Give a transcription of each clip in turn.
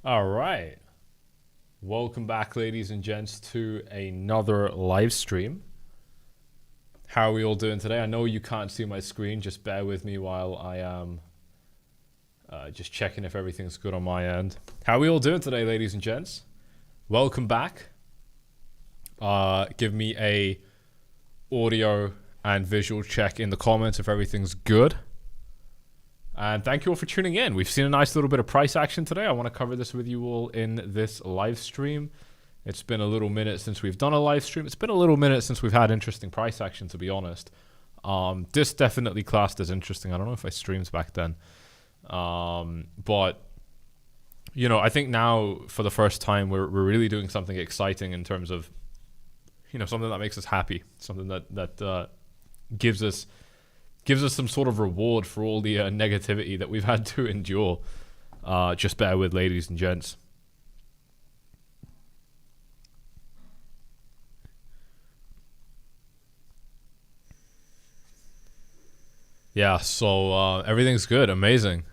All right. Welcome back, ladies and gents, to another live stream. How are we all doing today? I know you can't see my screen. Just bear with me while I am just checking if everything's good on my end. How are we all doing today, ladies and gents? Welcome back. Give me a audio and visual check in the comments if everything's good. And thank you all for tuning in. We've seen a nice little bit of price action today. I want to cover this with you all in this live stream. It's been a little minute since we've done a live stream. It's been a little minute since we've had interesting price action, to be honest. This definitely classed as interesting. I don't know if I streamed back then. But, you know, I think now for the first time we're really doing something exciting in terms of, you know, something that makes us happy. Something that gives us some sort of reward for all the negativity that we've had to endure. Just bear with, ladies and gents. Yeah, so everything's good. Amazing.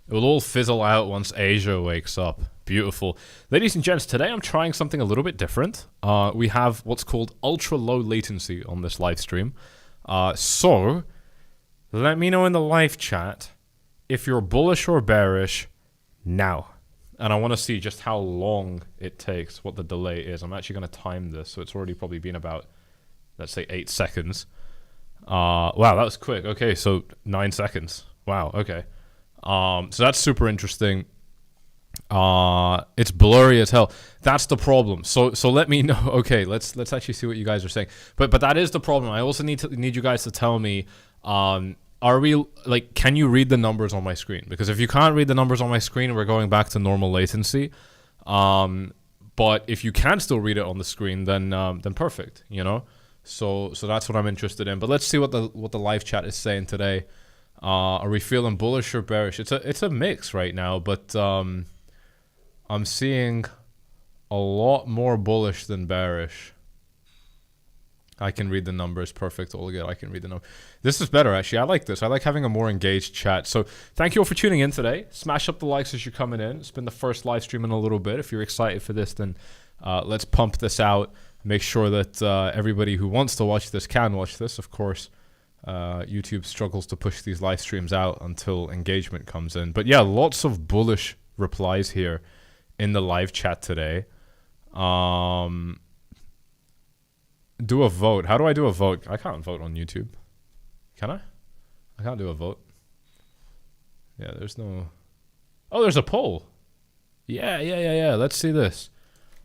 It will all fizzle out once Asia wakes up. Beautiful. Ladies and gents, today I'm trying something a little bit different. We have what's called ultra low latency on this live stream. So, let me know in the live chat if you're bullish or bearish now. And I want to see just how long it takes, what the delay is. I'm actually going to time this, so it's already probably been about, let's say, 8 seconds. Wow, that was quick. Okay, so 9 seconds. Wow, okay. So that's super interesting. It's blurry as hell. That's the problem. So let me know. Okay, let's actually see what you guys are saying. But that is the problem. I also need you guys to tell me, are we, like, can you read the numbers on my screen? Because if you can't read the numbers on my screen, we're going back to normal latency. But if you can still read it on the screen, then perfect, you know? So that's what I'm interested in. But let's see what the live chat is saying today. Are we feeling bullish or bearish? It's a mix right now, but I'm seeing a lot more bullish than bearish. I can read the numbers. Perfect. All good. I can read the numbers. This is better, actually. I like this. I like having a more engaged chat. So thank you all for tuning in today. Smash up the likes as you're coming in. It's been the first live stream in a little bit. If you're excited for this, then let's pump this out. Make sure that everybody who wants to watch this can watch this. Of course, YouTube struggles to push these live streams out until engagement comes in. But yeah, lots of bullish replies here in the live chat today. Do a vote. How do I do a vote? I can't vote on YouTube. Can I? I can't do a vote. Yeah, there's no... Oh, there's a poll. Yeah. Let's see this.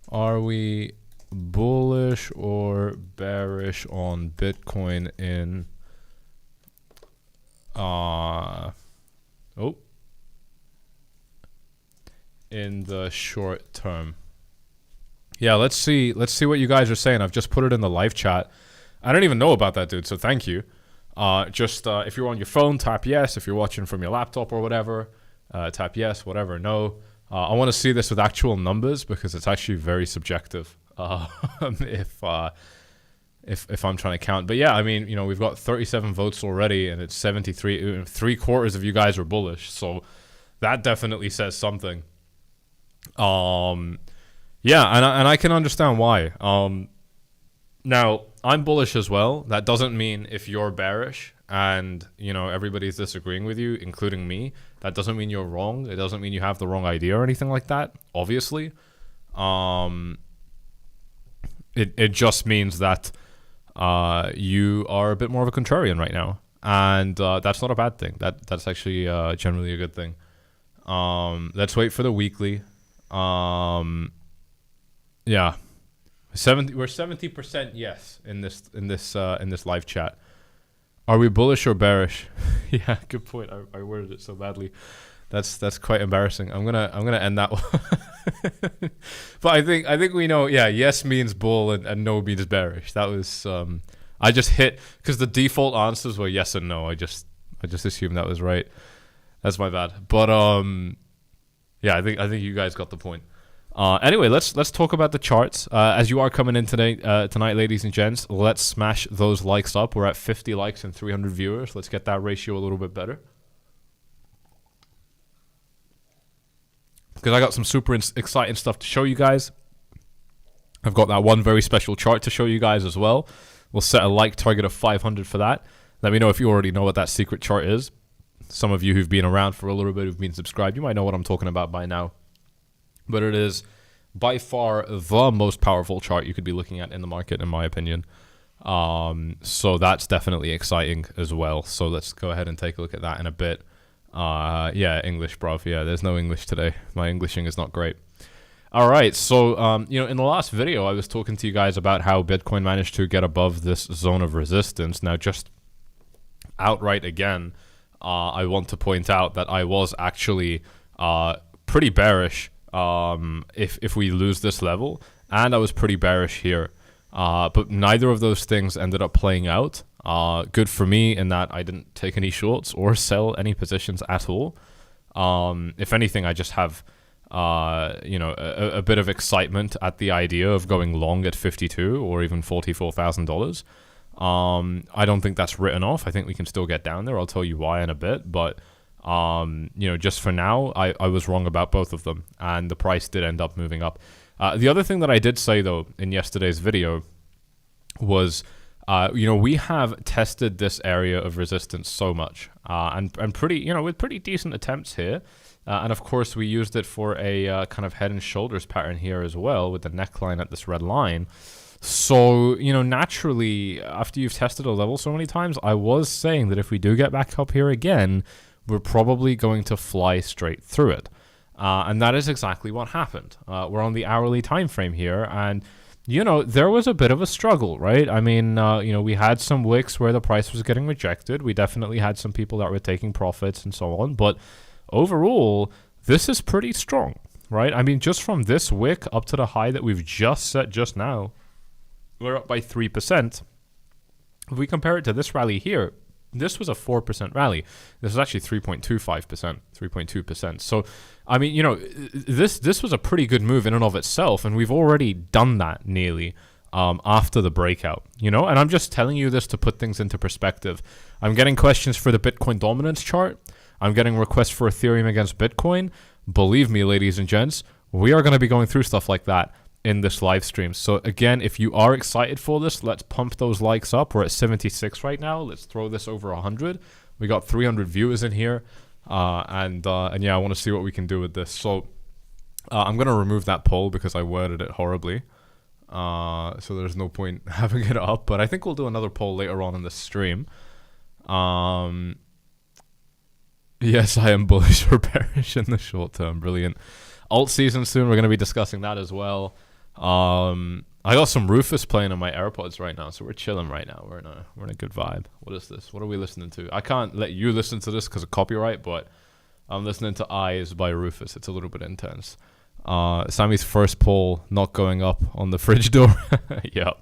Are we bullish or bearish on Bitcoin in... in the short term? Yeah, let's see what you guys are saying. I've just put it in the live chat. I don't even know about that, dude, so thank you. If you're on your phone, tap yes. If you're watching from your laptop or whatever, tap yes, whatever, no. I want to see this with actual numbers because it's actually very subjective if I'm trying to count. But yeah, I mean, you know, we've got 37 votes already and it's 73. 3/4 of you guys are bullish, so that definitely says something. Yeah, and I can understand why. Now, I'm bullish as well. That doesn't mean if you're bearish and, you know, everybody's disagreeing with you, including me, that doesn't mean you're wrong. It doesn't mean you have the wrong idea or anything like that, obviously. It just means that you are a bit more of a contrarian right now. And that's not a bad thing. That's actually generally a good thing. Let's wait for the weekly. Yeah, we're 70% yes in this live chat. Are we bullish or bearish? Yeah, good point. I worded it so badly. That's quite embarrassing. I'm gonna end that one. But I think we know. Yeah, yes means bull and no means bearish. That was I just hit because the default answers were yes and no. I just assumed that was right. That's my bad. But yeah, I think you guys got the point. Anyway, let's talk about the charts. As you are coming in tonight, ladies and gents, let's smash those likes up. We're at 50 likes and 300 viewers. Let's get that ratio a little bit better. because I got some super exciting stuff to show you guys. I've got that one very special chart to show you guys as well. We'll set a like target of 500 for that. Let me know if you already know what that secret chart is. Some of you who've been around for a little bit, who've been subscribed, you might know what I'm talking about by now. But it is by far the most powerful chart you could be looking at in the market, in my opinion. So that's definitely exciting as well. So let's go ahead and take a look at that in a bit. Yeah, English, bruv. Yeah, there's no English today. My Englishing is not great. All right, so, you know, in the last video, I was talking to you guys about how Bitcoin managed to get above this zone of resistance. Now, just outright again, I want to point out that I was actually pretty bearish if we lose this level, and I was pretty bearish here. But neither of those things ended up playing out. Good for me in that I didn't take any shorts or sell any positions at all. If anything, I just have... you know, a bit of excitement at the idea of going long at 52 or even $44,000. I don't think that's written off. I think we can still get down there. I'll tell you why in a bit, but you know, just for now, I was wrong about both of them, and the price did end up moving up. The other thing that I did say though in yesterday's video was, you know, we have tested this area of resistance so much, and pretty, you know, with pretty decent attempts here. And of course, we used it for a kind of head and shoulders pattern here as well, with the neckline at this red line. So, you know, naturally, after you've tested a level so many times, I was saying that if we do get back up here again, we're probably going to fly straight through it. And that is exactly what happened. We're on the hourly time frame here, and you know, there was a bit of a struggle, right? I mean, you know, we had some wicks where the price was getting rejected. We definitely had some people that were taking profits and so on, but overall, this is pretty strong, right? I mean, just from this wick up to the high that we've just set just now, we're up by 3%. If we compare it to this rally here, this was a 4% rally. This is actually 3.25%, 3.2%. So, I mean, you know, this was a pretty good move in and of itself, and we've already done that nearly after the breakout, you know? And I'm just telling you this to put things into perspective. I'm getting questions for the Bitcoin dominance chart. I'm getting requests for Ethereum against Bitcoin. Believe me, ladies and gents, we are going to be going through stuff like that in this live stream. So again, if you are excited for this, let's pump those likes up. We're at 76 right now. Let's throw this over 100. We got 300 viewers in here. And yeah, I want to see what we can do with this. So I'm going to remove that poll because I worded it horribly. So there's no point having it up. But I think we'll do another poll later on in the stream. Yes, I am bullish or bearish in the short term. Brilliant. Alt season soon. We're going to be discussing that as well. I got some Rufus playing on my AirPods right now, so we're chilling right now. We're in a good vibe. What is this? What are we listening to? I can't let you listen to this because of copyright, but I'm listening to Eyes by Rufus. It's a little bit intense. Sammy's first poll not going up on the fridge door. Yeah.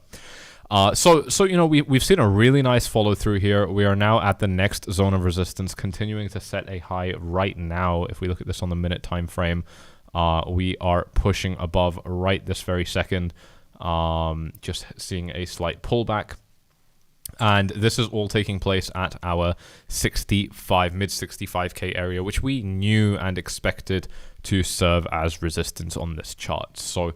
So you know, we've seen a really nice follow through here. We are now at the next zone of resistance, continuing to set a high right now. If we look at this on the minute time frame, we are pushing above right this very second. Just seeing a slight pullback. And this is all taking place at our mid 65k area, which we knew and expected to serve as resistance on this chart. So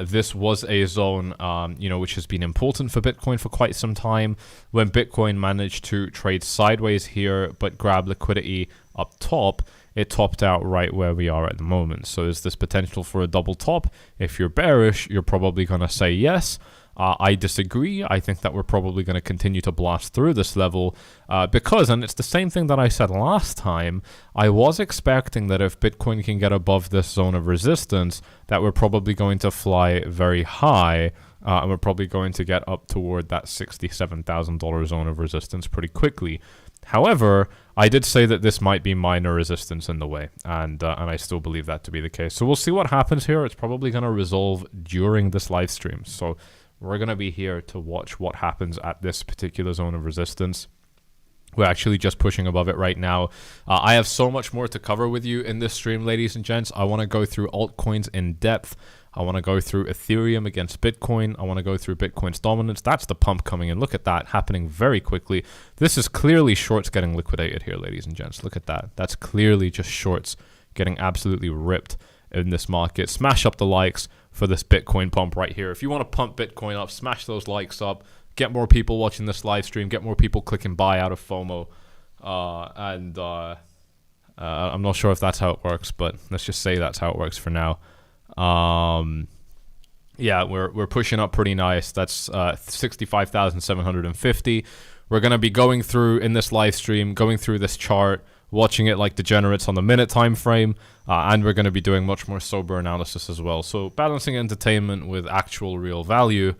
this was a zone, you know, which has been important for Bitcoin for quite some time. When Bitcoin managed to trade sideways here, but grab liquidity up top, it topped out right where we are at the moment. So is this potential for a double top? If you're bearish, you're probably going to say yes. I disagree. I think that we're probably going to continue to blast through this level because, and it's the same thing that I said last time, I was expecting that if Bitcoin can get above this zone of resistance, that we're probably going to fly very high and we're probably going to get up toward that $67,000 zone of resistance pretty quickly. However, I did say that this might be minor resistance in the way, and I still believe that to be the case. So we'll see what happens here. It's probably going to resolve during this live stream. So we're going to be here to watch what happens at this particular zone of resistance. We're actually just pushing above it right now. I have so much more to cover with you in this stream, ladies and gents. I want to go through altcoins in depth. I want to go through Ethereum against Bitcoin. I want to go through Bitcoin's dominance. That's the pump coming in. Look at that happening very quickly. This is clearly shorts getting liquidated here, ladies and gents. Look at that. That's clearly just shorts getting absolutely ripped. in this market. Smash up the likes for this Bitcoin pump right here. If you want to pump Bitcoin up, smash those likes up. Get more people watching this live stream. Get more people clicking buy out of FOMO. I'm not sure if that's how it works, but let's just say that's how it works for now. Yeah, we're pushing up pretty nice. That's 65,750. We're going to be going through in this live stream, going through this chart, watching it like degenerates on the minute time frame, and we're going to be doing much more sober analysis as well. So balancing entertainment with actual real value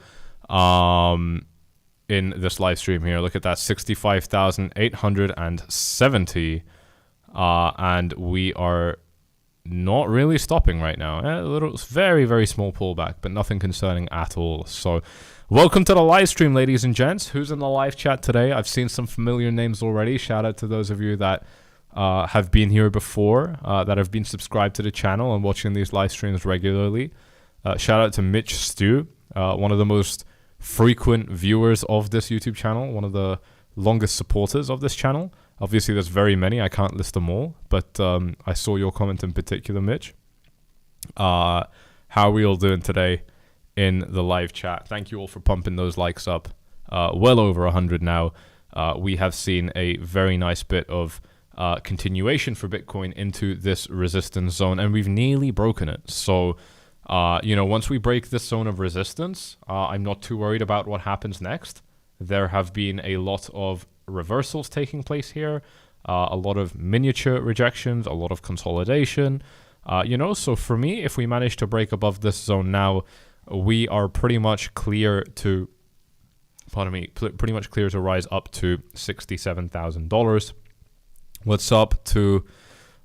in this live stream here. Look at that, 65,870, and we are not really stopping right now. A little, very, very small pullback, but nothing concerning at all. So welcome to the live stream, ladies and gents. Who's in the live chat today? I've seen some familiar names already. Shout out to those of you that have been here before, that have been subscribed to the channel and watching these live streams regularly. Shout out to Mitch Stew, one of the most frequent viewers of this YouTube channel, one of the longest supporters of this channel. Obviously, there's very many. I can't list them all, but I saw your comment in particular, Mitch. How are we all doing today in the live chat? Thank you all for pumping those likes up. Well over 100 now. We have seen a very nice bit of continuation for Bitcoin into this resistance zone, and we've nearly broken it. So, once we break this zone of resistance, I'm not too worried about what happens next. There have been a lot of reversals taking place here, a lot of miniature rejections, a lot of consolidation. So for me, if we manage to break above this zone now, we are pretty much clear to, pretty much clear to rise up to $67,000. What's up to,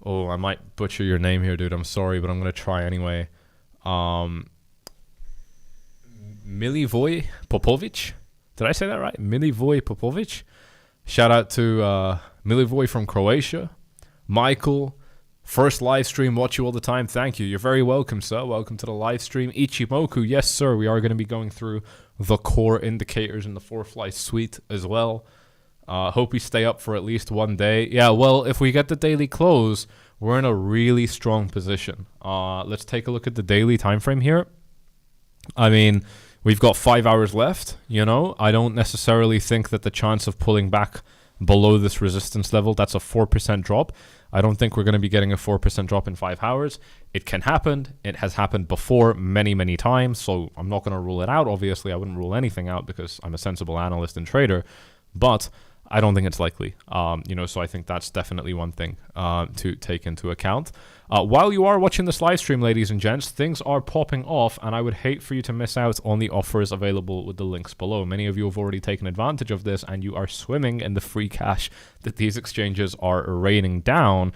I might butcher your name here, dude. I'm sorry, but I'm going to try anyway. Milivoje Popovic. Did I say that right? Milivoje Popovic. Shout out to Milivoje from Croatia. Michael, first live stream, watch you all the time. Thank you. You're very welcome, sir. Welcome to the live stream. Ichimoku, yes, sir. We are going to be going through the core indicators in the 4-fly suite as well. Hope we stay up for at least one day. Yeah, well, if we get the daily close, we're in a really strong position. Let's take a look at the daily time frame here. I mean, we've got 5 hours left, I don't necessarily think that the chance of pulling back below this resistance level, that's a 4% drop. I don't think we're going to be getting a 4% drop in 5 hours. It can happen. It has happened before many, many times, so I'm not going to rule it out. Obviously, I wouldn't rule anything out because I'm a sensible analyst and trader, but I don't think it's likely, so I think that's definitely one thing to take into account. While you are watching this live stream, ladies and gents, things are popping off, and I would hate for you to miss out on the offers available with the links below. Many of you have already taken advantage of this, and you are swimming in the free cash that these exchanges are raining down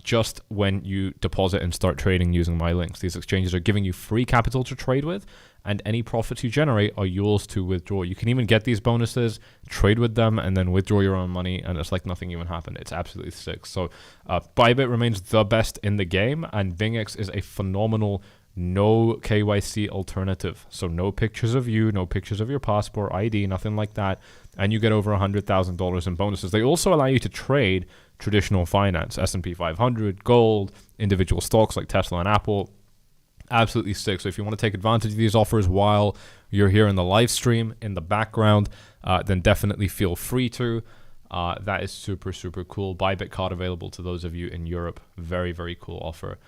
just when you deposit and start trading using my links. These exchanges are giving you free capital to trade with, and any profits you generate are yours to withdraw. You can even get these bonuses, trade with them, and then withdraw your own money, and it's like nothing even happened. It's absolutely sick. So Bybit remains the best in the game, and BingX is a phenomenal no KYC alternative. So no pictures of you, no pictures of your passport, ID, nothing like that, and you get over $100,000 in bonuses. They also allow you to trade traditional finance, S&P 500, gold, individual stocks like Tesla and Apple. Absolutely sick. So if you want to take advantage of these offers while you're here in the live stream in the background, then definitely feel free to. That is super, super cool. Bybit card available to those of you in Europe. Very, very cool offer.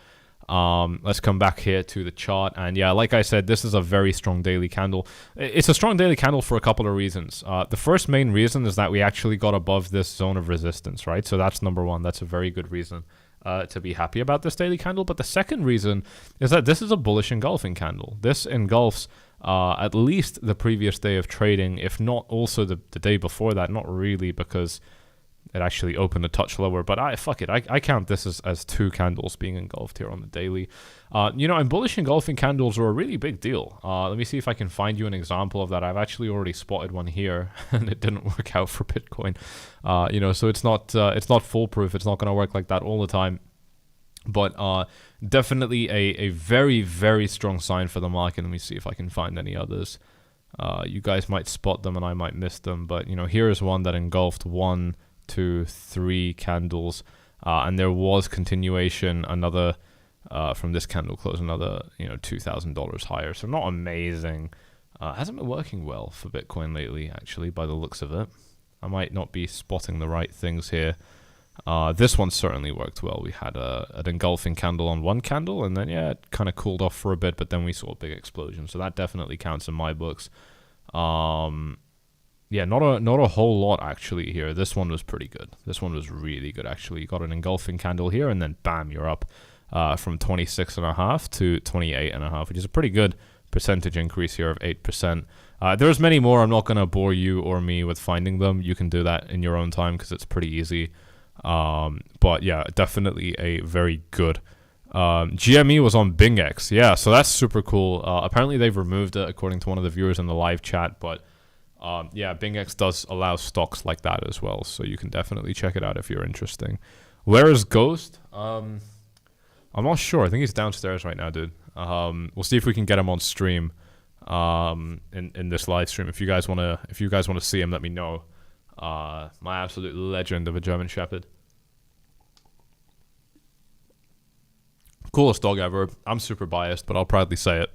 Let's come back here to the chart. And yeah, like I said, this is a very strong daily candle. It's a strong daily candle for a couple of reasons. The first main reason is that we actually got above this zone of resistance, right? So that's number one. That's a very good reason to be happy about this daily candle. But the second reason is that this is a bullish engulfing candle. This engulfs at least the previous day of trading, if not also the day before that. Not really, because it actually opened a touch lower, but I count this as two candles being engulfed here on the daily. And bullish engulfing candles are a really big deal. Let me see if I can find you an example of that. I've actually already spotted one here, and it didn't work out for Bitcoin. So it's not foolproof. It's not going to work like that all the time. But definitely a very, very strong sign for the market. Let me see if I can find any others. You guys might spot them and I might miss them, but here is one that engulfed 1, 2, 3 candles, and there was continuation, another from this candle close another, $2,000 higher. So not amazing. Hasn't been working well for Bitcoin lately, actually, by the looks of it. I might not be spotting the right things here. This one certainly worked well. We had an engulfing candle on one candle, and then, yeah, it kind of cooled off for a bit, but then we saw a big explosion. So that definitely counts in my books. Yeah, not a whole lot, actually, here. This one was pretty good. This one was really good, actually. You got an engulfing candle here, and then, bam, you're up from 26.5 to 28.5, which is a pretty good percentage increase here of 8%. There's many more. I'm not going to bore you or me with finding them. You can do that in your own time because it's pretty easy. But yeah, definitely a very good. GME was on BingX. Yeah, so that's super cool. Apparently they've removed it according to one of the viewers in the live chat, but yeah, BingX does allow stocks like that as well, so you can definitely check it out if you're interested. Where is Ghost? I'm not sure. I think he's downstairs right now, dude. We'll see if we can get him on stream in this live stream. If you guys want to see him, let me know. My absolute legend of a German Shepherd. Coolest dog ever. I'm super biased, but I'll proudly say it.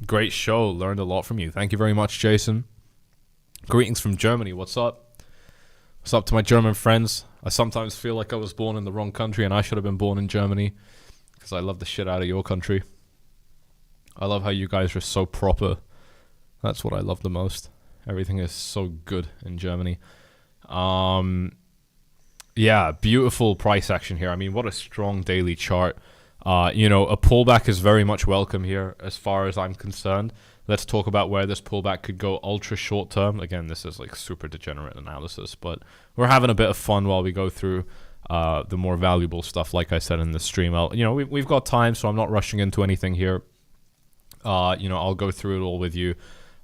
Great show. Learned a lot from you. Thank you very much, Jason. Greetings from Germany. What's up? What's up to my German friends? I sometimes feel like I was born in the wrong country and I should have been born in Germany because I love the shit out of your country. I love how you guys are so proper. That's what I love the most. Everything is so good in Germany. Yeah, beautiful price action here. I mean, what a strong daily chart. A pullback is very much welcome here as far as I'm concerned. Let's talk about where this pullback could go ultra short term. Again, this is like super degenerate analysis, but we're having a bit of fun while we go through the more valuable stuff. Like I said in the stream, we've got time, so I'm not rushing into anything here. I'll go through it all with you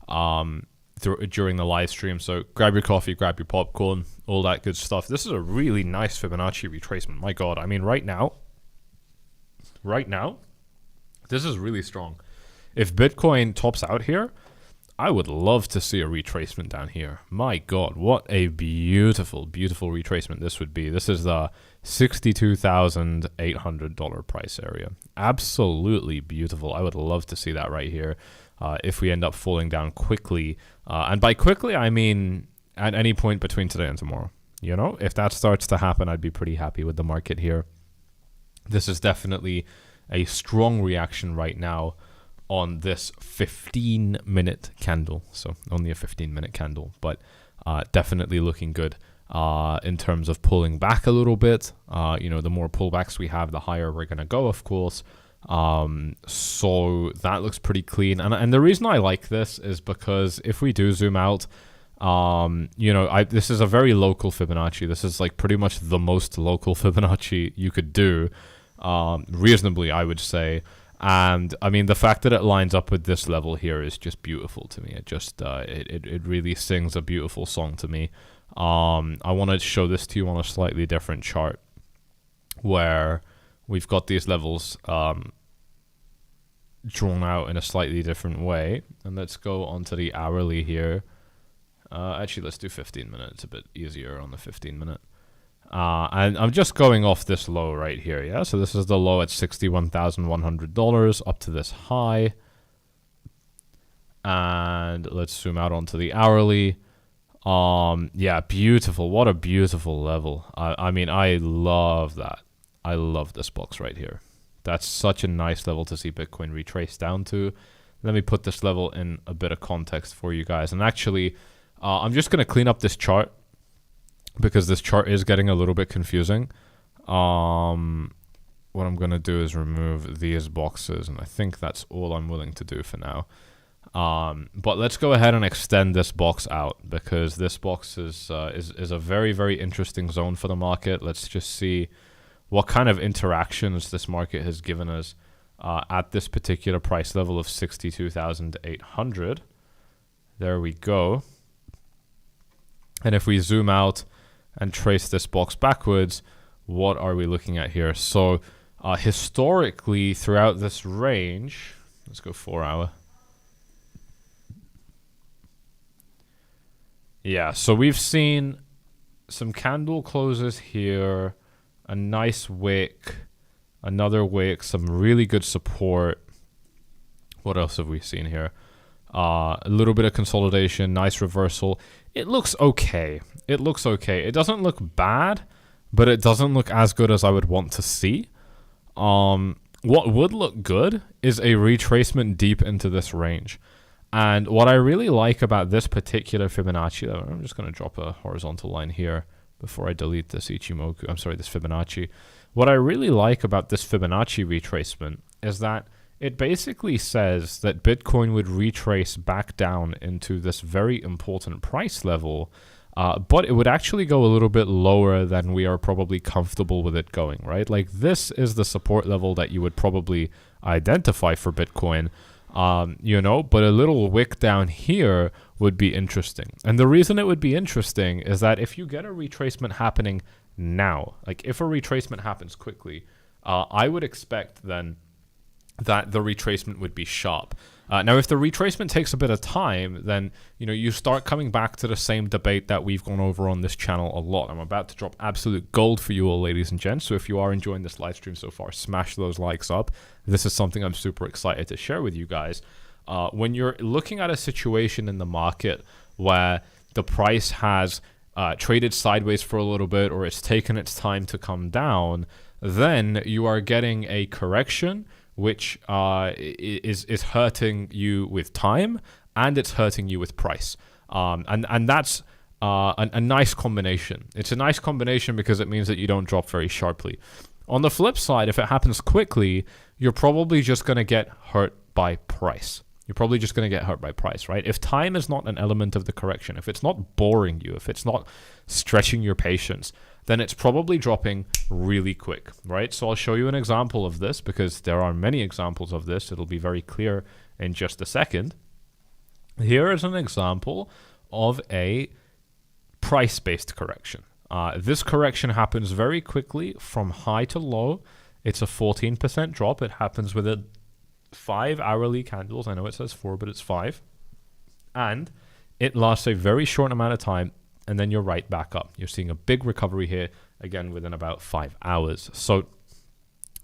during the live stream. So grab your coffee, grab your popcorn, all that good stuff. This is a really nice Fibonacci retracement. My God, I mean, right now, this is really strong. If Bitcoin tops out here, I would love to see a retracement down here. My God, what a beautiful, beautiful retracement this would be. This is the $62,800 price area. Absolutely beautiful. I would love to see that right here. If we end up falling down quickly, and by quickly, I mean at any point between today and tomorrow. If that starts to happen, I'd be pretty happy with the market here. This is definitely a strong reaction right now on this 15-minute candle. So only a 15-minute candle, but definitely looking good in terms of pulling back a little bit. The more pullbacks we have, the higher we're going to go, of course. So that looks pretty clean. And the reason I like this is because if we do zoom out, this is a very local Fibonacci. This is like pretty much the most local Fibonacci you could do, reasonably, I would say. And I mean, the fact that it lines up with this level here is just beautiful to me. It just, it really sings a beautiful song to me. I want to show this to you on a slightly different chart where we've got these levels drawn out in a slightly different way. And let's go onto the hourly here. Actually, let's do 15 minutes. It's a bit easier on the 15-minute. And I'm just going off this low right here, yeah? So this is the low at $61,100 up to this high. And let's zoom out onto the hourly. Yeah, beautiful. What a beautiful level. I mean, I love that. I love this box right here. That's such a nice level to see Bitcoin retrace down to. Let me put this level in a bit of context for you guys. And actually, I'm just going to clean up this chart because this chart is getting a little bit confusing. What I'm going to do is remove these boxes, and I think that's all I'm willing to do for now. But let's go ahead and extend this box out because this box is a very, very interesting zone for the market. Let's just see what kind of interactions this market has given us at this particular price level of 62,800. There we go. And if we zoom out and trace this box backwards, what are we looking at here? So historically, throughout this range, let's go 4 hour. Yeah, so we've seen some candle closes here. a nice wick, another wick, some really good support. What else have we seen here? A little bit of consolidation, nice reversal. It looks okay. It looks okay. It doesn't look bad, but it doesn't look as good as I would want to see. What would look good is a retracement deep into this range. And what I really like about this particular Fibonacci, I'm just going to drop a horizontal line here before I delete this Ichimoku, this Fibonacci. What I really like about this Fibonacci retracement is that it basically says that Bitcoin would retrace back down into this very important price level, but it would actually go a little bit lower than we are probably comfortable with it going, right? Like this is the support level that you would probably identify for Bitcoin, you know, but a little wick down here would be interesting. And the reason it would be interesting is that if you get a retracement happening now, like if a retracement happens quickly, I would expect then that the retracement would be sharp. Now, if the retracement takes a bit of time, then, you know, you start coming back to the same debate that we've gone over on this channel a lot. I'm about to drop absolute gold for you all, ladies and gents. So if you are enjoying this live stream so far, smash those likes up. This is something I'm super excited to share with you guys. When you're looking at a situation in the market where the price has traded sideways for a little bit, or it's taken its time to come down, then you are getting a correction which is hurting you with time, and it's hurting you with price. And that's a nice combination. It's a nice combination because it means that you don't drop very sharply. On the flip side, if it happens quickly, you're probably just going to get hurt by price. You're probably just going to get hurt by price, right? If time is not an element of the correction, if it's not boring you, if it's not stretching your patience, then it's probably dropping really quick, right? So I'll show you an example of this because there are many examples of this. It'll be very clear in just a second. Here is an example of a price-based correction. This correction happens very quickly from high to low. It's a 14% drop. It happens within 5 hourly candles. I know it says 4, but it's 5. And it lasts a very short amount of time, and then you're right back up. You're seeing a big recovery here, again, within about 5 hours. So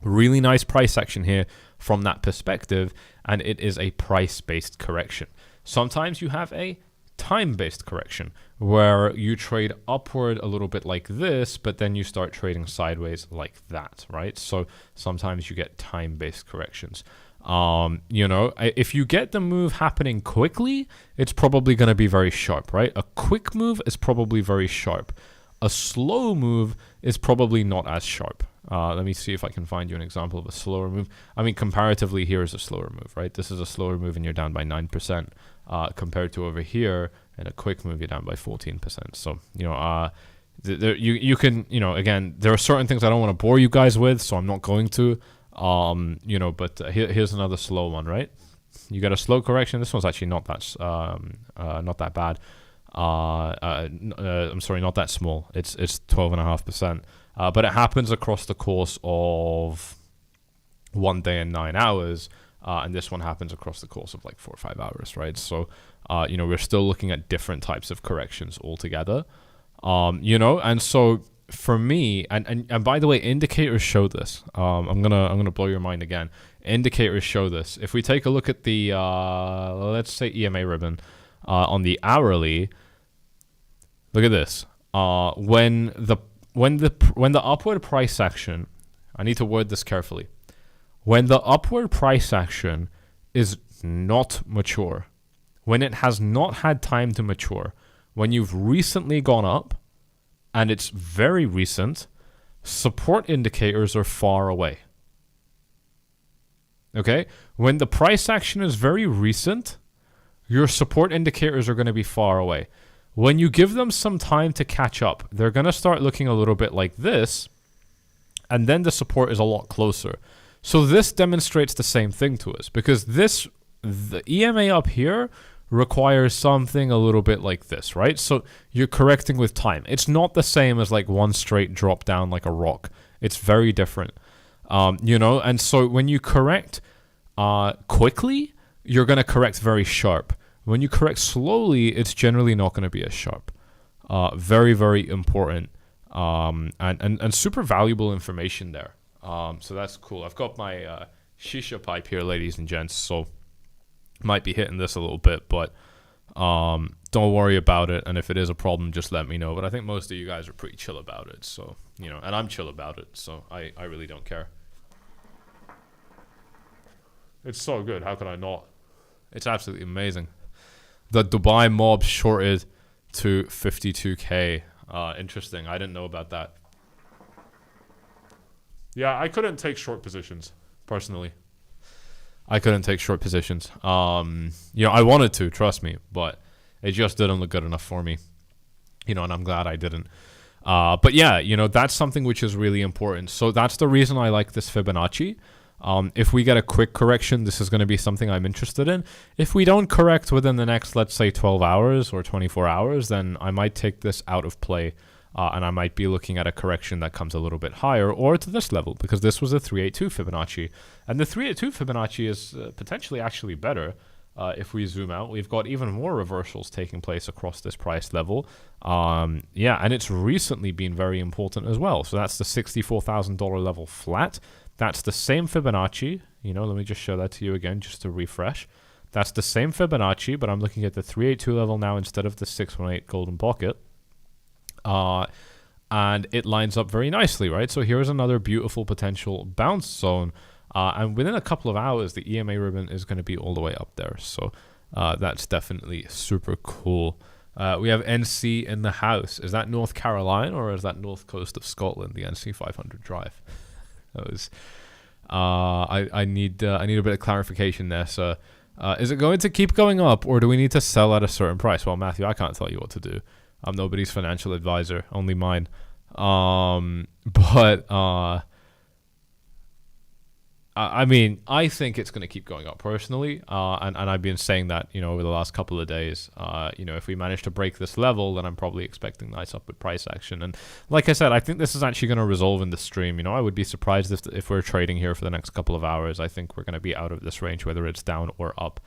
really nice price action here from that perspective, and it is a price-based correction. Sometimes you have a time-based correction where you trade upward a little bit like this, but then you start trading sideways like that, right? So sometimes you get time-based corrections. You know, if you get the move happening quickly, it's probably going to be very sharp, right? A quick move is probably very sharp. A slow move is probably not as sharp. Let me see if I can find you an example of a slower move. I mean, comparatively, here is a slower move, right? This is a slower move and you're down by 9%, compared to over here, and a quick move, you're down by 14%. So, you know, you can, you know, again, there are certain things I don't want to bore you guys with, so I'm not going to. You know, but here's another slow one, right? You got a slow correction. This one's actually not that bad. I'm sorry, not that small. It's 12.5%. But it happens across the course of 1 day and 9 hours. And this one happens across the course of like 4 or 5 hours, right? So, you know, we're still looking at different types of corrections altogether. You know, and so for me, and by the way, indicators show this. I'm gonna blow your mind again. Indicators show this. If we take a look at the let's say EMA ribbon on the hourly, look at this. When the upward price action, I need to word this carefully. When the upward price action is not mature, when it has not had time to mature, when you've recently gone up, and it's very recent, support indicators are far away. Okay? When the price action is very recent, your support indicators are going to be far away. When you give them some time to catch up, they're going to start looking a little bit like this, and then the support is a lot closer. So this demonstrates the same thing to us, because the EMA up here requires something a little bit like this, right? So you're correcting with time. It's not the same as like one straight drop down like a rock. It's very different, you know? And so when you correct quickly, you're going to correct very sharp. When you correct slowly, it's generally not going to be as sharp. Very, very important and super valuable information there. So that's cool. I've got my shisha pipe here, ladies and gents, so might be hitting this a little bit, but don't worry about it, and if it is a problem, just let me know. But I think most of you guys are pretty chill about it, so, you know, and I'm chill about it, so I really don't care. It's so good, how could I not? It's absolutely amazing. The Dubai mob shorted to 52k. Interesting, I didn't know about that. Yeah, I couldn't take short positions, personally. I couldn't take short positions. You know, I wanted to, trust me, but it just didn't look good enough for me. You know, and I'm glad I didn't. But yeah, you know, that's something which is really important. So that's the reason I like this Fibonacci. If we get a quick correction, this is going to be something I'm interested in. If we don't correct within the next, let's say, 12 hours or 24 hours, then I might take this out of play. And I might be looking at a correction that comes a little bit higher or to this level, because this was a 382 Fibonacci. And the 382 Fibonacci is potentially actually better. If we zoom out, we've got even more reversals taking place across this price level. Yeah, and it's recently been very important as well. So that's the $64,000 level flat. That's the same Fibonacci. You know, let me just show that to you again, just to refresh. That's the same Fibonacci, but I'm looking at the 382 level now instead of the 618 golden pocket. And it lines up very nicely, right? So here's another beautiful potential bounce zone. And within a couple of hours, the EMA ribbon is going to be all the way up there. So that's definitely super cool. We have NC in the house. Is that North Carolina or is that north coast of Scotland, the NC 500 drive? That was, I need a bit of clarification there. So is it going to keep going up, or do we need to sell at a certain price? Well, Matthew, I can't tell you what to do. I'm nobody's financial advisor, only mine. I mean, I think it's going to keep going up personally, and I've been saying that, you know, over the last couple of days. You know, if we manage to break this level, then I'm probably expecting nice upward price action. And like I said, I think this is actually going to resolve in the stream. You know, I would be surprised if we're trading here for the next couple of hours. I think we're going to be out of this range, whether it's down or up,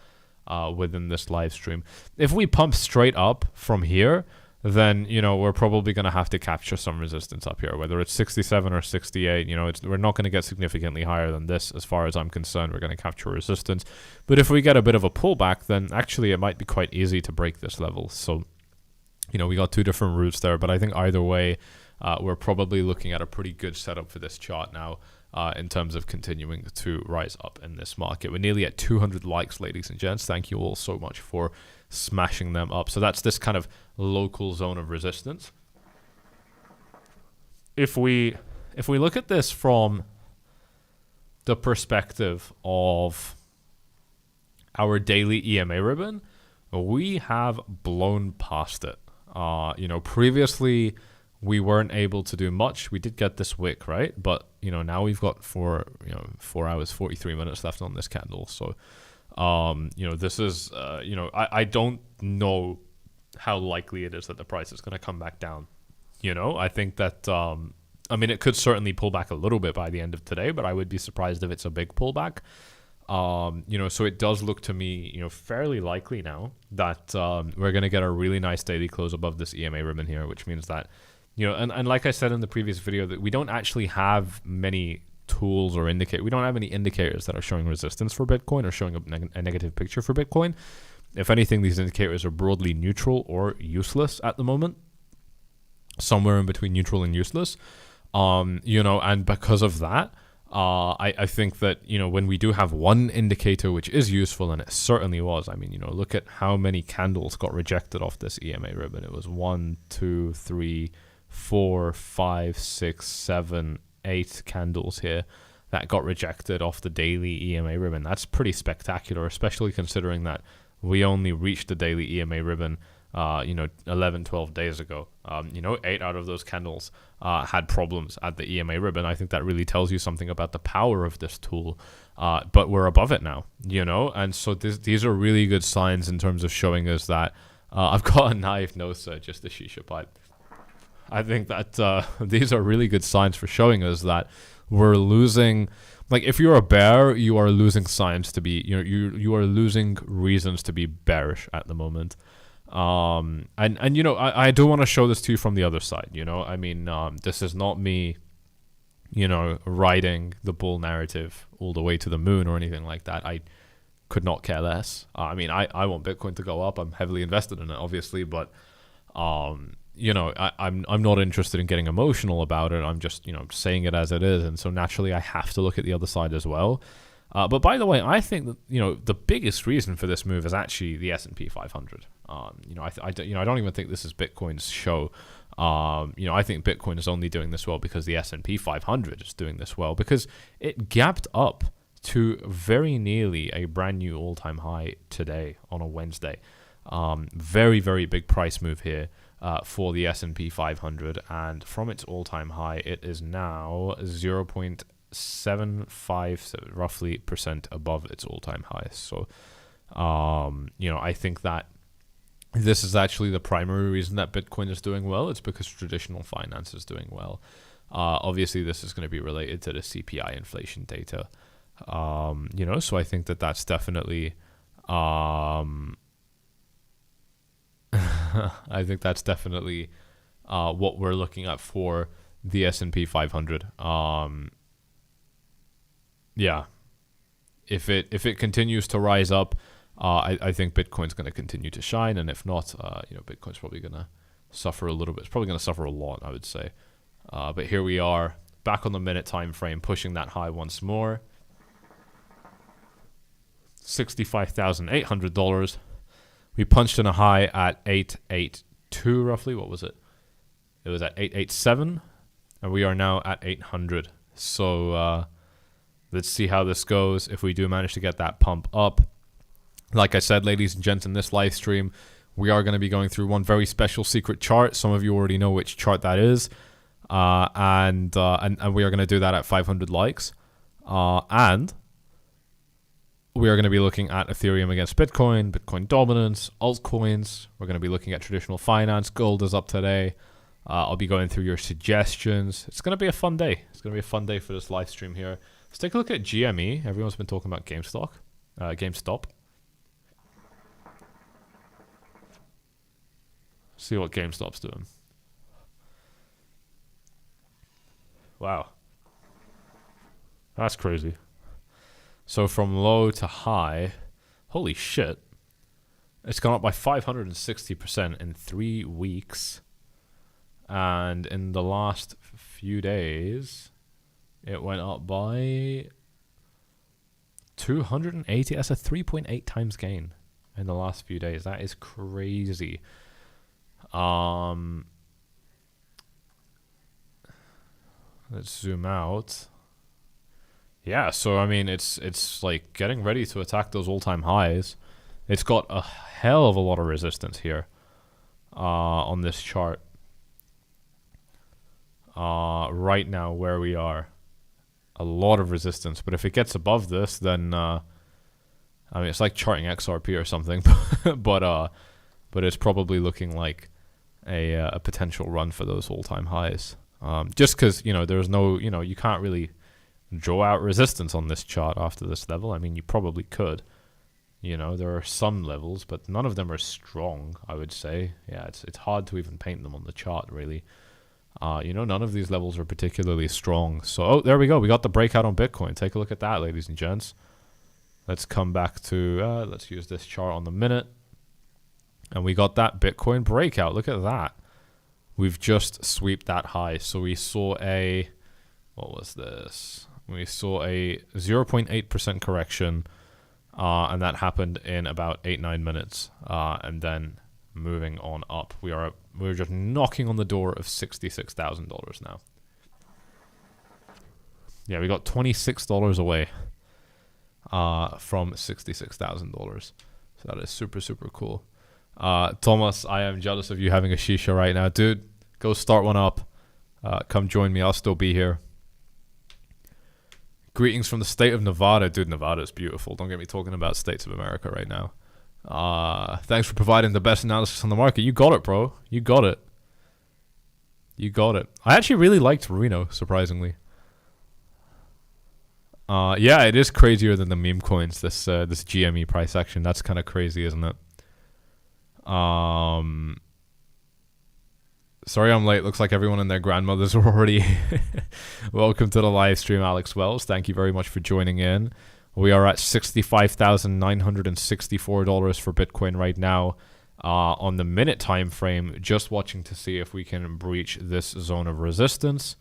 within this live stream. If we pump straight up from here, then, you know, we're probably going to have to capture some resistance up here, whether it's 67 or 68. You know, we're not going to get significantly higher than this as far as I'm concerned. We're going to capture resistance. But if we get a bit of a pullback, then actually it might be quite easy to break this level. So, you know, we got two different routes there, but I think either way, we're probably looking at a pretty good setup for this chart now, in terms of continuing to rise up in this market. We're nearly at 200 likes, ladies and gents. Thank you all so much for smashing them up. So that's this kind of local zone of resistance. If we look at this from the perspective of our daily EMA ribbon, we have blown past it. You know, previously we weren't able to do much. We did get this wick, right? But, you know, now we've got 4 hours, 43 minutes left on this candle. So, you know, this is, you know, I don't know how likely it is that the price is going to come back down. You know, I think that, I mean, it could certainly pull back a little bit by the end of today, but I would be surprised if it's a big pullback. You know, so it does look to me, you know, fairly likely now that we're going to get a really nice daily close above this EMA ribbon here, which means that, you know, and like I said in the previous video, that we don't actually have many tools or we don't have any indicators that are showing resistance for Bitcoin or showing a negative picture for Bitcoin. If anything, these indicators are broadly neutral or useless at the moment, somewhere in between neutral and useless. You know, and because of that, I think that, you know, when we do have one indicator which is useful, and it certainly was, I mean, you know, look at how many candles got rejected off this EMA ribbon. It was 1, 2, 3, 4, 5, 6, 7, 8 candles here that got rejected off the daily EMA ribbon. That's pretty spectacular, especially considering that we only reached the daily EMA ribbon, you know, 11, 12 days ago. You know, 8 out of those candles had problems at the EMA ribbon. I think that really tells you something about the power of this tool. But we're above it now, you know, and so these are really good signs in terms of showing us that I've got a knife, no sir, just a shisha pipe. I think that these are really good signs for showing us that we're losing. Like, if you're a bear, you are losing signs to be, you know, you are losing reasons to be bearish at the moment. And you know, I do want to show this to you from the other side. You know, I mean, this is not me, you know, riding the bull narrative all the way to the moon or anything like that. I could not care less. I mean, I want Bitcoin to go up. I'm heavily invested in it, obviously, but you know, I'm not interested in getting emotional about it. I'm just, you know, saying it as it is, and so naturally I have to look at the other side as well. But by the way, I think that, you know, the biggest reason for this move is actually the S&P 500. You know, I don't even think this is Bitcoin's show. You know, I think Bitcoin is only doing this well because the S&P 500 is doing this well, because it gapped up to very nearly a brand new all-time high today on a Wednesday. Very, very big price move here for the S&P 500, and from its all-time high, it is now 0.75 roughly percent above its all-time high. So, you know, I think that this is actually the primary reason that Bitcoin is doing well. It's because traditional finance is doing well. Obviously, this is going to be related to the CPI inflation data. You know, so I think that that's definitely, I think that's definitely what we're looking at for the S&P 500. Yeah, if it continues to rise up, I think Bitcoin's going to continue to shine, and if not, you know, Bitcoin's probably going to suffer a little bit. It's probably going to suffer a lot, I would say. But here we are, back on the minute time frame, pushing that high once more. $65,800. We punched in a high at 882 roughly. What was it? It was at 887, and we are now at 800. So let's see how this goes. If we do manage to get that pump up, like I said, ladies and gents, in this live stream, we are going to be going through one very special secret chart. Some of you already know which chart that is, and we are going to do that at 500 likes, and we are going to be looking at Ethereum against Bitcoin, Bitcoin dominance, altcoins. We're going to be looking at traditional finance. Gold is up today. I'll be going through your suggestions. It's going to be a fun day. It's going to be a fun day for this live stream here. Let's take a look at GME. Everyone's been talking about GameStop. See what GameStop's doing. Wow. That's crazy. So from low to high, holy shit, it's gone up by 560% in 3 weeks. And in the last few days, it went up by 280. That's a 3.8 times gain in the last few days. That is crazy. Let's zoom out. Yeah, so I mean, it's like getting ready to attack those all-time highs. It's got a hell of a lot of resistance here on this chart. Right now, where we are, a lot of resistance. But if it gets above this, then I mean, it's like charting XRP or something. but it's probably looking like a potential run for those all-time highs. Just because, you know, there's no, you know, you can't really draw out resistance on this chart after this level. I mean, you probably could. You know, there are some levels, but none of them are strong, I would say. Yeah, it's hard to even paint them on the chart, really. You know, none of these levels are particularly strong. So, oh, there we go. We got the breakout on Bitcoin. Take a look at that, ladies and gents. Let's come back to, let's use this chart on the minute. And we got that Bitcoin breakout. Look at that. We've just swept that high. So we saw a, what was this? We saw a 0.8% correction, and that happened in about 8-9 minutes, and then moving on up. We're just knocking on the door of $66,000 now. Yeah, we got $26 away from $66,000. So that is super, super cool. Thomas, I am jealous of you having a shisha right now. Dude, go start one up. Come join me. I'll still be here. Greetings from the state of Nevada. Dude, Nevada is beautiful. Don't get me talking about states of America right now. Thanks for providing the best analysis on the market. You got it, bro. You got it. You got it. I actually really liked Reno, surprisingly. Yeah, it is crazier than the meme coins, this GME price action. That's kind of crazy, isn't it? Sorry I'm late. Looks like everyone and their grandmothers are already. Welcome to the live stream, Alex Wells. Thank you very much for joining in. We are at $65,964 for Bitcoin right now on the minute time frame, just watching to see if we can breach this zone of resistance.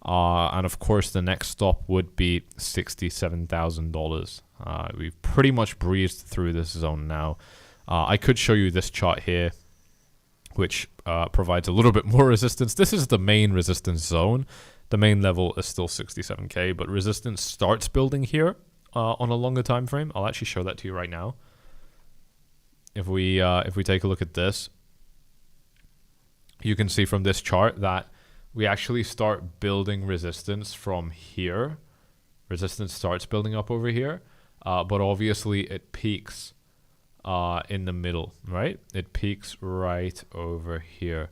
And of course, the next stop would be $67,000. We've pretty much breezed through this zone now. I could show you this chart here, which provides a little bit more resistance. This is the main resistance zone. The main level is still 67K, but resistance starts building here on a longer time frame. I'll actually show that to you right now. If we take a look at this, you can see from this chart that we actually start building resistance from here. Resistance starts building up over here, but obviously it peaks in the middle, right? It peaks right over here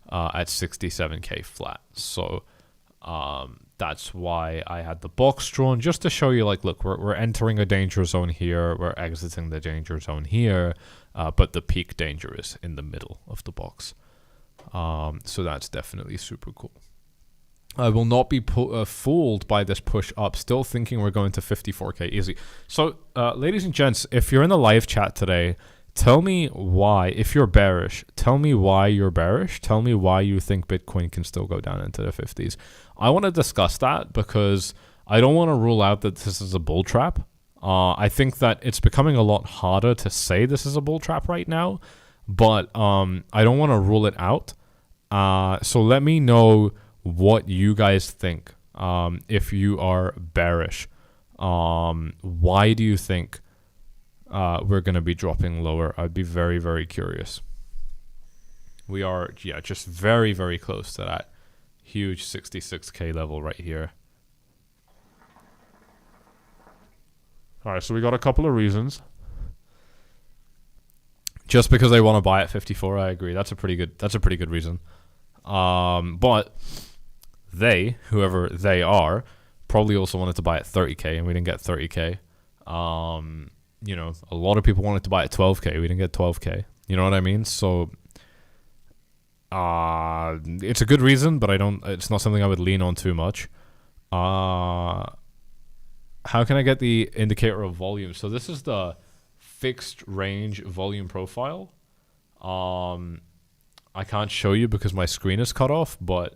at 67K flat. So that's why I had the box drawn, just to show you, like, look, we're entering a danger zone here, we're exiting the danger zone here, but the peak danger is in the middle of the box. So that's definitely super cool. I will not be fooled by this push up, still thinking we're going to 54K easy. So, ladies and gents, if you're in the live chat today, tell me why, if you're bearish, tell me why you're bearish. Tell me why you think Bitcoin can still go down into the 50s. I want to discuss that because I don't want to rule out that this is a bull trap. I think that it's becoming a lot harder to say this is a bull trap right now, but I don't want to rule it out. So let me know what you guys think. If you are bearish, why do you think we're going to be dropping lower? I'd be very, very curious. We are, yeah, just very, very close to that huge 66K level right here. All right, so we got a couple of reasons. Just because they want to buy at 54, I agree. That's a pretty good reason. But they, whoever they are, probably also wanted to buy at 30K, and we didn't get 30K. You know, a lot of people wanted to buy at 12K. We didn't get 12K. You know what I mean? So it's a good reason, but it's not something I would lean on too much. How can I get the indicator of volume? So this is the fixed range volume profile. I can't show you because my screen is cut off, but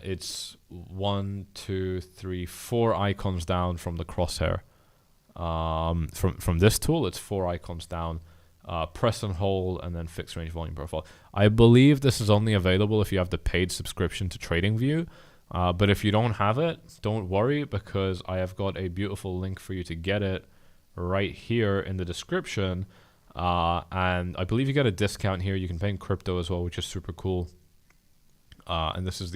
it's 1, 2, 3, 4 icons down from the crosshair. From this tool, it's 4 icons down. Press and hold, and then fixed range volume profile. I believe this is only available if you have the paid subscription to TradingView. But if you don't have it, don't worry, because I have got a beautiful link for you to get it right here in the description. And I believe you get a discount here. You can pay in crypto as well, which is super cool. And this is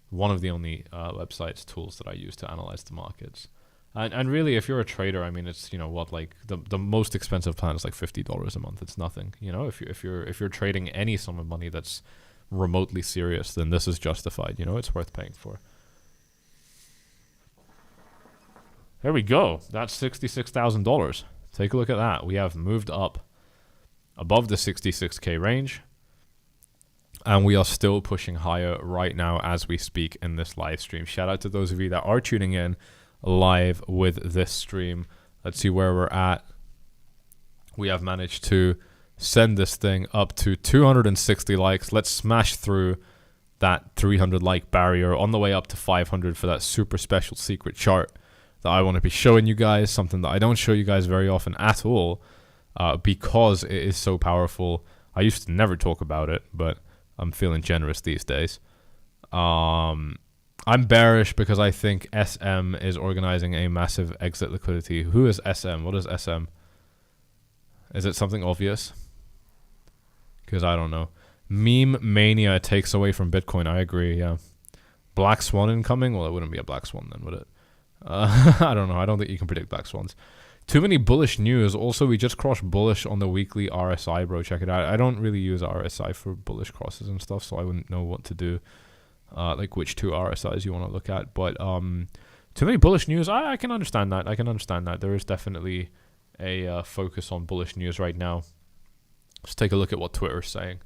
one of the only websites, tools that I use to analyze the markets. And really, if you're a trader, I mean, it's, you know what, like the most expensive plan is like $50 a month. It's nothing, you know. If you're trading any sum of money that's remotely serious, then this is justified. You know, it's worth paying for. There we go. That's $66,000. Take a look at that. We have moved up above the 66K range, and we are still pushing higher right now as we speak in this live stream. Shout out to those of you that are tuning in live with this stream. Let's see where we're at. We have managed to send this thing up to 260 likes. Let's smash through that 300 like barrier on the way up to 500 for that super special secret chart that I want to be showing you guys, something that I don't show you guys very often at all, because it is so powerful. I used to never talk about it, but I'm feeling generous these days. I'm bearish because I think SM is organizing a massive exit liquidity. Who is SM? What is SM? Is it something obvious? Because I don't know. Meme mania takes away from Bitcoin. I agree, yeah. Black Swan incoming? Well, it wouldn't be a black swan then, would it? I don't know. I don't think you can predict black swans. Too many bullish news. Also, we just crossed bullish on the weekly RSI, bro. Check it out. I don't really use RSI for bullish crosses and stuff, so I wouldn't know what to do. Like which two RSIs you want to look at. But too many bullish news. I can understand that. I can understand that. There is definitely a focus on bullish news right now. Let's take a look at what Twitter's saying.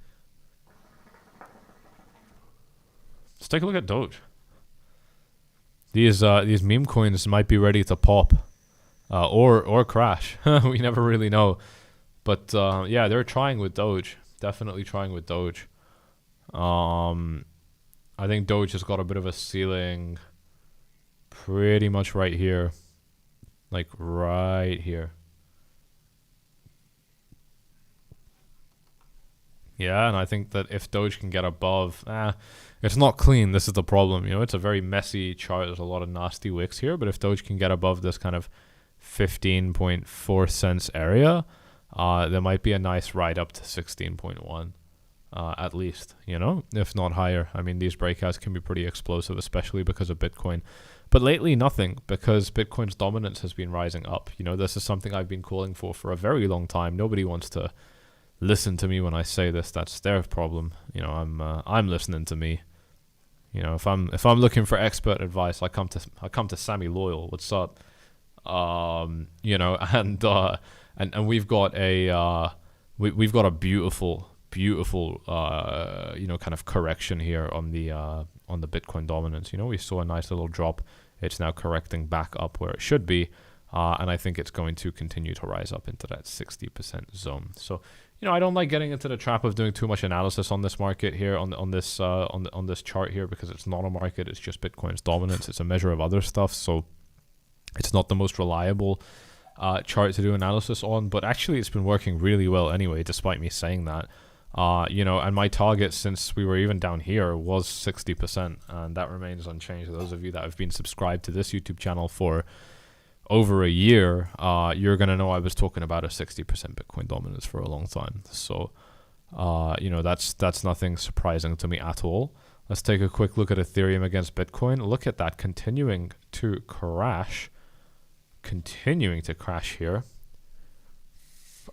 Let's take a look at Doge. These meme coins might be ready to pop, or crash. We never really know. But yeah, they're trying with Doge. Definitely trying with Doge. I think Doge has got a bit of a ceiling pretty much right here. Like right here. Yeah, and I think that if Doge can get above, it's not clean. This is the problem. You know, it's a very messy chart. There's a lot of nasty wicks here. But if Doge can get above this kind of 15.4 cents area, there might be a nice ride up to 16.1. At least, you know, if not higher. I mean, these breakouts can be pretty explosive, especially because of Bitcoin. But lately, nothing, because Bitcoin's dominance has been rising up. You know, this is something I've been calling for a very long time. Nobody wants to listen to me when I say this. That's their problem. You know, I'm listening to me. You know, if I'm looking for expert advice, I come to Sammy Loyal. What's up? You know, and we've got we've got a beautiful you know, kind of correction here on the Bitcoin dominance. You know, we saw a nice little drop. It's now correcting back up where it should be, and I think it's going to continue to rise up into that 60% zone. So, you know, I don't like getting into the trap of doing too much analysis on this market here, on this chart here, because it's not a market. It's just Bitcoin's dominance. It's a measure of other stuff, so it's not the most reliable chart to do analysis on. But actually, it's been working really well anyway, despite me saying that. You know, and my target since we were even down here was 60%, and that remains unchanged. Those of you that have been subscribed to this YouTube channel for over a year, you're going to know I was talking about a 60% Bitcoin dominance for a long time. So, you know, that's nothing surprising to me at all. Let's take a quick look at Ethereum against Bitcoin. Look at that, continuing to crash here.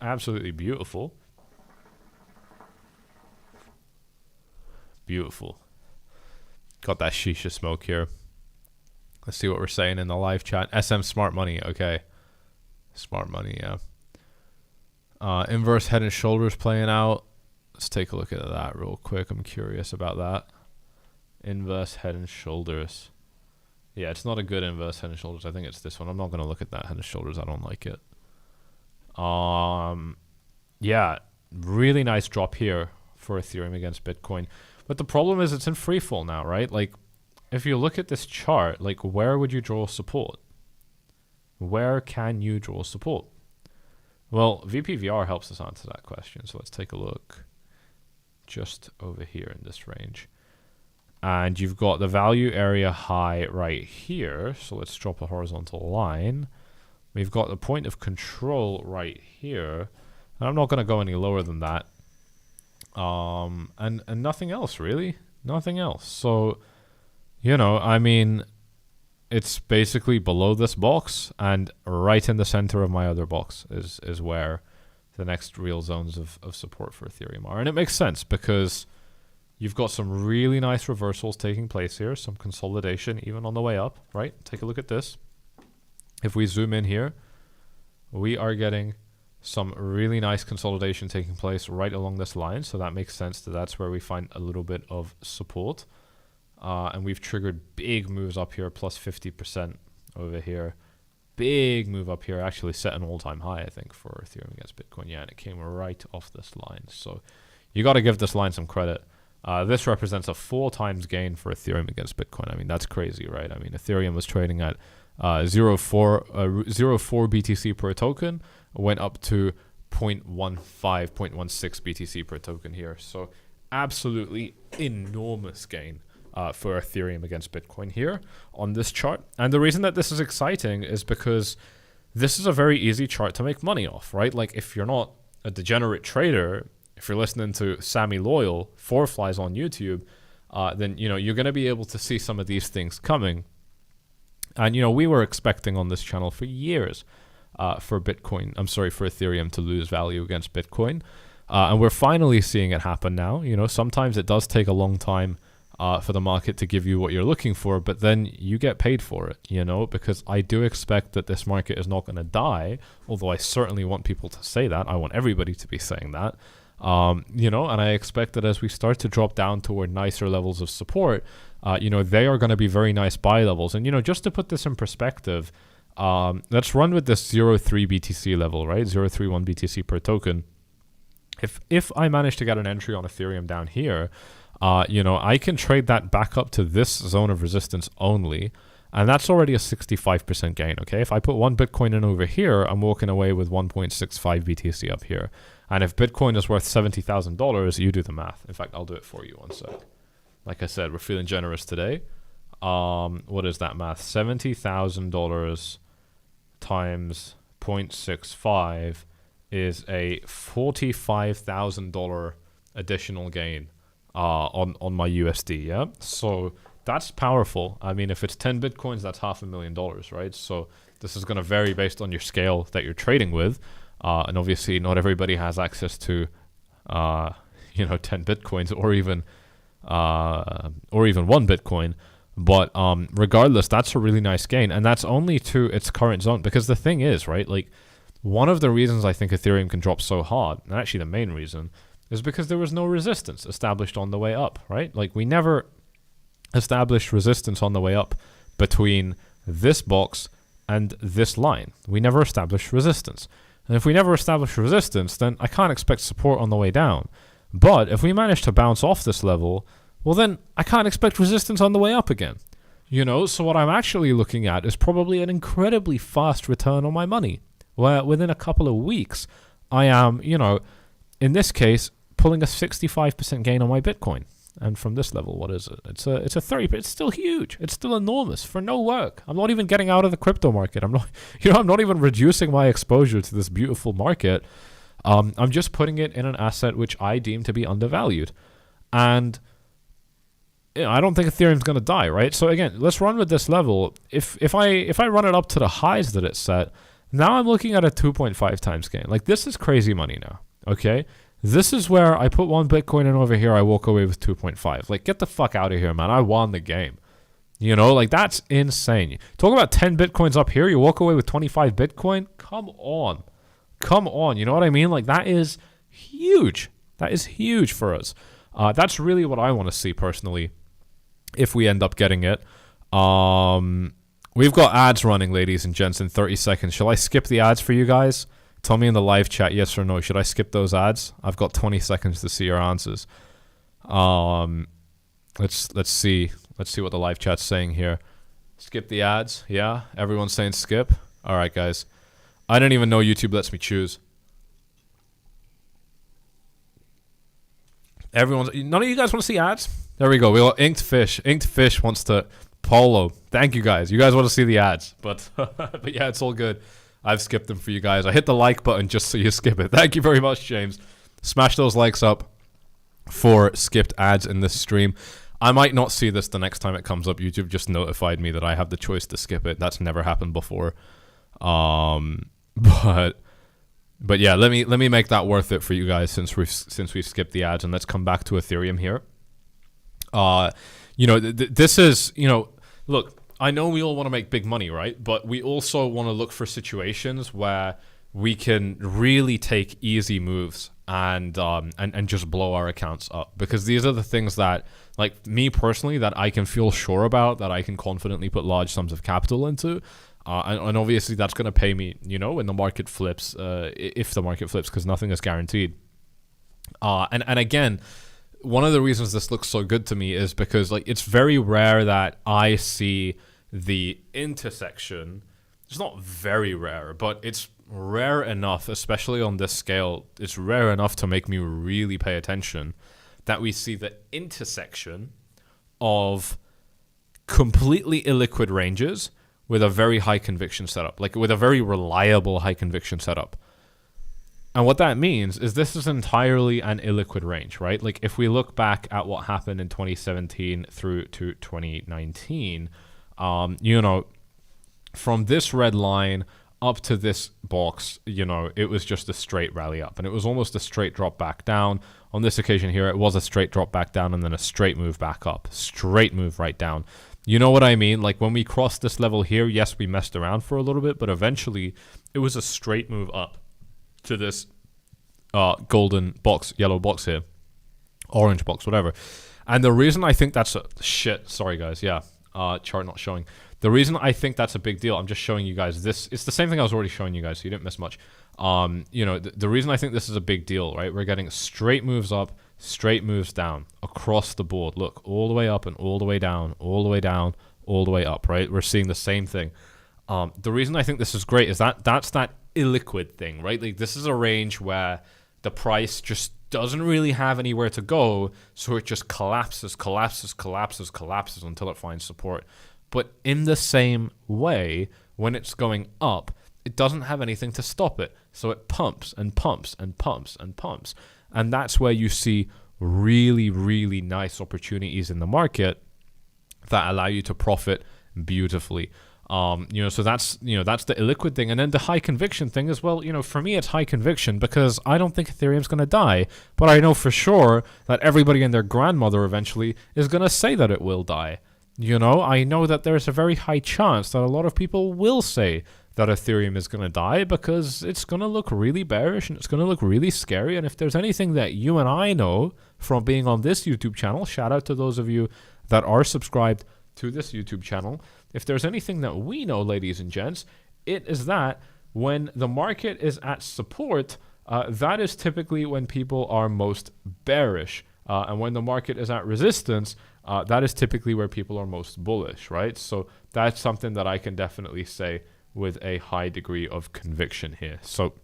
Absolutely beautiful. Beautiful. Got that shisha smoke here. Let's see what we're saying in the live chat. SM Smart Money. Okay. Smart Money, yeah. Inverse head and shoulders playing out. Let's take a look at that real quick. I'm curious about that. Inverse head and shoulders. Yeah, it's not a good inverse head and shoulders. I think it's this one. I'm not going to look at that head and shoulders. I don't like it. Yeah, really nice drop here for Ethereum against Bitcoin. But the problem is it's in free fall now, right? Like, if you look at this chart, like, where would you draw support? Where can you draw support? Well, VPVR helps us answer that question. So let's take a look just over here in this range. And you've got the value area high right here. So let's drop a horizontal line. We've got the point of control right here. And I'm not going to go any lower than that. And nothing else, really. Nothing else. So, you know, I mean, it's basically below this box, and right in the center of my other box is where the next real zones of support for Ethereum are. And it makes sense because you've got some really nice reversals taking place here, some consolidation even on the way up, right? Take a look at this. If we zoom in here, we are getting some really nice consolidation taking place right along this line. So that makes sense that that's where we find a little bit of support. And we've triggered big moves up here, plus 50% over here. Big move up here, actually set an all-time high, I think, for Ethereum against Bitcoin. Yeah, and it came right off this line. So you got to give this line some credit. This represents a 4 times gain for Ethereum against Bitcoin. I mean, that's crazy, right? I mean, Ethereum was trading at 0.4 BTC per token, went up to 0.15, 0.16 BTC per token here. So absolutely enormous gain for Ethereum against Bitcoin here on this chart. And the reason that this is exciting is because this is a very easy chart to make money off, right? Like, if you're not a degenerate trader, if you're listening to Sammy Loyal, 4 Flies on YouTube, then, you know, you're going to be able to see some of these things coming. And, you know, we were expecting on this channel for years for Ethereum to lose value against Bitcoin. And we're finally seeing it happen now. You know, sometimes it does take a long time for the market to give you what you're looking for, but then you get paid for it, you know, because I do expect that this market is not going to die, although I certainly want people to say that. I want everybody to be saying that. You know, and I expect that as we start to drop down toward nicer levels of support, you know, they are going to be very nice buy levels. And, you know, just to put this in perspective, let's run with this 0.3 BTC level, right? 0.31 BTC per token. If I manage to get an entry on Ethereum down here, you know, I can trade that back up to this zone of resistance only, and that's already a 65% gain, okay? If I put 1 Bitcoin in over here, I'm walking away with 1.65 BTC up here. And if Bitcoin is worth $70,000, you do the math. In fact, I'll do it for you one sec. Like I said, we're feeling generous today. What is that math? $70,000 times 0.65 is a $45,000 additional gain on my USD, yeah? So that's powerful. I mean, if it's 10 Bitcoins, that's $500,000, right? So this is going to vary based on your scale that you're trading with. And obviously not everybody has access to, you know, 10 Bitcoins or even 1 Bitcoin. But regardless, that's a really nice gain. And that's only to its current zone. Because the thing is, right, like, one of the reasons I think Ethereum can drop so hard, and actually the main reason, is because there was no resistance established on the way up, right? Like, we never established resistance on the way up between this box and this line. We never established resistance. And if we never establish resistance, then I can't expect support on the way down. But if we manage to bounce off this level, well, then I can't expect resistance on the way up again. You know, so what I'm actually looking at is probably an incredibly fast return on my money, where within a couple of weeks, I am, you know, in this case, pulling a 65% gain on my Bitcoin. And from this level, what is it? It's a 30, but it's still huge. It's still enormous for no work. I'm not even getting out of the crypto market. I'm not, you know, I'm not even reducing my exposure to this beautiful market. I'm just putting it in an asset which I deem to be undervalued. And you know, I don't think Ethereum's going to die, right? So again, let's run with this level. If I run it up to the highs that it's set, now I'm looking at a 2.5 times gain. Like, this is crazy money now, okay? This is where I put 1 Bitcoin in over here, I walk away with 2.5. Like, get the fuck out of here, man. I won the game. You know, like, that's insane. Talk about 10 Bitcoins up here, you walk away with 25 Bitcoin? Come on. Come on. You know what I mean? Like, that is huge. That is huge for us. That's really what I want to see personally if we end up getting it. We've got ads running, ladies and gents, in 30 seconds. Shall I skip the ads for you guys? Tell me in the live chat, yes or no. Should I skip those ads? I've got 20 seconds to see your answers. Let's see. Let's see what the live chat's saying here. Skip the ads. Yeah, everyone's saying skip. All right, guys. I didn't even know YouTube lets me choose. None of you guys want to see ads? There we go. We got Inked Fish. Inked Fish wants to Polo. Thank you guys. You guys want to see the ads, but yeah, it's all good. I've skipped them for you guys. I hit the like button just so you skip it. Thank you very much, James. Smash those likes up for skipped ads in this stream. I might not see this the next time it comes up. YouTube just notified me that I have the choice to skip it. That's never happened before. But yeah, let me make that worth it for you guys since we've skipped the ads, and let's come back to Ethereum here. You know, this is, you know, look, I know we all want to make big money, right? But we also want to look for situations where we can really take easy moves and just blow our accounts up, because these are the things that, like, me personally, that I can feel sure about, that I can confidently put large sums of capital into. And obviously that's going to pay me, you know, when the market flips, if the market flips, because nothing is guaranteed. And again, one of the reasons this looks so good to me is because, like, it's very rare that I see the intersection. It's not very rare, but it's rare enough, especially on this scale, it's rare enough to make me really pay attention, that we see the intersection of completely illiquid ranges with a very high conviction setup, like with a very reliable high conviction setup. And what that means is this is entirely an illiquid range, right? Like, if we look back at what happened in 2017 through to 2019, you know, from this red line up to this box, you know, it was just a straight rally up, and it was almost a straight drop back down. On this occasion here, it was a straight drop back down and then a straight move back up, straight move right down. You know what I mean? Like, when we crossed this level here, yes, we messed around for a little bit, but eventually it was a straight move up to this golden box, yellow box here, orange box, whatever. And the reason I think that's sorry guys, yeah, chart not showing. The reason I think that's a big deal, I'm just showing you guys this. It's the same thing I was already showing you guys, so you didn't miss much. You know, the reason I think this is a big deal, right? We're getting straight moves up, straight moves down across the board. Look, all the way up and all the way down, all the way down, all the way up, right? We're seeing the same thing. The reason I think this is great is that's that illiquid thing, right? Like this is a range where the price just doesn't really have anywhere to go, so it just collapses until it finds support. But in the same way, when it's going up, it doesn't have anything to stop it, so it pumps and pumps and pumps and pumps. And that's where you see really, really nice opportunities in the market that allow you to profit beautifully. You know, so that's the illiquid thing. And then the high conviction thing as well, you know, for me, it's high conviction because I don't think Ethereum's going to die, but I know for sure that everybody and their grandmother eventually is going to say that it will die. You know, I know that there's a very high chance that a lot of people will say that Ethereum is going to die because it's going to look really bearish and it's going to look really scary. And if there's anything that you and I know from being on this YouTube channel, shout out to those of you that are subscribed to this YouTube channel. If there's anything that we know, ladies and gents, it is that when the market is at support, that is typically when people are most bearish. And when the market is at resistance, that is typically where people are most bullish, right? So that's something that I can definitely say with a high degree of conviction here. So,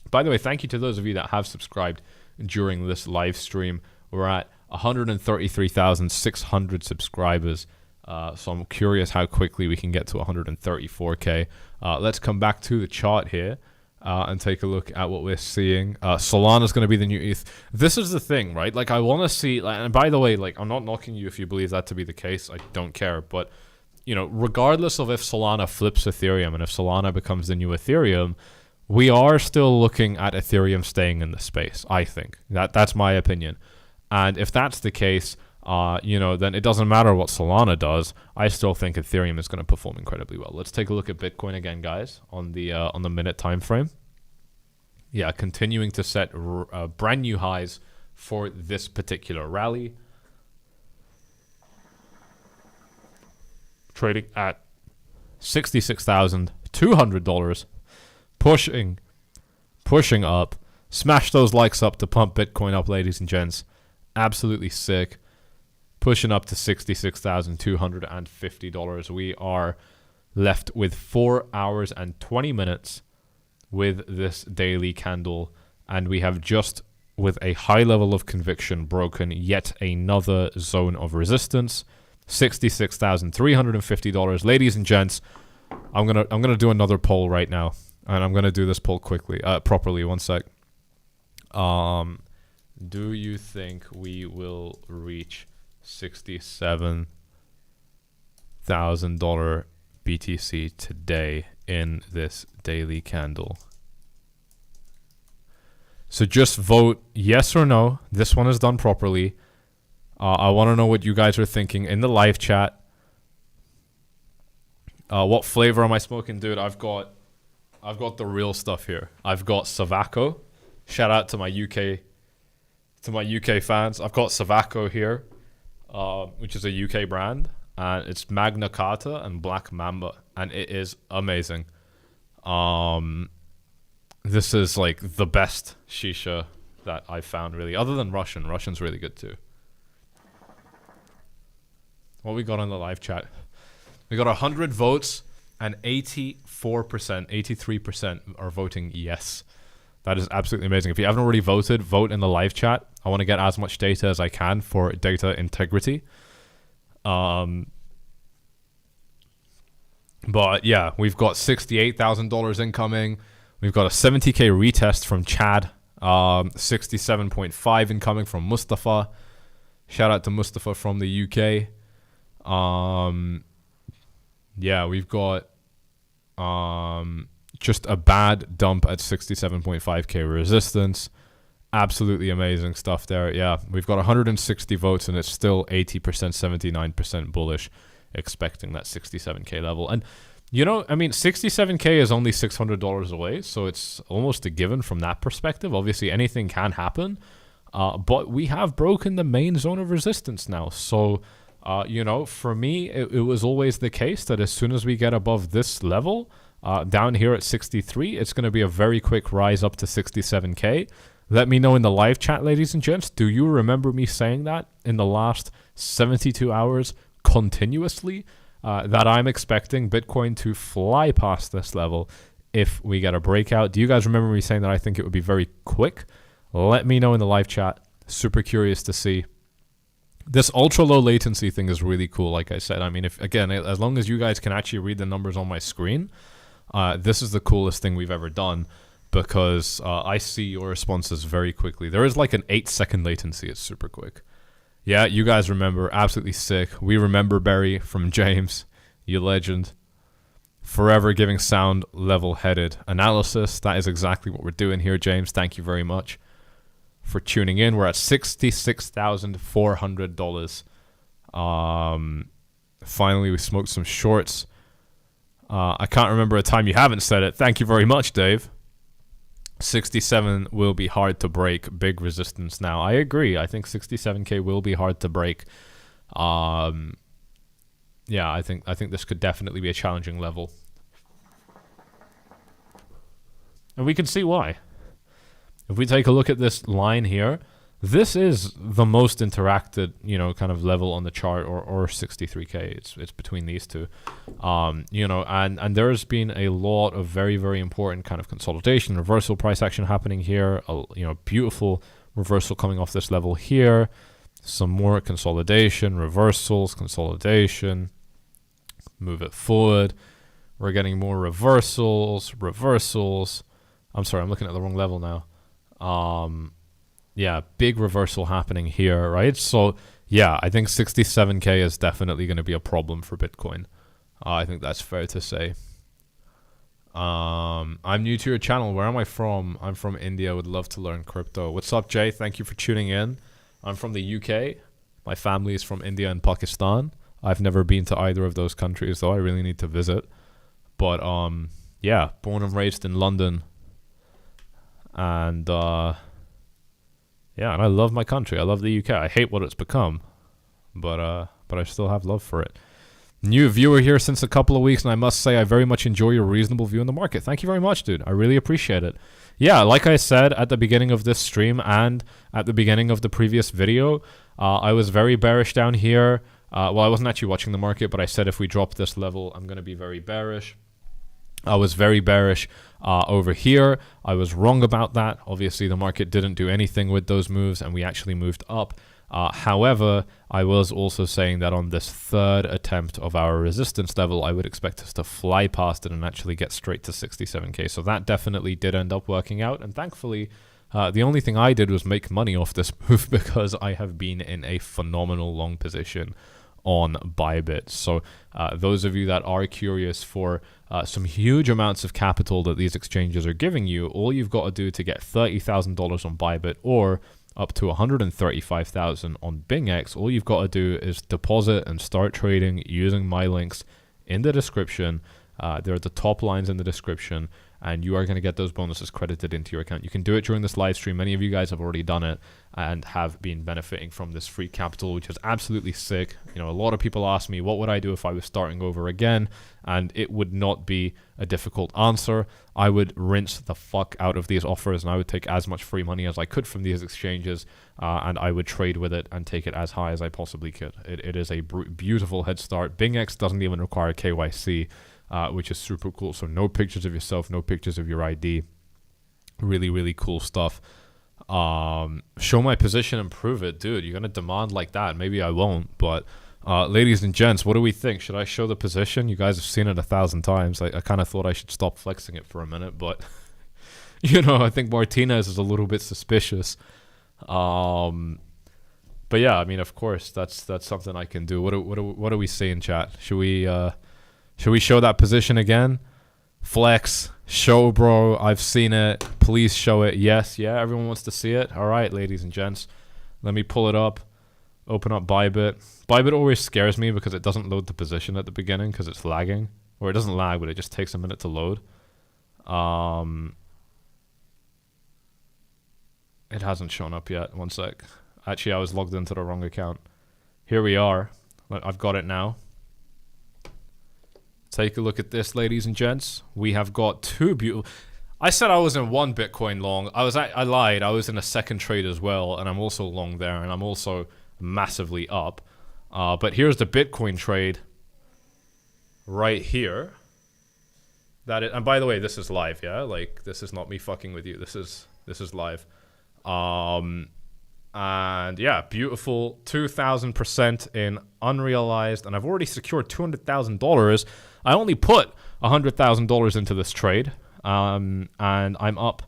by the way, thank you to those of you that have subscribed during this live stream. We're at 133,600 subscribers. So I'm curious how quickly we can get to 134K. Let's come back to the chart here and take a look at what we're seeing. Solana's going to be the new ETH. This is the thing, right? Like, I want to see, and by the way, like, I'm not knocking you if you believe that to be the case. I don't care. But, you know, regardless of if Solana flips Ethereum and if Solana becomes the new Ethereum, we are still looking at Ethereum staying in the space, I think. That's my opinion. And if that's the case, you know, then it doesn't matter what Solana does. I still think Ethereum is going to perform incredibly well. Let's take a look at Bitcoin again, guys, on the minute time frame. Yeah, continuing to set brand new highs for this particular rally. Trading at $66,200, pushing up. Smash those likes up to pump Bitcoin up, ladies and gents. Absolutely sick. Pushing up to $66,250. We are left with 4 hours and 20 minutes with this daily candle, and we have just, with a high level of conviction, broken yet another zone of resistance. $66,350. Ladies and gents, I'm gonna do another poll right now, and I'm gonna do this poll quickly, properly. One sec. Do you think we will reach $67,000 BTC today in this daily candle? So just vote yes or no. This one is done properly. I want to know what you guys are thinking in the live chat. What flavor am I smoking, dude? I've got the real stuff here. I've got Savacco. Shout out to my UK fans. I've got Savacco here, which is a UK brand, and it's Magna Carta and Black Mamba, and it is amazing. This is like the best shisha that I've found, really, other than Russian. Russian's really good too. What we got on the live chat? We got 100 votes, and 84%, 83% are voting yes. That is absolutely amazing. If you haven't already voted, vote in the live chat. I want to get as much data as I can for data integrity. But yeah, we've got $68,000 incoming. We've got a 70K retest from Chad. 67.5 incoming from Mustafa. Shout out to Mustafa from the UK. Yeah, we've got just a bad dump at 67.5K resistance. Absolutely amazing stuff there. Yeah, we've got 160 votes, and it's still 80%, 79% bullish, expecting that 67K level. And You know, I mean, 67K is only $600 away, so it's almost a given from that perspective. Obviously, anything can happen, but we have broken the main zone of resistance now. So, you know, for me, it was always the case that as soon as we get above this level, down here at 63, it's going to be a very quick rise up to 67K. Let me know in the live chat, ladies and gents. Do you remember me saying that in the last 72 hours continuously? That I'm expecting Bitcoin to fly past this level if we get a breakout. Do you guys remember me saying that I think it would be very quick? Let me know in the live chat. Super curious to see. This ultra low latency thing is really cool, like I said. I mean, if again, as long as you guys can actually read the numbers on my screen, this is the coolest thing we've ever done, because I see your responses very quickly. There is like an 8-second latency. It's super quick. Yeah, you guys remember. Absolutely sick. We remember Barry from James. You legend. Forever giving sound level-headed analysis. That is exactly what we're doing here, James. Thank you very much for tuning in. We're at $66,400. Finally, we smoked some shorts. I can't remember a time you haven't said it. Thank you very much, Dave. 67 will be hard to break. Big resistance now. I agree. I think 67K will be hard to break. Yeah, I think this could definitely be a challenging level. And we can see why. If we take a look at this line here, this is the most interacted, you know, kind of level on the chart, or 63K. It's between these two, you know, and there's been a lot of very, very important kind of consolidation, reversal price action happening here. You know, beautiful reversal coming off this level here. Some more consolidation, reversals, consolidation. Move it forward. We're getting more reversals. I'm sorry, I'm looking at the wrong level now. Yeah, big reversal happening here, right? So, yeah, I think 67K is definitely going to be a problem for Bitcoin. I think that's fair to say. I'm new to your channel. Where am I from? I'm from India. Would love to learn crypto. What's up, Jay? Thank you for tuning in. I'm from the UK. My family is from India and Pakistan. I've never been to either of those countries, though. I really need to visit. But, yeah, born and raised in London. And, yeah, and I love my country. I love the UK. I hate what it's become, but I still have love for it. New viewer here since a couple of weeks, and I must say I very much enjoy your reasonable view on the market. Thank you very much, dude. I really appreciate it. Yeah, like I said at the beginning of this stream and at the beginning of the previous video, I was very bearish down here. Well, I wasn't actually watching the market, but I said if we drop this level, I'm going to be very bearish. I was very bearish over here. I was wrong about that. Obviously, the market didn't do anything with those moves, and we actually moved up. However, I was also saying that on this third attempt of our resistance level, I would expect us to fly past it and actually get straight to 67K. So that definitely did end up working out. And thankfully, the only thing I did was make money off this move because I have been in a phenomenal long position on Bybit. So those of you that are curious for some huge amounts of capital that these exchanges are giving you, all you've got to do to get $30,000 on Bybit or up to $135,000 on BingX, all you've got to do is deposit and start trading using my links in the description. They're at the top lines in the description, and you are going to get those bonuses credited into your account. You can do it during this live stream. Many of you guys have already done it and have been benefiting from this free capital, which is absolutely sick. You know, a lot of people ask me, what would I do if I was starting over again? And it would not be a difficult answer. I would rinse the fuck out of these offers, and I would take as much free money as I could from these exchanges, and I would trade with it and take it as high as I possibly could. It is a beautiful head start. BingX doesn't even require KYC. Which is super cool. So no pictures of yourself, no pictures of your ID. Really, really cool stuff. Show my position and prove it. Dude, you're going to demand like that. Maybe I won't. But ladies and gents, what do we think? Should I show the position? You guys have seen it 1,000 times. I kind of thought I should stop flexing it for a minute. But, you know, I think Martinez is a little bit suspicious. But yeah, I mean, of course, that's something I can do. What do we say in chat? Should we show that position again? Flex, show, bro. I've seen it. Please show it. Yes, yeah, everyone wants to see it. All right, ladies and gents. Let me pull it up. Open up Bybit. Bybit always scares me because it doesn't load the position at the beginning because it's lagging. Or it doesn't lag, but it just takes a minute to load. It hasn't shown up yet. One sec. Actually, I was logged into the wrong account. Here we are. I've got it now. Take a look at this, ladies and gents. We have got two beautiful... I said I was in one Bitcoin long. I lied. I was in a second trade as well, and I'm also long there, and I'm also massively up. But here's the Bitcoin trade right here. And by the way, this is live, yeah? Like, this is not me fucking with you. This is live. And yeah, beautiful 2,000% in unrealized, and I've already secured $200,000. I only put $100,000 into this trade, and I'm up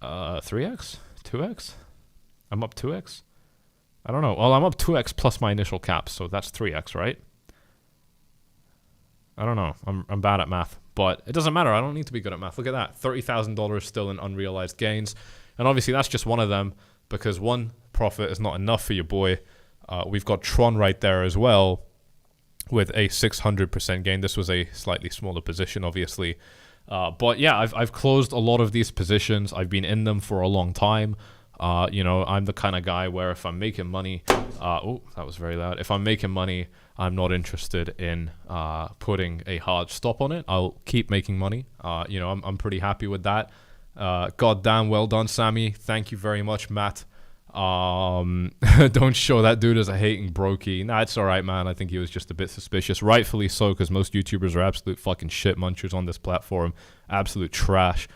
3x, 2x. I'm up 2x. I don't know. Well, I'm up 2x plus my initial cap, so that's 3x, right? I don't know. I'm bad at math, but it doesn't matter. I don't need to be good at math. Look at that, $30,000 still in unrealized gains, and obviously that's just one of them. Because one profit is not enough for your boy. We've got Tron right there as well with a 600% gain. This was a slightly smaller position, obviously. But yeah, I've closed a lot of these positions. I've been in them for a long time. You know, I'm the kind of guy where if I'm making money... oh, that was very loud. If I'm making money, I'm not interested in putting a hard stop on it. I'll keep making money. You know, I'm pretty happy with that. Goddamn, well done, Sammy. Thank you very much, Matt. Don't show that dude as a hating brokey. Nah, it's alright, man. I think he was just a bit suspicious. Rightfully so, because most YouTubers are absolute fucking shit munchers on this platform. Absolute trash.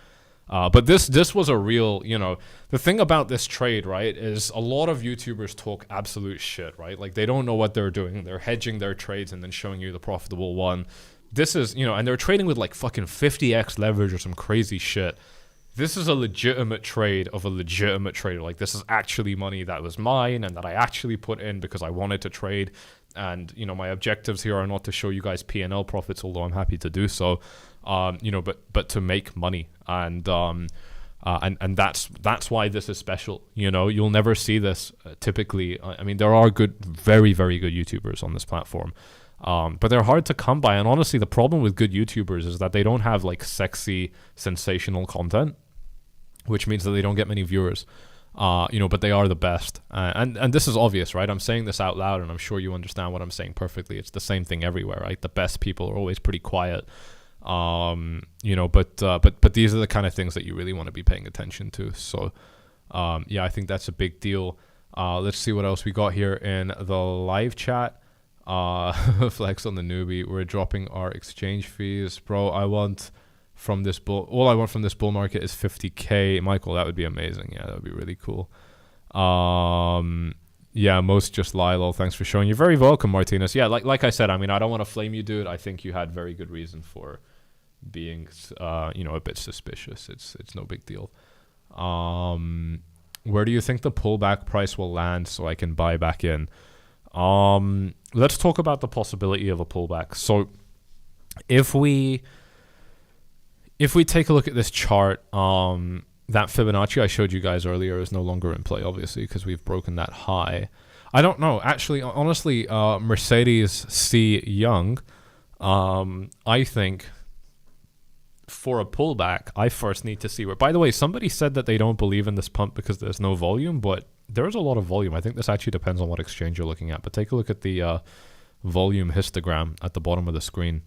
But this was a real, you know, the thing about this trade, right, is a lot of YouTubers talk absolute shit, right? Like, they don't know what they're doing. They're hedging their trades and then showing you the profitable one. This is, you know, and they're trading with like fucking 50x leverage or some crazy shit. This is a legitimate trade of a legitimate trader. Like, this is actually money that was mine and that I actually put in because I wanted to trade. And, you know, my objectives here are not to show you guys P&L profits, although I'm happy to do so. You know, but to make money. And that's why this is special. You know, you'll never see this typically. I mean, there are good, very, very good YouTubers on this platform. But they're hard to come by. And honestly, the problem with good YouTubers is that they don't have like sexy, sensational content, which means that they don't get many viewers. You know, but they are the best. And this is obvious, right? I'm saying this out loud, and I'm sure you understand what I'm saying perfectly. It's the same thing everywhere, right? The best people are always pretty quiet. You know, but these are the kind of things that you really want to be paying attention to. So, yeah, I think that's a big deal. Let's see what else we got here in the live chat. Flex on the newbie. We're dropping our exchange fees, bro. All I want from this bull market is 50k. Michael, that would be amazing. Yeah, that would be really cool. Yeah, most just Lilo. Thanks for showing. You're very welcome, Martinez. Yeah, like I said, I mean, I don't want to flame you, dude. I think you had very good reason for being, you know, a bit suspicious. It's no big deal. Where do you think the pullback price will land so I can buy back in? Let's talk about the possibility of a pullback. So if we take a look at this chart, that Fibonacci I showed you guys earlier is no longer in play, obviously, because we've broken that high. I don't know. Actually, honestly, Mercedes C. Young, I think for a pullback, I first need to see where... By the way, somebody said that they don't believe in this pump because there's no volume, but there's a lot of volume. I think this actually depends on what exchange you're looking at. But take a look at the volume histogram at the bottom of the screen.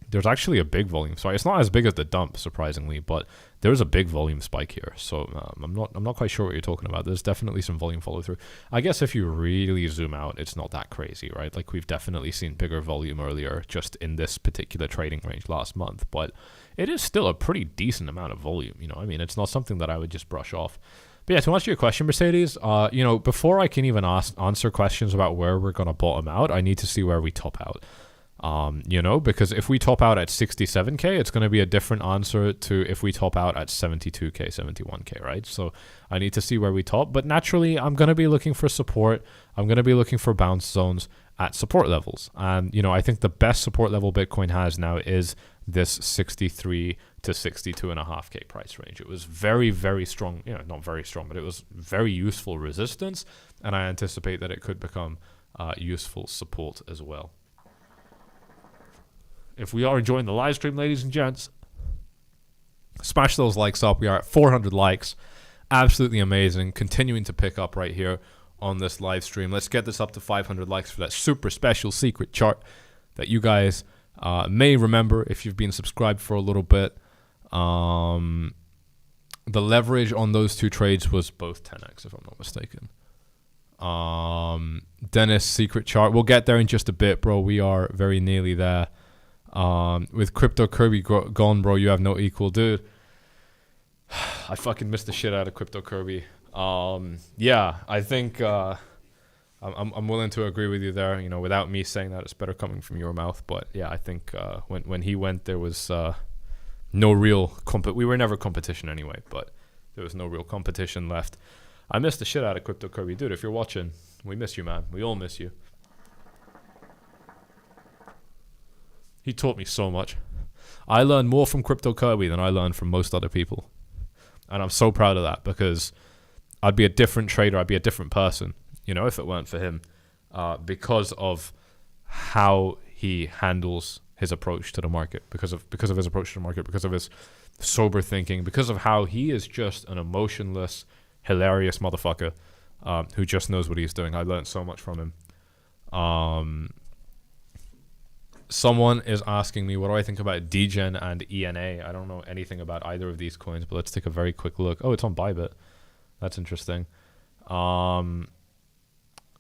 There's actually a big volume. Sorry, it's not as big as the dump, surprisingly, but there's a big volume spike here. So I'm not quite sure what you're talking about. There's definitely some volume follow through. I guess if you really zoom out, it's not that crazy, right? Like, we've definitely seen bigger volume earlier just in this particular trading range last month, but it is still a pretty decent amount of volume. You know, I mean, it's not something that I would just brush off. But yeah, to answer your question, Mercedes, you know, before I can even answer questions about where we're going to bottom out, I need to see where we top out. You know, because if we top out at 67k, it's going to be a different answer to if we top out at 72k, 71k, right? So I need to see where we top, but naturally I'm going to be looking for support. I'm going to be looking for bounce zones at support levels. And, you know, I think the best support level Bitcoin has now is this 63 to 62.5k price range. It was very, very strong, you know, not very strong, but it was very useful resistance. And I anticipate that it could become useful support as well. if we are enjoying the live stream, ladies and gents, smash those likes up. We are at 400 likes. Absolutely amazing. Continuing to pick up right here on this live stream. Let's get this up to 500 likes for that super special secret chart that you guys may remember if you've been subscribed for a little bit. The leverage on those two trades was both 10x, if I'm not mistaken. Dennis, secret chart. We'll get there in just a bit, bro. We are very nearly there. With Crypto Kirby gone, bro, you have no equal, dude. I fucking missed the shit out of Crypto Kirby. Yeah, I think I'm willing to agree with you there. You know, without me saying that, it's better coming from your mouth. But yeah, I think when he went, there was no real we were never competition anyway, but there was no real competition left. I missed the shit out of Crypto Kirby, dude. If you're watching, we miss you, man. We all miss you. He taught me so much. I learned more from Crypto Kirby than I learned from most other people. And I'm so proud of that, because I'd be a different trader. I'd be a different person, you know, if it weren't for him, because of how he handles his approach to the market, because of his approach to the market, because of his sober thinking, because of how he is just an emotionless, hilarious motherfucker who just knows what he's doing. I learned so much from him. Someone is asking me, what do I think about Degen and ENA? I don't know anything about either of these coins, but let's take a very quick look. Oh, it's on Bybit. That's interesting.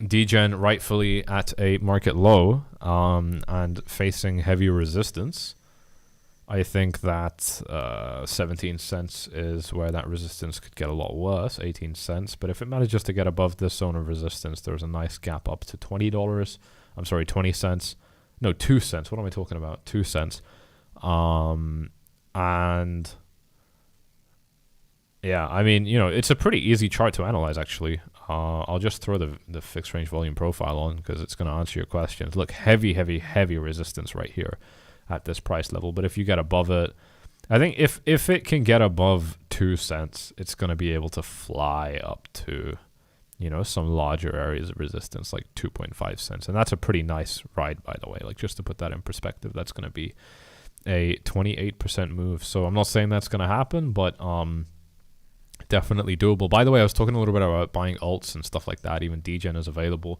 Degen rightfully at a market low and facing heavy resistance. I think that 17 cents is where that resistance could get a lot worse, 18 cents. But if it manages to get above this zone of resistance, there's a nice gap up to $20. I'm sorry, 20 cents. No, 2 cents. What am I talking about? 2 cents. And yeah, I mean, you know, it's a pretty easy chart to analyze, actually. I'll just throw the fixed range volume profile on, because it's going to answer your questions. Look, heavy resistance right here at this price level. But if you get above it, I think if it can get above 2 cents, it's going to be able to fly up to, you know, some larger areas of resistance, like 2.5 cents. And that's a pretty nice ride, by the way. Like, just to put that in perspective, that's going to be a 28% move. So I'm not saying that's going to happen, but definitely doable. By the way, I was talking a little bit about buying alts and stuff like that. Even Degen is available.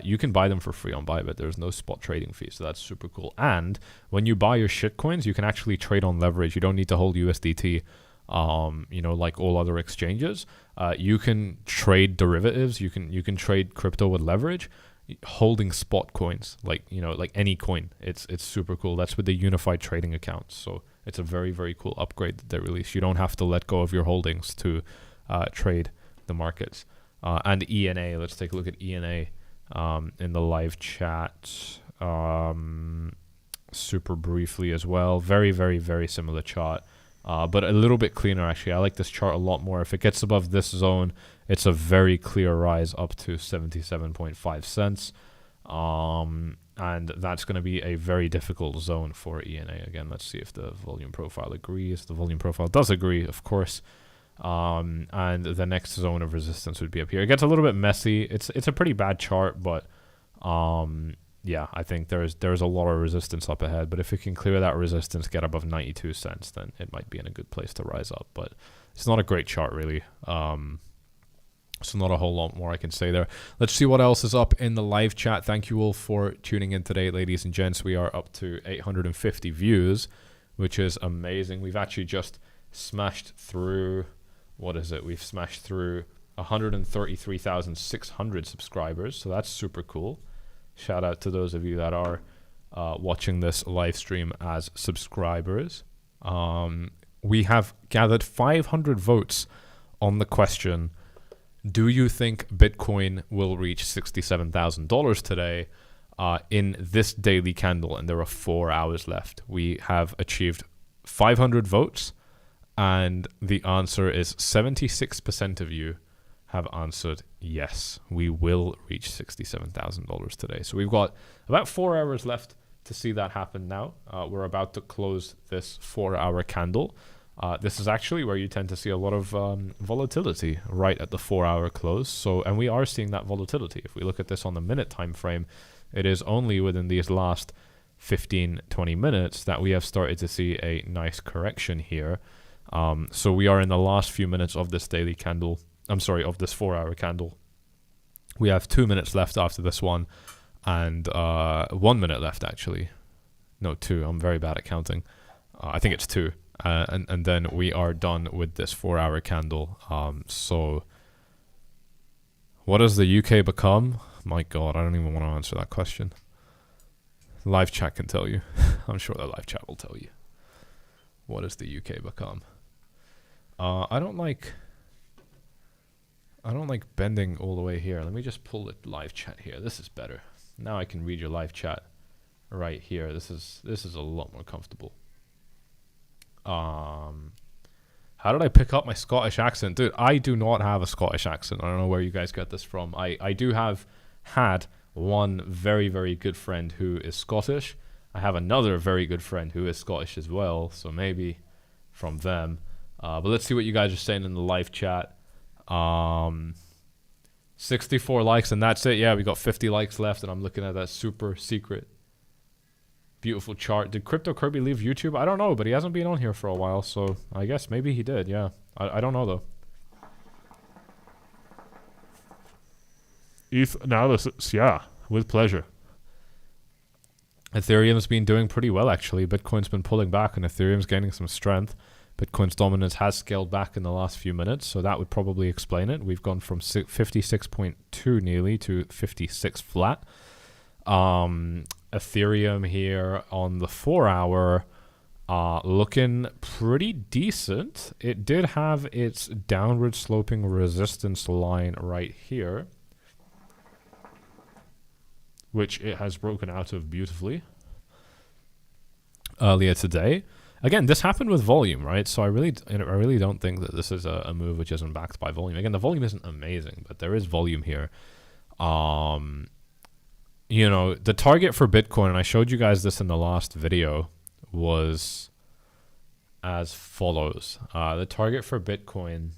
You can buy them for free on Bybit. There's no spot trading fee, so that's super cool. And when you buy your shit coins, you can actually trade on leverage. You don't need to hold USDT, you know, like all other exchanges. You can trade derivatives. You can trade crypto with leverage, holding spot coins, like, you know, like any coin. It's super cool. That's with the unified trading accounts. So it's a very, very cool upgrade that they released. You don't have to let go of your holdings to trade the markets. And ENA, let's take a look at ENA in the live chat super briefly as well. Very, very, very similar chart, but a little bit cleaner, actually. I like this chart a lot more. If it gets above this zone, it's a very clear rise up to 77.5 cents. And that's going to be a very difficult zone for ENA. Again, let's see if the volume profile agrees. The volume profile does agree, of course. And the next zone of resistance would be up here. It gets a little bit messy. It's a pretty bad chart, but yeah, I think there's a lot of resistance up ahead. But if it can clear that resistance, get above 92 cents, then it might be in a good place to rise up. But it's not a great chart, really. So not a whole lot more I can say there. Let's see what else is up in the live chat. Thank you all for tuning in today, ladies and gents. We are up to 850 views, which is amazing. We've actually just smashed through, what is it? We've smashed through 133,600 subscribers. So that's super cool. Shout out to those of you that are watching this live stream as subscribers. We have gathered 500 votes on the question, do you think Bitcoin will reach $67,000 today in this daily candle? And there are 4 hours left. We have achieved 500 votes, and the answer is 76% of you have answered yes, we will reach $67,000 today. So we've got about 4 hours left to see that happen now. We're about to close this 4-hour candle. This is actually where you tend to see a lot of volatility right at the 4-hour close. So, and we are seeing that volatility. If we look at this on the minute time frame, it is only within these last 15, 20 minutes that we have started to see a nice correction here. So we are in the last few minutes of this daily candle. I'm sorry, of this 4-hour candle. We have 2 minutes left after this one, and 1 minute left actually. No, 2. I'm very bad at counting. I think it's 2. And then we are done with this 4-hour candle. So what does the UK become? My God, I don't even want to answer that question. Live chat can tell you. I'm sure the live chat will tell you. What does the UK become? I don't like bending all the way here. Let me just pull the live chat here. This is better. Now I can read your live chat right here. This is a lot more comfortable. How did I pick up my Scottish accent? Dude, I do not have a Scottish accent. I don't know where you guys get this from. I do have had one very, very good friend who is Scottish. I have another very good friend who is Scottish as well, so maybe from them. But let's see what you guys are saying in the live chat. 64 likes and that's it. Yeah, we got 50 likes left, and I'm looking at that super secret beautiful chart. Did Crypto Kirby leave YouTube? I don't know, but he hasn't been on here for a while, so I guess maybe he did. Yeah, I don't know though. ETH analysis, yeah, with pleasure. Ethereum's been doing pretty well actually. Bitcoin's been pulling back and Ethereum's gaining some strength. Bitcoin's dominance has scaled back in the last few minutes, so that would probably explain it. We've gone from 56.2 nearly to 56 flat. Ethereum here on the 4-hour looking pretty decent. It did have its downward sloping resistance line right here, which it has broken out of beautifully earlier today. Again, this happened with volume, right? So I really don't think that this is a move which isn't backed by volume. Again, the volume isn't amazing, but there is volume here. You know, the target for Bitcoin, and I showed you guys this in the last video, was as follows. The target for Bitcoin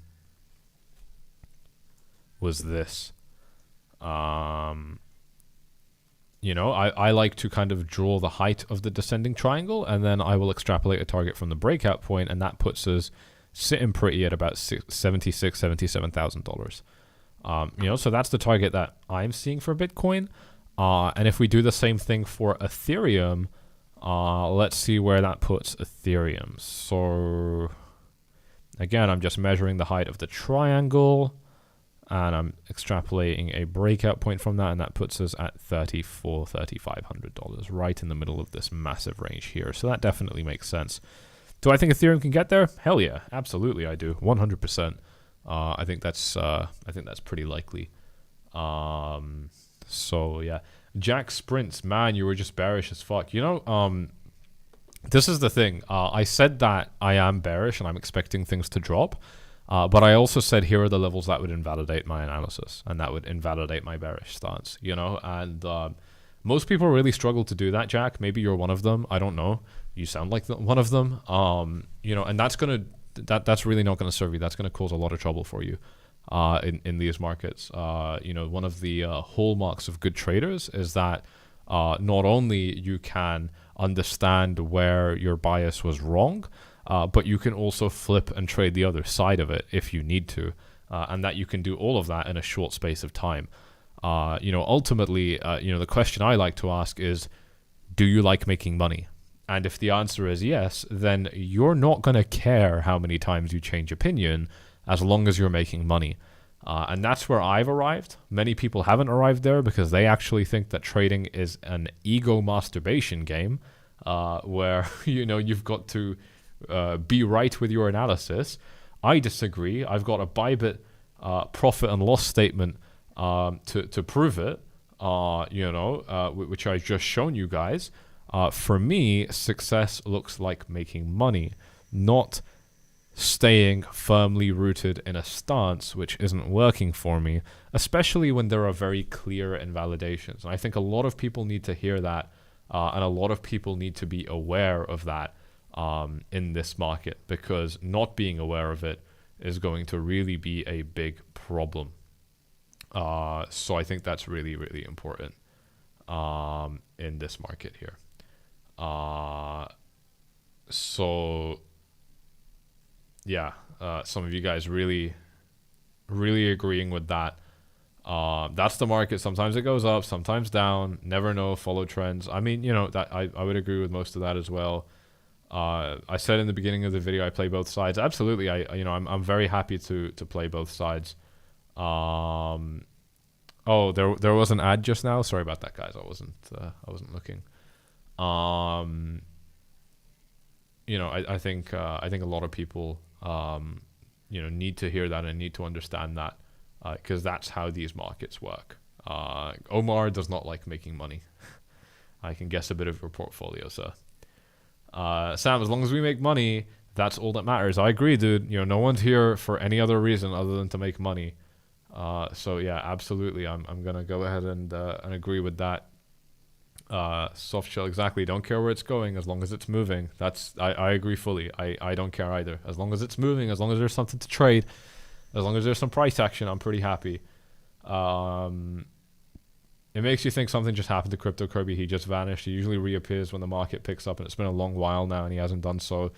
was this. You know, I like to kind of draw the height of the descending triangle, and then I will extrapolate a target from the breakout point, and that puts us sitting pretty at about $77,000. You know, so that's the target that I'm seeing for Bitcoin. And if we do the same thing for Ethereum, let's see where that puts Ethereum. So again, I'm just measuring the height of the triangle, and I'm extrapolating a breakout point from that, and that puts us at $3,500, right in the middle of this massive range here. So that definitely makes sense. Do I think Ethereum can get there? Hell yeah, absolutely I do, 100%. I think that's pretty likely. So yeah, Jack Sprints, man, you were just bearish as fuck. You know, this is the thing. I said that I am bearish and I'm expecting things to drop. But I also said here are the levels that would invalidate my analysis and that would invalidate my bearish stance, you know, and most people really struggle to do that, Jack. Maybe you're one of them. I don't know. You sound like one of them, you know, and that's really not going to serve you. That's going to cause a lot of trouble for you in these markets. You know, one of the hallmarks of good traders is that not only you can understand where your bias was wrong, but you can also flip and trade the other side of it if you need to, and that you can do all of that in a short space of time. You know, ultimately, you know, the question I like to ask is, do you like making money? And if the answer is yes, then you're not going to care how many times you change opinion as long as you're making money. And that's where I've arrived. Many people haven't arrived there because they actually think that trading is an ego masturbation game, where, you know, you've got to be right with your analysis. I disagree. I've got a Bybit profit and loss statement to prove it, you know, which I've just shown you guys. For me, success looks like making money, not staying firmly rooted in a stance which isn't working for me, especially when there are very clear invalidations. And I think a lot of people need to hear that, and a lot of people need to be aware of that in this market, because not being aware of it is going to really be a big problem. So I think that's really, really important in this market here. So yeah, some of you guys really agreeing with that. That's the market. Sometimes it goes up, sometimes down. Never know. Follow trends. I mean, that I would agree with most of that as well. I said in the beginning of the video I play both sides. Absolutely. I'm very happy to play both sides. Oh, there was an ad just now. Sorry about that, guys. I wasn't looking. I think a lot of people need to hear that and need to understand that, because that's how these markets work. Omar does not like making money. I can guess a bit of your portfolio, sir. Sam, as long as we make money, that's all that matters. I agree, dude. No one's here for any other reason other than to make money. So yeah, absolutely. I'm gonna go ahead and agree with that. Soft shell, exactly. Don't care where it's going as long as it's moving. I agree fully. I don't care either. As long as it's moving, as long as there's something to trade, as long as there's some price action, I'm pretty happy. It makes you think something just happened to Crypto Kirby. He just vanished. He usually reappears when the market picks up, and it's been a long while now, and he hasn't done so.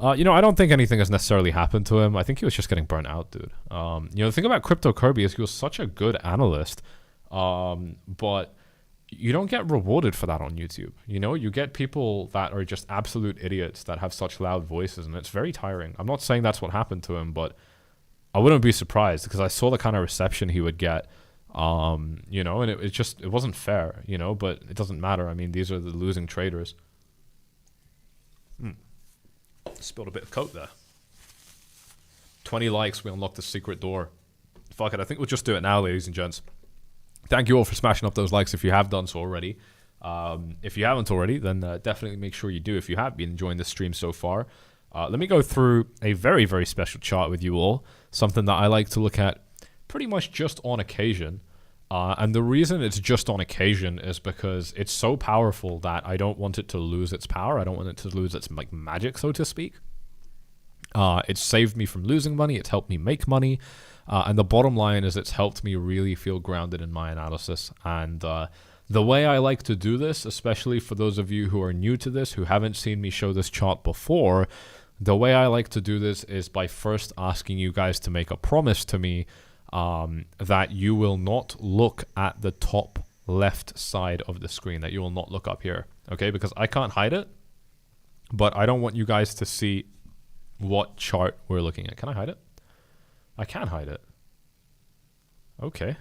I don't think anything has necessarily happened to him. I think he was just getting burnt out, dude. The thing about Crypto Kirby is he was such a good analyst, but you don't get rewarded for that on YouTube. You get people that are just absolute idiots that have such loud voices, and it's very tiring. I'm not saying that's what happened to him, but I wouldn't be surprised, because I saw the kind of reception he would get. And it wasn't fair, but it doesn't matter. I mean, these are the losing traders. Spilled a bit of coke there. 20 likes, we unlocked the secret door. Fuck it, I think we'll just do it now, ladies and gents. Thank you all for smashing up those likes if you have done so already. If you haven't already, then definitely make sure you do if you have been enjoying this stream so far. Let me go through a very, very special chart with you all. Something that I like to look at pretty much just on occasion. And the reason it's just on occasion is because it's so powerful that I don't want it to lose its power. I don't want it to lose its magic, so to speak. It's saved me from losing money. It's helped me make money. And the bottom line is it's helped me really feel grounded in my analysis. And the way I like to do this, especially for those of you who are new to this, who haven't seen me show this chart before, the way I like to do this is by first asking you guys to make a promise to me that you will not look at the top left side of the screen, that you will not look up here, okay? Because I can't hide it, but I don't want you guys to see what chart we're looking at. Can I hide it? I can hide it. Okay.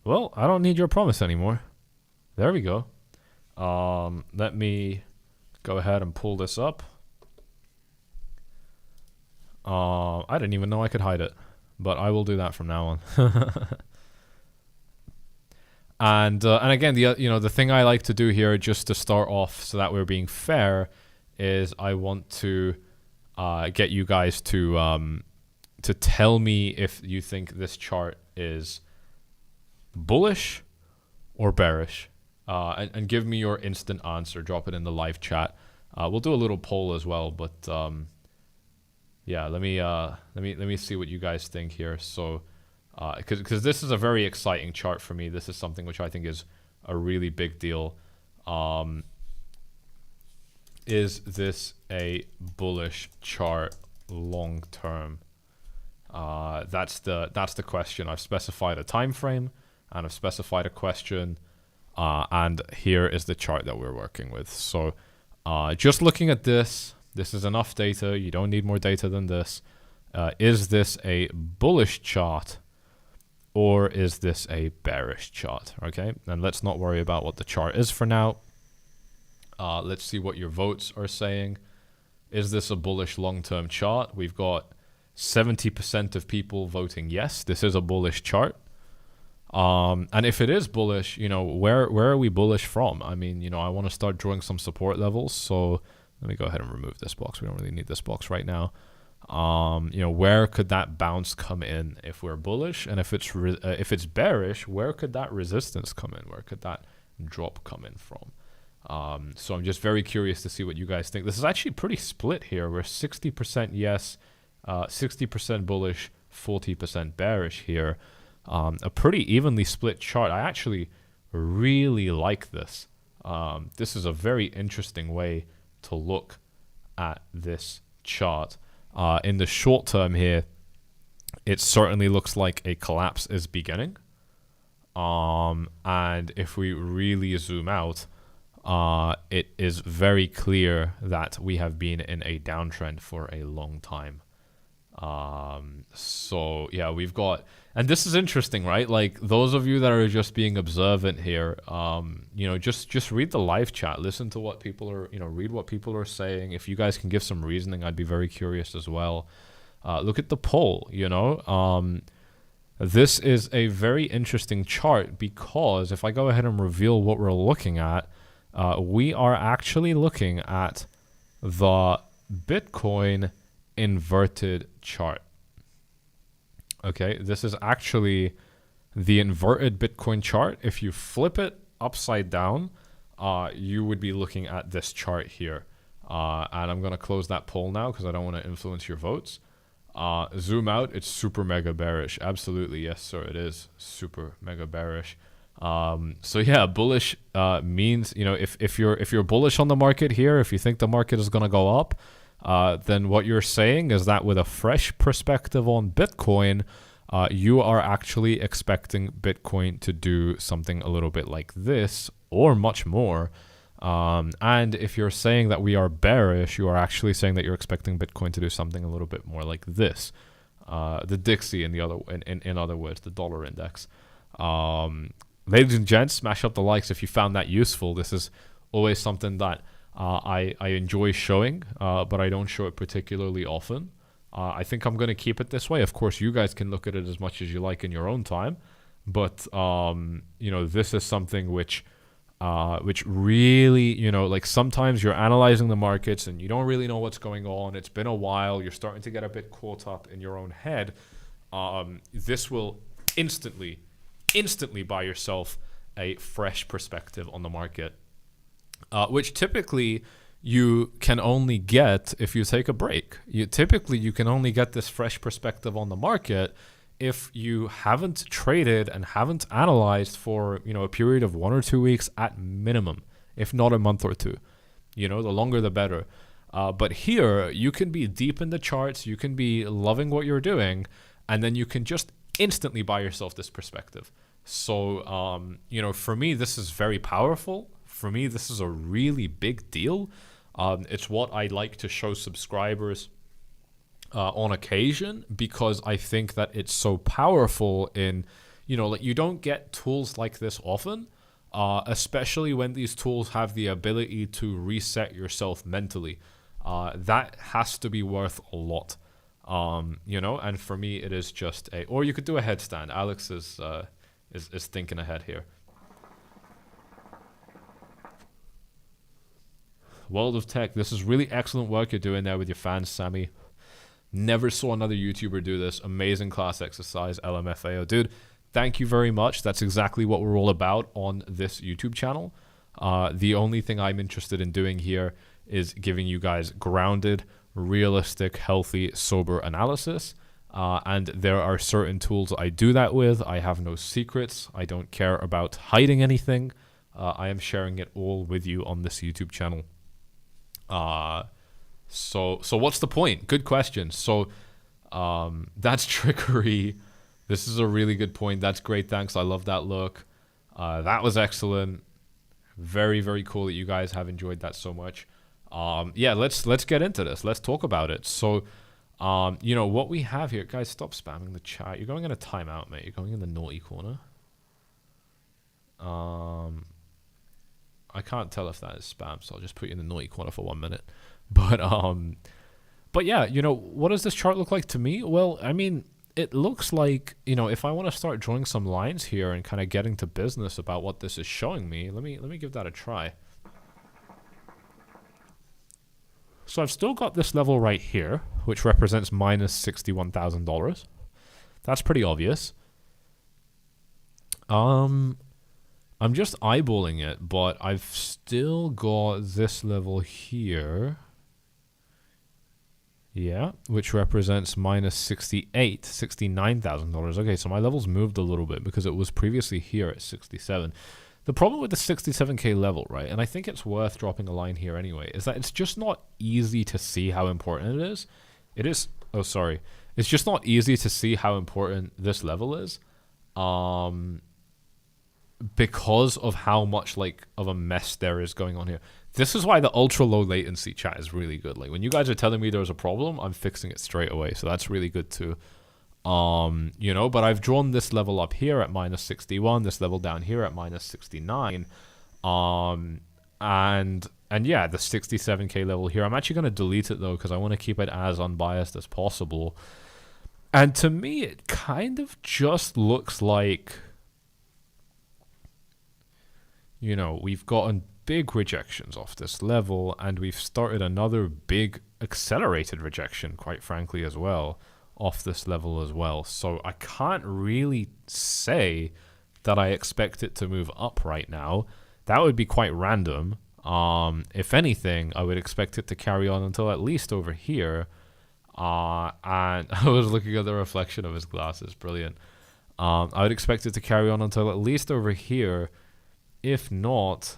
Well, I don't need your promise anymore. There we go. Let me go ahead and pull this up. I didn't even know I could hide it, but I will do that from now on. And again, the thing I like to do here, just to start off, so that we're being fair, is I want to get you guys to tell me if you think this chart is bullish or bearish, and give me your instant answer. Drop it in the live chat. We'll do a little poll as well, but yeah, let me see what you guys think here. So, because this is a very exciting chart for me. This is something which I think is a really big deal. Is this a bullish chart long term? That's the question. I've specified a time frame, and I've specified a question, and here is the chart that we're working with. So, just looking at this is enough data. You don't need more data than this. Is this a bullish chart, or is this a bearish chart? Okay, and let's not worry about what the chart is for now. Let's see what your votes are saying. Is this a bullish long-term chart? We've got 70% of people voting yes, this is a bullish chart. And if it is bullish, where are we bullish from? I mean, I want to start drawing some support levels. So let me go ahead and remove this box. We don't really need this box right now. Where could that bounce come in if we're bullish? And if it's bearish, where could that resistance come in? Where could that drop come in from? So I'm just very curious to see what you guys think. This is actually pretty split here. We're 60% yes, 60% bullish, 40% bearish here. A pretty evenly split chart. I actually really like this. This is a very interesting way to look at this chart. In the short term here, it certainly looks like a collapse is beginning. And if we really zoom out, it is very clear that we have been in a downtrend for a long time. So yeah, we've got, and this is interesting, right? Like those of you that are just being observant here, you know, just read the live chat, listen to what people are, you know, read what people are saying. If you guys can give some reasoning, I'd be very curious as well. Look at the poll, you know, this is a very interesting chart because if I go ahead and reveal what we're looking at, we are actually looking at the Bitcoin inverted chart. Okay, this is actually the inverted Bitcoin chart. If you flip it upside down, you would be looking at this chart here. And I'm going to close that poll now because I don't want to influence your votes. Zoom out, it's super mega bearish. Absolutely, yes sir, it is super mega bearish. So yeah, bullish means, you know, if you're bullish on the market here, if you think the market is going to go up, then what you're saying is that with a fresh perspective on Bitcoin, you are actually expecting Bitcoin to do something a little bit like this or much more. And if you're saying that we are bearish, you are actually saying that you're expecting Bitcoin to do something a little bit more like this. The Dixie in other words, the dollar index. Ladies and gents, smash up the likes if you found that useful. This is always something that I enjoy showing, but I don't show it particularly often. I think I'm going to keep it this way. Of course, you guys can look at it as much as you like in your own time. But, you know, this is something which really, you know, like sometimes you're analyzing the markets and you don't really know what's going on. It's been a while. You're starting to get a bit caught up in your own head. This will instantly buy yourself a fresh perspective on the market, which typically you can only get if you take a break. You can only get this fresh perspective on the market if you haven't traded and haven't analyzed for, you know, a period of 1 or 2 weeks at minimum, if not a month or two. You know, the longer the better. But here you can be deep in the charts, you can be loving what you're doing, and then you can just instantly buy yourself this perspective. So, you know, for me, this is very powerful. For me, this is a really big deal. It's what I like to show subscribers on occasion because I think that it's so powerful in, you know, like you don't get tools like this often, especially when these tools have the ability to reset yourself mentally. That has to be worth a lot, you know, and for me, it is just or you could do a headstand. Alex is thinking ahead here. World of Tech, this is really excellent work you're doing there with your fans, Sammy. Never saw another YouTuber do this. Amazing class exercise, LMFAO. Dude, thank you very much. That's exactly what we're all about on this YouTube channel. The only thing I'm interested in doing here is giving you guys grounded, realistic, healthy, sober analysis. And there are certain tools I do that with. I have no secrets. I don't care about hiding anything. I am sharing it all with you on this YouTube channel. So what's the point? Good question. So that's trickery. This is a really good point. That's great. Thanks. I love that look. That was excellent. Very, very cool that you guys have enjoyed that so much. Yeah, let's get into this. Let's talk about it. So, you know, what we have here, guys, stop spamming the chat. You're going in a timeout, mate. You're going in the naughty corner. I can't tell if that is spam, so I'll just put you in the naughty corner for 1 minute. But yeah, you know, what does this chart look like to me? Well, I mean, it looks like, you know, if I want to start drawing some lines here and kind of getting to business about what this is showing me, let me give that a try. So I've still got this level right here, which represents minus $61,000. That's pretty obvious. I'm just eyeballing it, but I've still got this level here. Yeah, which represents minus $69,000. Okay, so my level's moved a little bit because it was previously here at 67. The problem with the 67k level, right, and I think it's worth dropping a line here anyway, is that it's just not easy to see how important it is. It is, oh sorry, it's just not easy to see how important this level is, because of how much like of a mess there is going on here. This is why the ultra low latency chat is really good. Like when you guys are telling me there's a problem, I'm fixing it straight away. So that's really good too. You know, but I've drawn this level up here at minus 61, this level down here at minus 69. And yeah, the 67k level here. I'm actually going to delete it though, because I want to keep it as unbiased as possible. And to me, it kind of just looks like, you know, we've gotten big rejections off this level, and we've started another big accelerated rejection, quite frankly, as well, off this level as well. So I can't really say that I expect it to move up right now. That would be quite random. If anything, I would expect it to carry on until at least over here. And I was looking at the reflection of his glasses. Brilliant. I would expect it to carry on until at least over here. If not,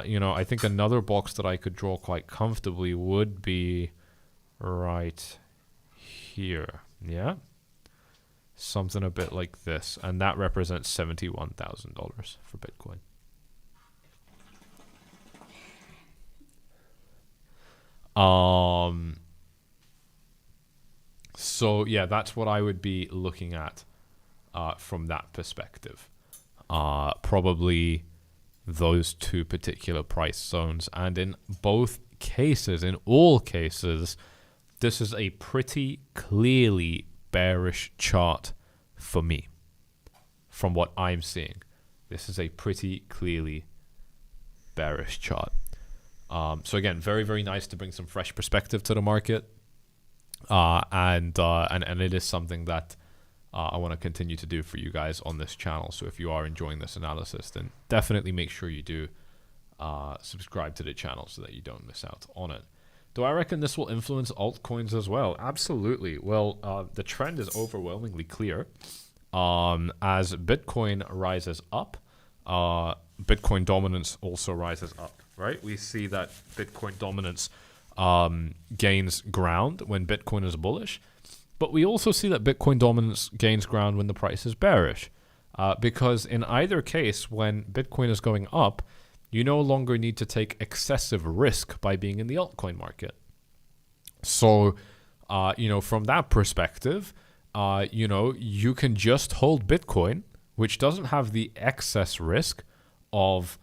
you know, I think another box that I could draw quite comfortably would be right here. Yeah, something a bit like this, and that represents $71,000 for Bitcoin. So yeah, that's what I would be looking at from that perspective. Probably those two particular price zones, and in both cases, in all cases, this is a pretty clearly bearish chart for me. From what I'm seeing, this is a pretty clearly bearish chart. So again, very, very nice to bring some fresh perspective to the market. And it is something that I want to continue to do for you guys on this channel. So if you are enjoying this analysis, then definitely make sure you do subscribe to the channel so that you don't miss out on it. Do I reckon this will influence altcoins as well? Absolutely. Well, the trend is overwhelmingly clear. As Bitcoin rises up, Bitcoin dominance also rises up, right? We see that Bitcoin dominance gains ground when Bitcoin is bullish, but we also see that Bitcoin dominance gains ground when the price is bearish, because in either case, when Bitcoin is going up, you no longer need to take excessive risk by being in the altcoin market. So, you know, from that perspective, you know, you can just hold Bitcoin, which doesn't have the excess risk of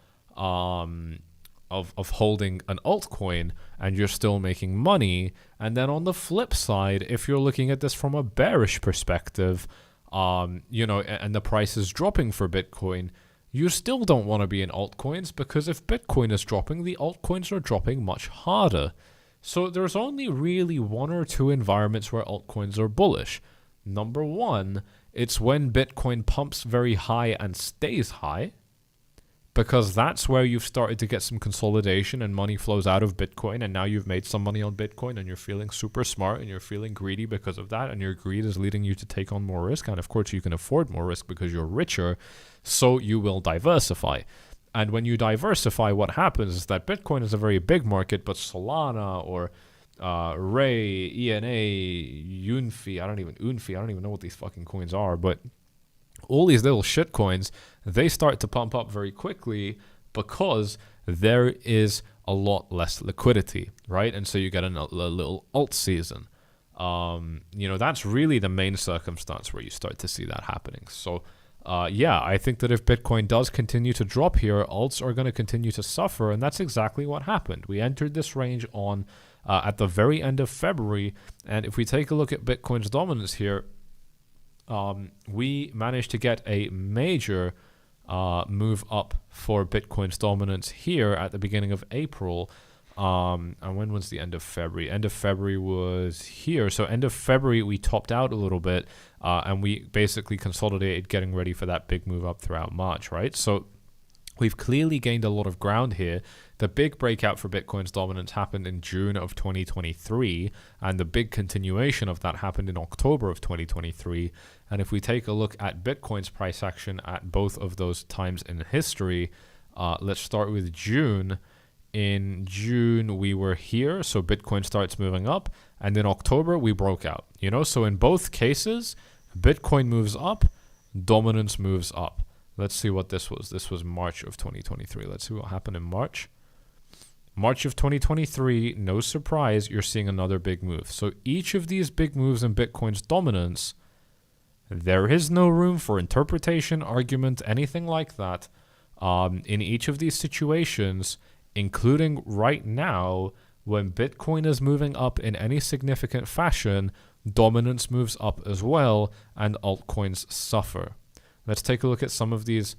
holding an altcoin, and you're still making money. And then on the flip side, if you're looking at this from a bearish perspective, you know, and the price is dropping for Bitcoin, you still don't want to be in altcoins, because if Bitcoin is dropping, the altcoins are dropping much harder. So there's only really one or two environments where altcoins are bullish. Number one, it's when Bitcoin pumps very high and stays high, because that's where you've started to get some consolidation and money flows out of Bitcoin, and now you've made some money on Bitcoin and you're feeling super smart and you're feeling greedy because of that, and your greed is leading you to take on more risk, and of course you can afford more risk because you're richer, so you will diversify. And when you diversify, what happens is that Bitcoin is a very big market, but Solana or Ray, ENA, Unfi, I don't even know what these fucking coins are, but all these little shit coins, they start to pump up very quickly because there is a lot less liquidity, right? And so you get a little alt season. You know, that's really the main circumstance where you start to see that happening. So, yeah, I think that if Bitcoin does continue to drop here, alts are going to continue to suffer, and that's exactly what happened. We entered this range on at the very end of February, and if we take a look at Bitcoin's dominance here, we managed to get a major move up for Bitcoin's dominance here at the beginning of April. And when was the end of February? End of February was here. So end of February, we topped out a little bit, and we basically consolidated, getting ready for that big move up throughout March, right? So we've clearly gained a lot of ground here. The big breakout for Bitcoin's dominance happened in June of 2023, and the big continuation of that happened in October of 2023. And if we take a look at Bitcoin's price action at both of those times in history, Let's start with June. In June, we were here, so Bitcoin starts moving up, and in October, we broke out. You know, so in both cases, Bitcoin moves up, dominance moves up. Let's see what this was. This was March of 2023. Let's see what happened in March. March of 2023, no surprise, you're seeing another big move. So each of these big moves in Bitcoin's dominance, there is no room for interpretation, argument, anything like that. In each of these situations, including right now, when Bitcoin is moving up in any significant fashion, dominance moves up as well, and altcoins suffer. Let's take a look at some of these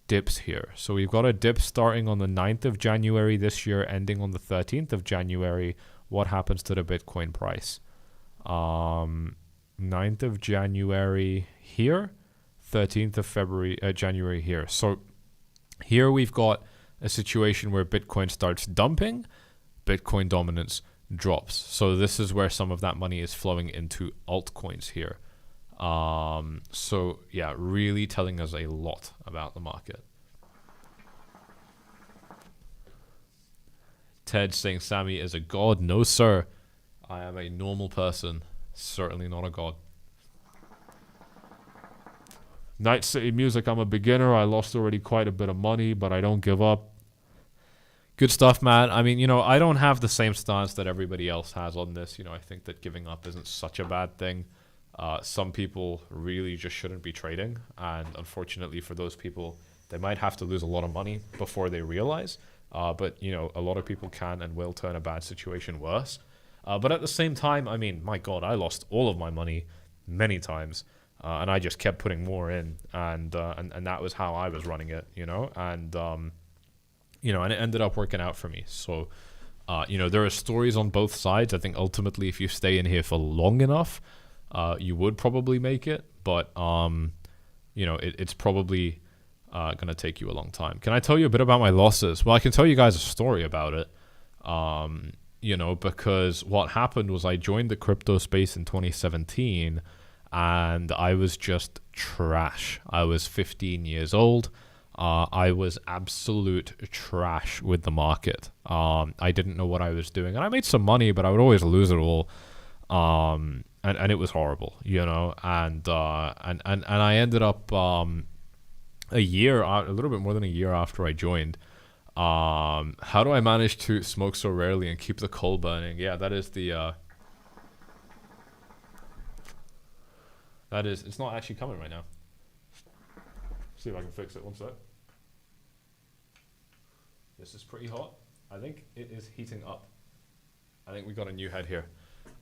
dips here. So we've got a dip starting on the 9th of January this year, ending on the 13th of January. What happens to the Bitcoin price? 9th of January here, 13th of January here. So here we've got a situation where Bitcoin starts dumping, Bitcoin dominance drops. So this is where some of that money is flowing into altcoins here. So yeah, really telling us a lot about the market. Ted saying Sammy is a god. No, sir. I am a normal person. Certainly not a god. Night City Music, I'm a beginner. I lost already quite a bit of money, but I don't give up. Good stuff, man. I mean, you know, I don't have the same stance that everybody else has on this. You know, I think that giving up isn't such a bad thing. Some people really just shouldn't be trading. And unfortunately for those people, they might have to lose a lot of money before they realize. But, you know, a lot of people can and will turn a bad situation worse. But at the same time, I mean, my God, I lost all of my money many times. And I just kept putting more in. And that was how I was running it, you know. And, you know, and it ended up working out for me. So, you know, there are stories on both sides. I think ultimately if you stay in here for long enough, you would probably make it. But, you know, it's probably going to take you a long time. Can I tell you a bit about my losses? Well, I can tell you guys a story about it. You know, because what happened was I joined the crypto space in 2017 and I was just trash. I was 15 years old. I was absolute trash with the market. I didn't know what I was doing, and I made some money, but I would always lose it all. And it was horrible, you know. And I ended up a little bit more than a year after I joined. How do I manage to smoke so rarely and keep the coal burning? Yeah, that is the. It's not actually coming right now. See if I can fix it. One sec. This is pretty hot. I think it is heating up. I think we got a new head here.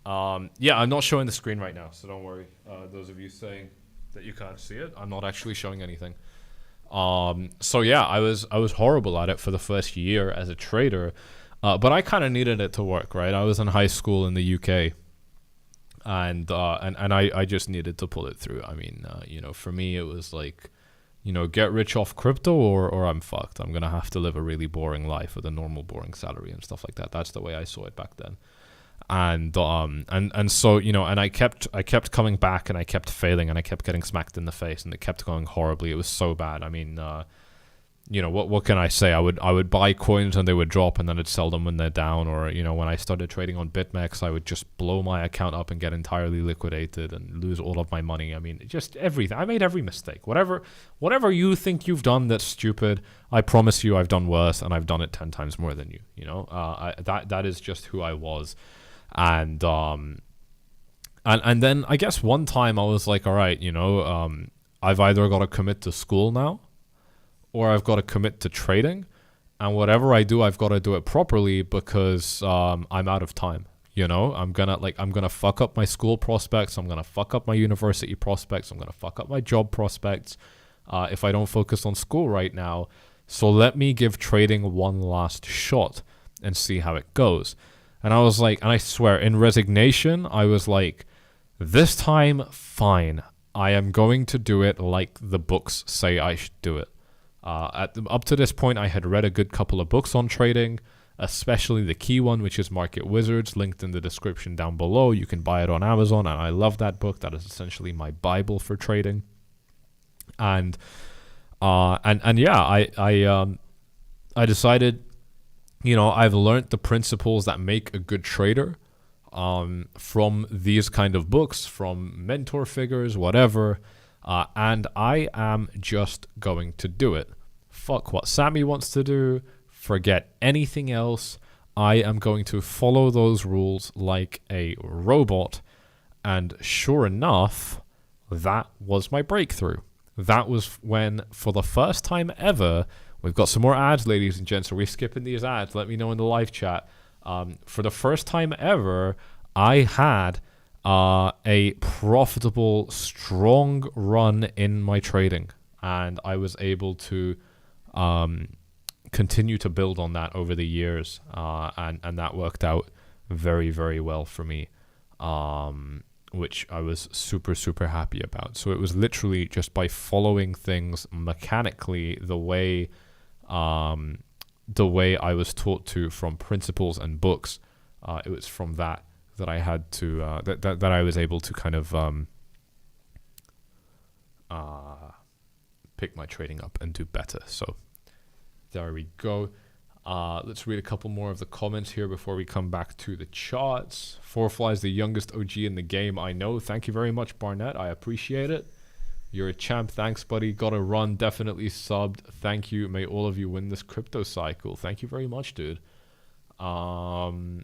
Yeah, I'm not showing the screen right now, so don't worry. Those of you saying that you can't see it, I'm not actually showing anything. So yeah, I was horrible at it for the first year as a trader, but I kind of needed it to work, right? I was in high school in the UK. And I just needed to pull it through. I mean, you know, for me, it was like, you know, get rich off crypto or I'm fucked. I'm going to have to live a really boring life with a normal boring salary and stuff like that. That's the way I saw it back then. And so, you know, and I kept coming back and I kept failing and I kept getting smacked in the face and it kept going horribly. It was so bad. I mean, you know, what can I say? I would buy coins and they would drop and then I'd sell them when they're down. Or, you know, when I started trading on BitMEX, I would just blow my account up and get entirely liquidated and lose all of my money. I mean, just everything. I made every mistake. Whatever you think you've done that's stupid, I promise you I've done worse and I've done it 10 times more than you. You know, that is just who I was. And then I guess one time I was like, all right, you know, I've either got to commit to school now, or I've got to commit to trading, and whatever I do, I've got to do it properly because I'm out of time. You know, I'm gonna fuck up my school prospects. I'm gonna fuck up my university prospects. I'm gonna fuck up my job prospects if I don't focus on school right now. So let me give trading one last shot and see how it goes. And I was like, and I swear, in resignation, I was like, this time, fine. I am going to do it like the books say I should do it. Up to this point, I had read a good couple of books on trading, especially the key one, which is Market Wizards, linked in the description down below. You can buy it on Amazon, and I love that book. That is essentially my Bible for trading. And yeah, I decided, I've learned the principles that make a good trader from these kind of books, from mentor figures, whatever, and I am just going to do it. Fuck what Sammy wants to do. Forget anything else. I am going to follow those rules like a robot. And sure enough, that was my breakthrough. That was when, for the first time ever, we've got some more ads, ladies and gents. Are we skipping these ads? Let me know in the live chat. For the first time ever, I had a profitable, strong run in my trading. And I was able to continue to build on that over the years. And that worked out very, very well for me, which I was super, super happy about. So it was literally just by following things mechanically the way I was taught to from principles and books. It was from that I had to that I was able to kind of pick my trading up and do better. So there we go. Let's read a couple more of the comments here before we come back to the charts. Fourfly is the youngest OG in the game. I know. Thank you very much, Barnett. I appreciate it. You're a champ. Thanks, buddy. Got a run. Definitely subbed. Thank you. May all of you win this crypto cycle. Thank you very much, dude. Do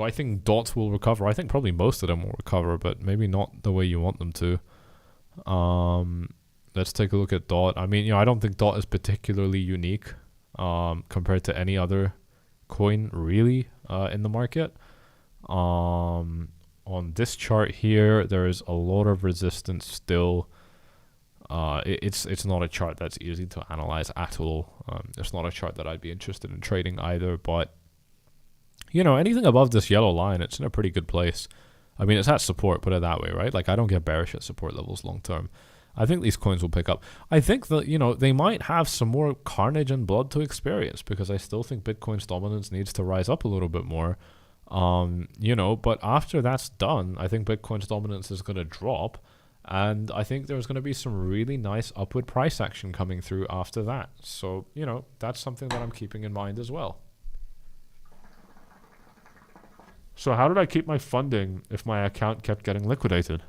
I think DOT will recover? I think probably most of them will recover, but maybe not the way you want them to. Let's take a look at DOT. I mean, I don't think DOT is particularly unique compared to any other coin really in the market. On this chart here, there is a lot of resistance still. It's not a chart that's easy to analyze at all. It's not a chart that I'd be interested in trading either, but anything above this yellow line, it's in a pretty good place. I mean, it's at support, put it that way, right? Like, I don't get bearish at support levels long term. I think these coins will pick up. I think that, they might have some more carnage and blood to experience, because I still think Bitcoin's dominance needs to rise up a little bit more. But after that's done, I think Bitcoin's dominance is going to drop, and I think there's going to be some really nice upward price action coming through after that. So, that's something that I'm keeping in mind as well. So how did I keep my funding if my account kept getting liquidated?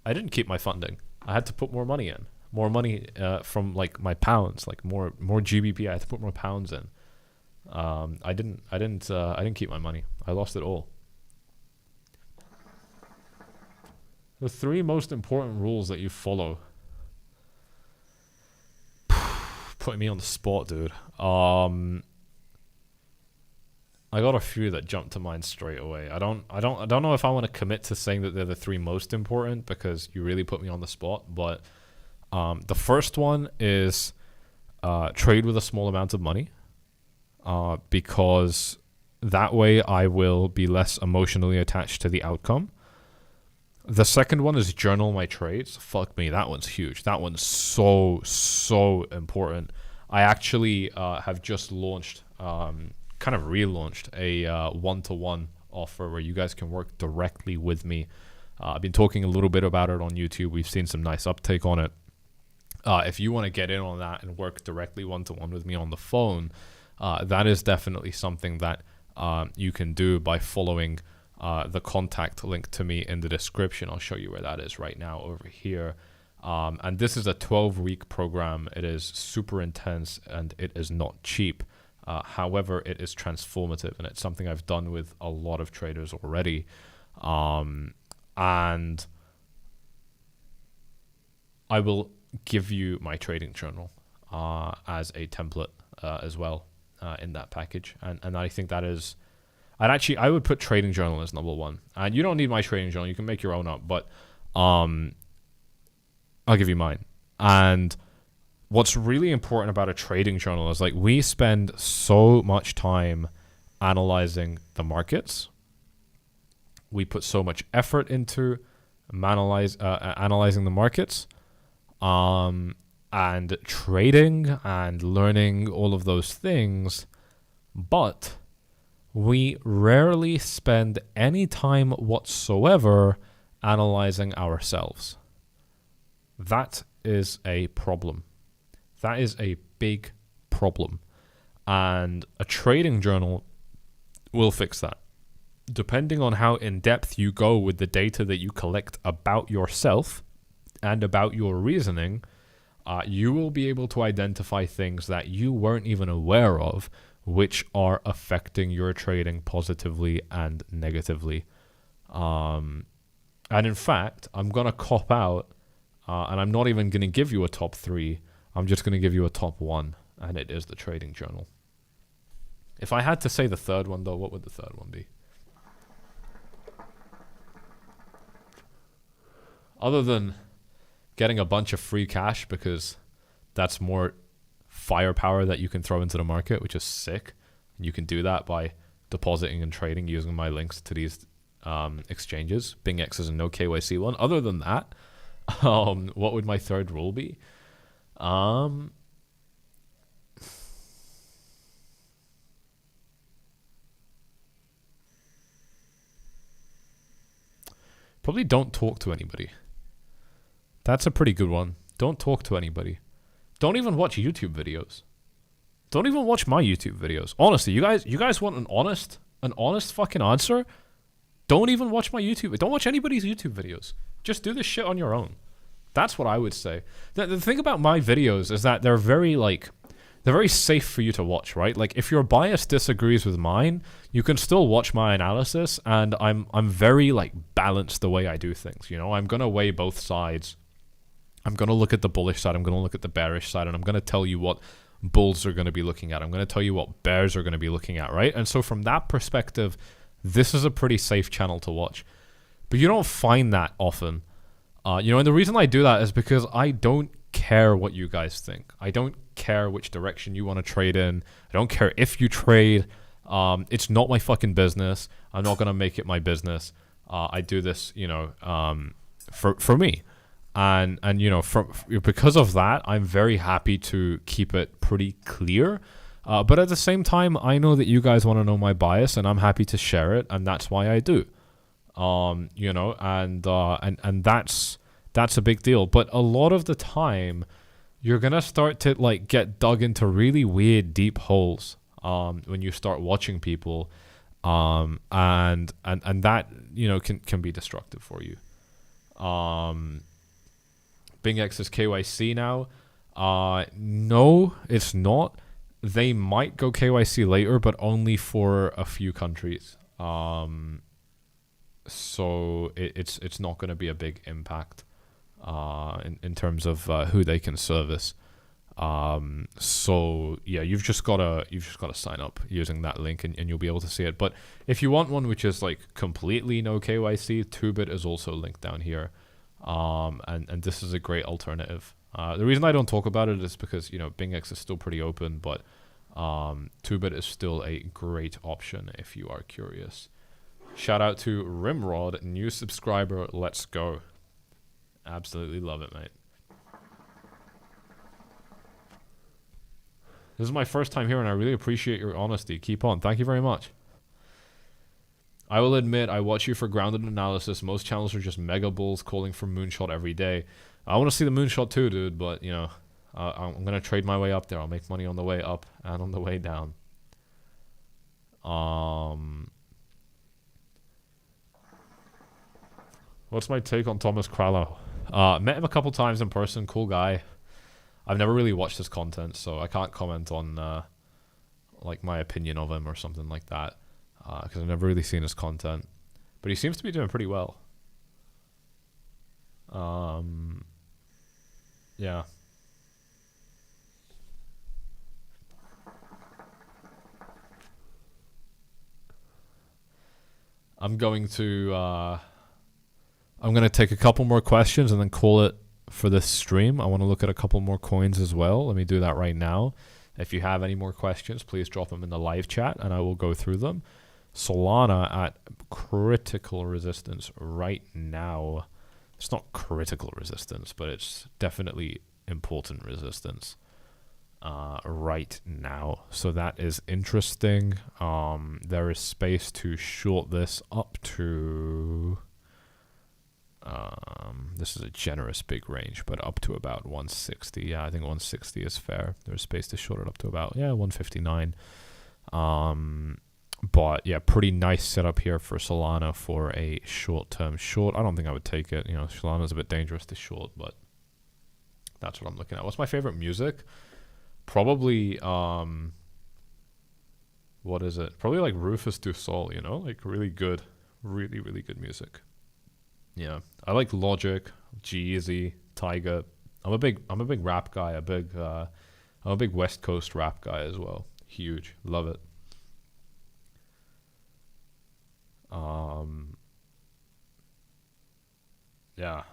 I didn't keep my funding. I had to put more money in. More money from like my pounds, like more GBP. I had to put more pounds in. I didn't keep my money. I lost it all. The 3 most important rules that you follow. Putting me on the spot, dude. I got a few that jumped to mind straight away. I don't know if I want to commit to saying that they're the 3 most important, because you really put me on the spot. But the first one is trade with a small amount of money, because that way I will be less emotionally attached to the outcome. The second one is journal my trades. Fuck me, that one's huge. That one's so important. I actually have just launched, kind of relaunched a one-to-one offer where you guys can work directly with me. I've been talking a little bit about it on YouTube. We've seen some nice uptake on it. If you want to get in on that and work directly one-to-one with me on the phone, that is definitely something that you can do by following the contact link to me in the description. I'll show you where that is right now over here. And this is a 12-week program. It is super intense and it is not cheap. However, it is transformative, and it's something I've done with a lot of traders already. And I will give you my trading journal as a template as well in that package. And I think that is... I would put trading journal as number 1. And you don't need my trading journal. You can make your own up, but I'll give you mine. And what's really important about a trading journal is, like, we spend so much time analyzing the markets. We put so much effort into analyzing the markets, and trading and learning all of those things. But we rarely spend any time whatsoever analyzing ourselves. That is a problem. That is a big problem. And a trading journal will fix that. Depending on how in depth you go with the data that you collect about yourself and about your reasoning, you will be able to identify things that you weren't even aware of, which are affecting your trading positively and negatively. And in fact, I'm going to cop out, and I'm not even going to give you a top 3. I'm just going to give you a top 1, and it is the trading journal. If I had to say the third one, though, what would the third one be? Other than getting a bunch of free cash, because that's more firepower that you can throw into the market, which is sick. And you can do that by depositing and trading using my links to these exchanges. BingX is a no KYC one. Other than that, what would my third rule be? Probably don't talk to anybody. That's a pretty good one. Don't talk to anybody. Don't even watch YouTube videos. Don't even watch my YouTube videos. Honestly, you guys want an honest fucking answer? Don't even watch my YouTube. Don't watch anybody's YouTube videos. Just do this shit on your own. That's what I would say. The thing about my videos is that they're very safe for you to watch, right? Like if your bias disagrees with mine, you can still watch my analysis, and I'm very like balanced the way I do things, you know? I'm going to weigh both sides. I'm going to look at the bullish side, I'm going to look at the bearish side, and I'm going to tell you what bulls are going to be looking at. I'm going to tell you what bears are going to be looking at, right? And so from that perspective, this is a pretty safe channel to watch. But you don't find that often. You know, and the reason I do that is because I don't care what you guys think. I don't care which direction you want to trade in. I don't care if you trade. It's not my fucking business. I'm not going to make it my business. I do this, you know, for me. And you know, because of that, I'm very happy to keep it pretty clear. But at the same time, I know that you guys want to know my bias, and I'm happy to share it, and that's why I do. You know, and that's a big deal. But a lot of the time, you're gonna start to like get dug into really weird deep holes when you start watching people, and that, you know, can be destructive for you. BingX is KYC now. No, it's not. They might go KYC later, but only for a few countries. So it's not going to be a big impact in terms of who they can service. So yeah, you've just gotta sign up using that link, and you'll be able to see it. But if you want one which is like completely no KYC, 2bit is also linked down here. And this is a great alternative. The reason I don't talk about it is because, you know, BingX is still pretty open, but 2bit is still a great option if you are curious. Shout out to Rimrod, new subscriber. Let's go. Absolutely love it, mate. This is my first time here, and I really appreciate your honesty. Keep on. Thank you very much. I will admit, I watch you for grounded analysis. Most channels are just mega bulls calling for moonshot every day. I want to see the moonshot too, dude, but, you know, I'm going to trade my way up there. I'll make money on the way up and on the way down. What's my take on Thomas Krallo? Met him a couple times in person. Cool guy. I've never really watched his content, so I can't comment on like my opinion of him or something like that. Because I've never really seen his content. But he seems to be doing pretty well. Yeah. I'm going to take a couple more questions and then call it for this stream. I want to look at a couple more coins as well. Let me do that right now. If you have any more questions, please drop them in the live chat and I will go through them. Solana at critical resistance right now. It's not critical resistance, but it's definitely important resistance right now. So that is interesting. There is space to short this up to This is a generous big range, but up to about 160. Yeah, I think 160 is fair. There's space to short it up to about 159. But yeah, pretty nice setup here for Solana for a short-term short. I don't think I would take it. Solana's a bit dangerous to short, but that's what I'm looking at. What's my favorite music? Probably what is it? Probably like Rufus Du Sol, like really good, really, really good music. Yeah. I like Logic, G-Eazy, Tyga. I'm a big rap guy, I'm a big West Coast rap guy as well. Huge. Love it. Yeah.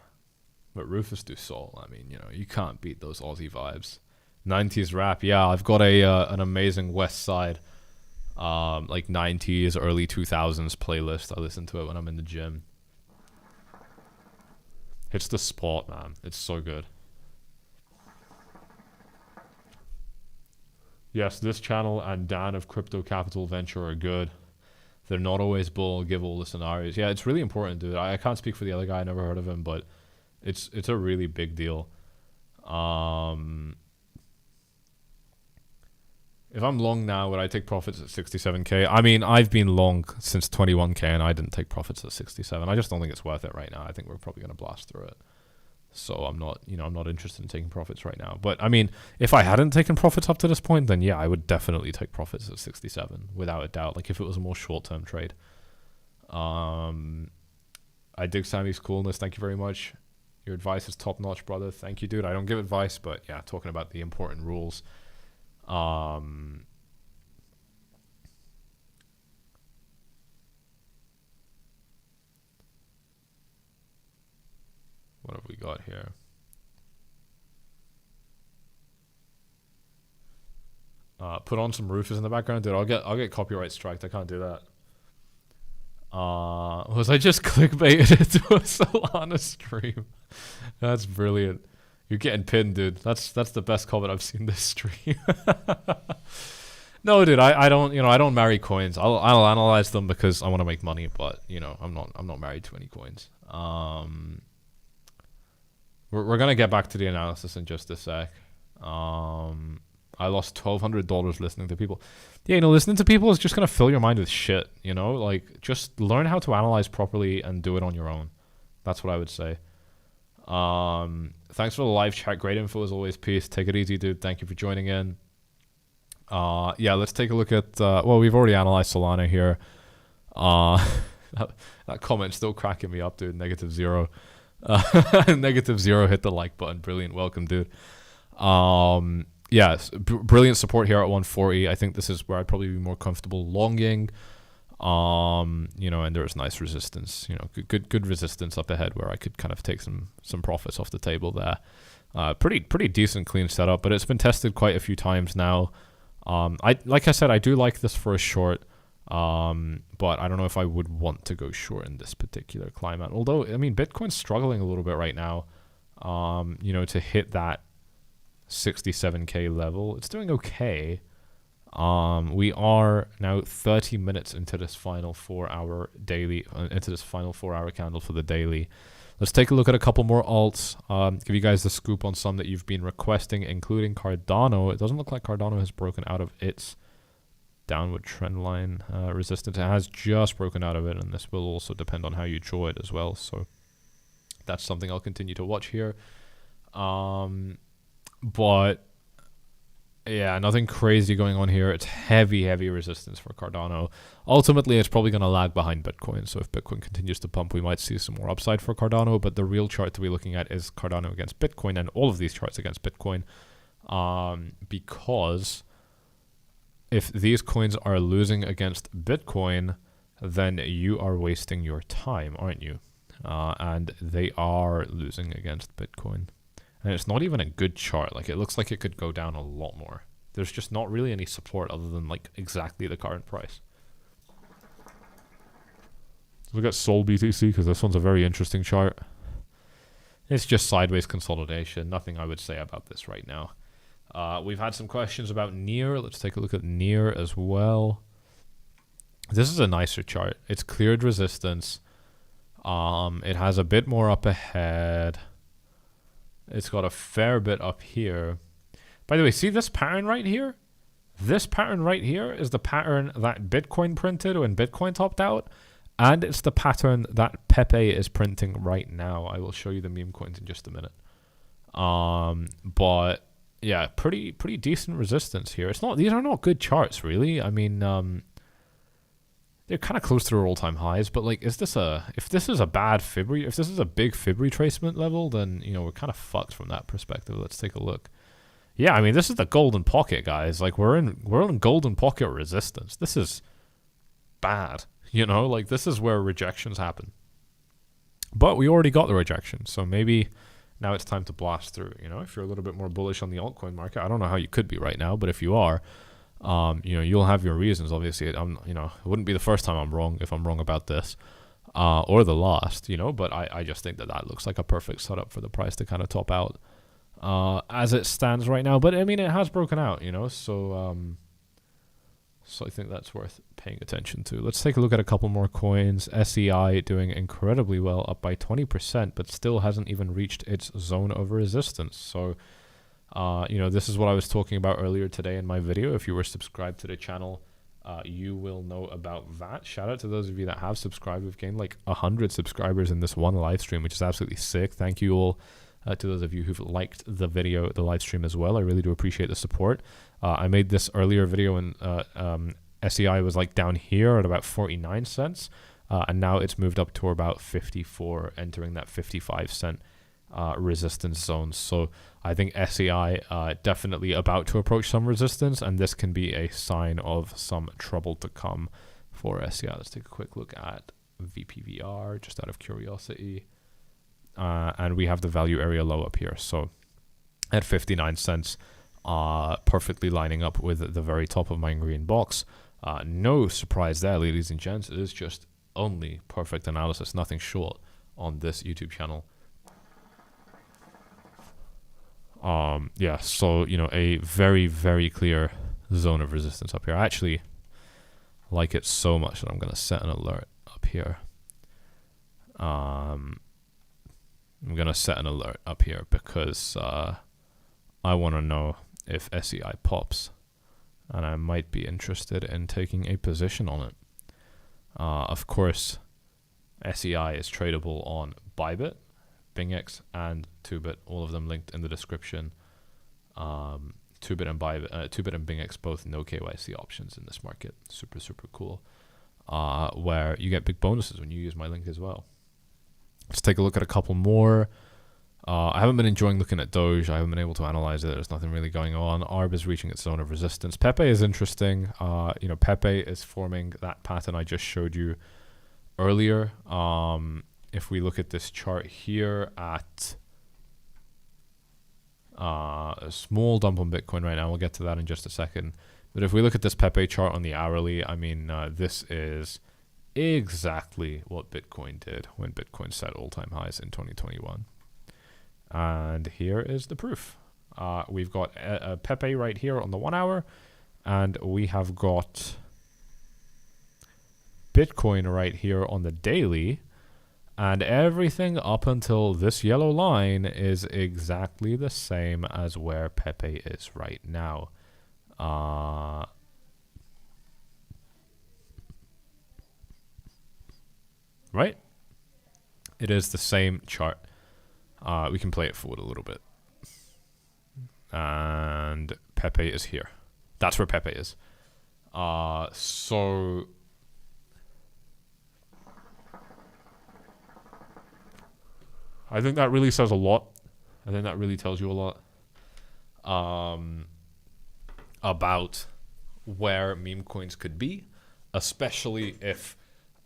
But Rufus Du Sol, I mean, you can't beat those Aussie vibes. 90s rap, yeah, I've got an amazing West Side like 90s, early 2000s playlist. I listen to it when I'm in the gym. It's the spot, man. It's so good. Yes, this channel and Dan of Crypto Capital Venture are good. They're not always bull, give all the scenarios. Yeah, it's really important, dude. I can't speak for the other guy. I never heard of him, but it's a really big deal. If I'm long now, would I take profits at 67K? I mean, I've been long since 21K and I didn't take profits at 67. I just don't think it's worth it right now. I think we're probably going to blast through it. So I'm not interested in taking profits right now. But I mean, if I hadn't taken profits up to this point, then yeah, I would definitely take profits at 67 without a doubt. Like if it was a more short-term trade. I dig Sammy's coolness. Thank you very much. Your advice is top-notch, brother. Thank you, dude. I don't give advice, but yeah, talking about the important rules. What have we got here? Put on some Rufus in the background, dude. I'll get copyright striked. I can't do that. Was I just clickbaited into a Solana stream? That's brilliant. You're getting pinned, dude. That's the best comment I've seen this stream. No, dude, I don't marry coins. I'll analyze them because I want to make money, but I'm not married to any coins. We're gonna get back to the analysis in just a sec. I lost $1,200 listening to people. Yeah, listening to people is just gonna fill your mind with shit. Like just learn how to analyze properly and do it on your own. That's what I would say. Thanks for the live chat. Great info as always. Peace. Take it easy, dude. Thank you for joining in. Yeah, let's take a look at. Well, we've already analyzed Solana here. That comment's still cracking me up, dude. -0. -0 hit the like button. Brilliant. Welcome, dude. Yeah, brilliant support here at 140. I think this is where I'd probably be more comfortable longing. And there's nice resistance. Good resistance up ahead where I could kind of take some profits off the table there. Pretty decent clean setup, but it's been tested quite a few times now. Like I said, I do like this for a short. But I don't know if I would want to go short in this particular climate. Although, I mean, Bitcoin's struggling a little bit right now, to hit that 67K level. It's doing okay. We are now 30 minutes into this final 4-hour daily, into this final 4-hour candle for the daily. Let's take a look at a couple more alts. Give you guys the scoop on some that you've been requesting, including Cardano. It doesn't look like Cardano has broken out of its downward trend line resistance. It has just broken out of it, and this will also depend on how you draw it as well. So that's something I'll continue to watch here. But yeah, nothing crazy going on here. It's heavy resistance for Cardano. Ultimately, it's probably going to lag behind Bitcoin. So if Bitcoin continues to pump, we might see some more upside for Cardano. But the real chart to be looking at is Cardano against Bitcoin, and all of these charts against Bitcoin. Because if these coins are losing against Bitcoin, then you are wasting your time, aren't you? And they are losing against Bitcoin. And it's not even a good chart. Like, it looks like it could go down a lot more. There's just not really any support other than, like, exactly the current price. Look at Sol BTC, because this one's a very interesting chart. It's just sideways consolidation. Nothing I would say about this right now. We've had some questions about Near. Let's take a look at Near as well. This is a nicer chart. It's cleared resistance. It has a bit more up ahead. It's got a fair bit up here. By the way, see this pattern right here? This pattern right here is the pattern that Bitcoin printed when Bitcoin topped out. And it's the pattern that Pepe is printing right now. I will show you the meme coins in just a minute. But yeah, pretty decent resistance here. These are not good charts, really. I mean, they're kind of close to their all-time highs, but like, if this is a bad Fib, if this is a big Fib retracement level, then, you know, we're kind of fucked from that perspective. Let's take a look. Yeah, I mean, this is the golden pocket, guys. Like, we're in golden pocket resistance. This is bad, you know? Like, this is where rejections happen. But we already got the rejection, so maybe now it's time to blast through, you know? If you're a little bit more bullish on the altcoin market, I don't know how you could be right now, but if you are, you know, you'll have your reasons. Obviously, you know, it wouldn't be the first time I'm wrong if I'm wrong about this, or the last, you know. But I just think that looks like a perfect setup for the price to kind of top out as it stands right now. But I mean, it has broken out, you know. So I think that's worth paying attention to. Let's take a look at a couple more coins. SEI doing incredibly well, up by 20%, but still hasn't even reached its zone of resistance. So. You know, this is what I was talking about earlier today in my video. If you were subscribed to the channel, you will know about that. Shout out to those of you that have subscribed. We've gained like 100 subscribers in this one live stream, which is absolutely sick. Thank you all to those of you who've liked the video, the live stream as well. I really do appreciate the support. I made this earlier video when SEI was like down here at about 49 cents, and now it's moved up to about 54, entering that 55-cent resistance zone. So I think SEI definitely about to approach some resistance, and this can be a sign of some trouble to come for SEI. Let's take a quick look at VPVR just out of curiosity, and we have the value area low up here, so at 59 cents, perfectly lining up with the very top of my green box. No surprise there, ladies and gents. It is just only perfect analysis, nothing short on this YouTube channel. Yeah, so, you know, a very, very clear zone of resistance up here. I actually like it so much that I'm going to set an alert up here. I'm going to set an alert up here because I want to know if SEI pops, and I might be interested in taking a position on it. Of course, SEI is tradable on Bybit, BingX, and 2bit, all of them linked in the description. 2bit and Bybit, 2bit and BingX, both no KYC options in this market. Super, super cool. Where you get big bonuses when you use my link as well. Let's take a look at a couple more. I haven't been enjoying looking at Doge. I haven't been able to analyze it. There's nothing really going on. ARB is reaching its zone of resistance. Pepe is interesting. You know, Pepe is forming that pattern I just showed you earlier. If we look at this chart here at a small dump on Bitcoin right now, we'll get to that in just a second. But if we look at this Pepe chart on the hourly, I mean, this is exactly what Bitcoin did when Bitcoin set all-time highs in 2021. And here is the proof. We've got a Pepe right here on the 1 hour, and we have got Bitcoin right here on the daily. And everything up until this yellow line is exactly the same as where Pepe is right now. Right? It is the same chart. We can play it forward a little bit. And Pepe is here. That's where Pepe is. So I think that really says a lot. I think that really tells you a lot about where meme coins could be, especially if,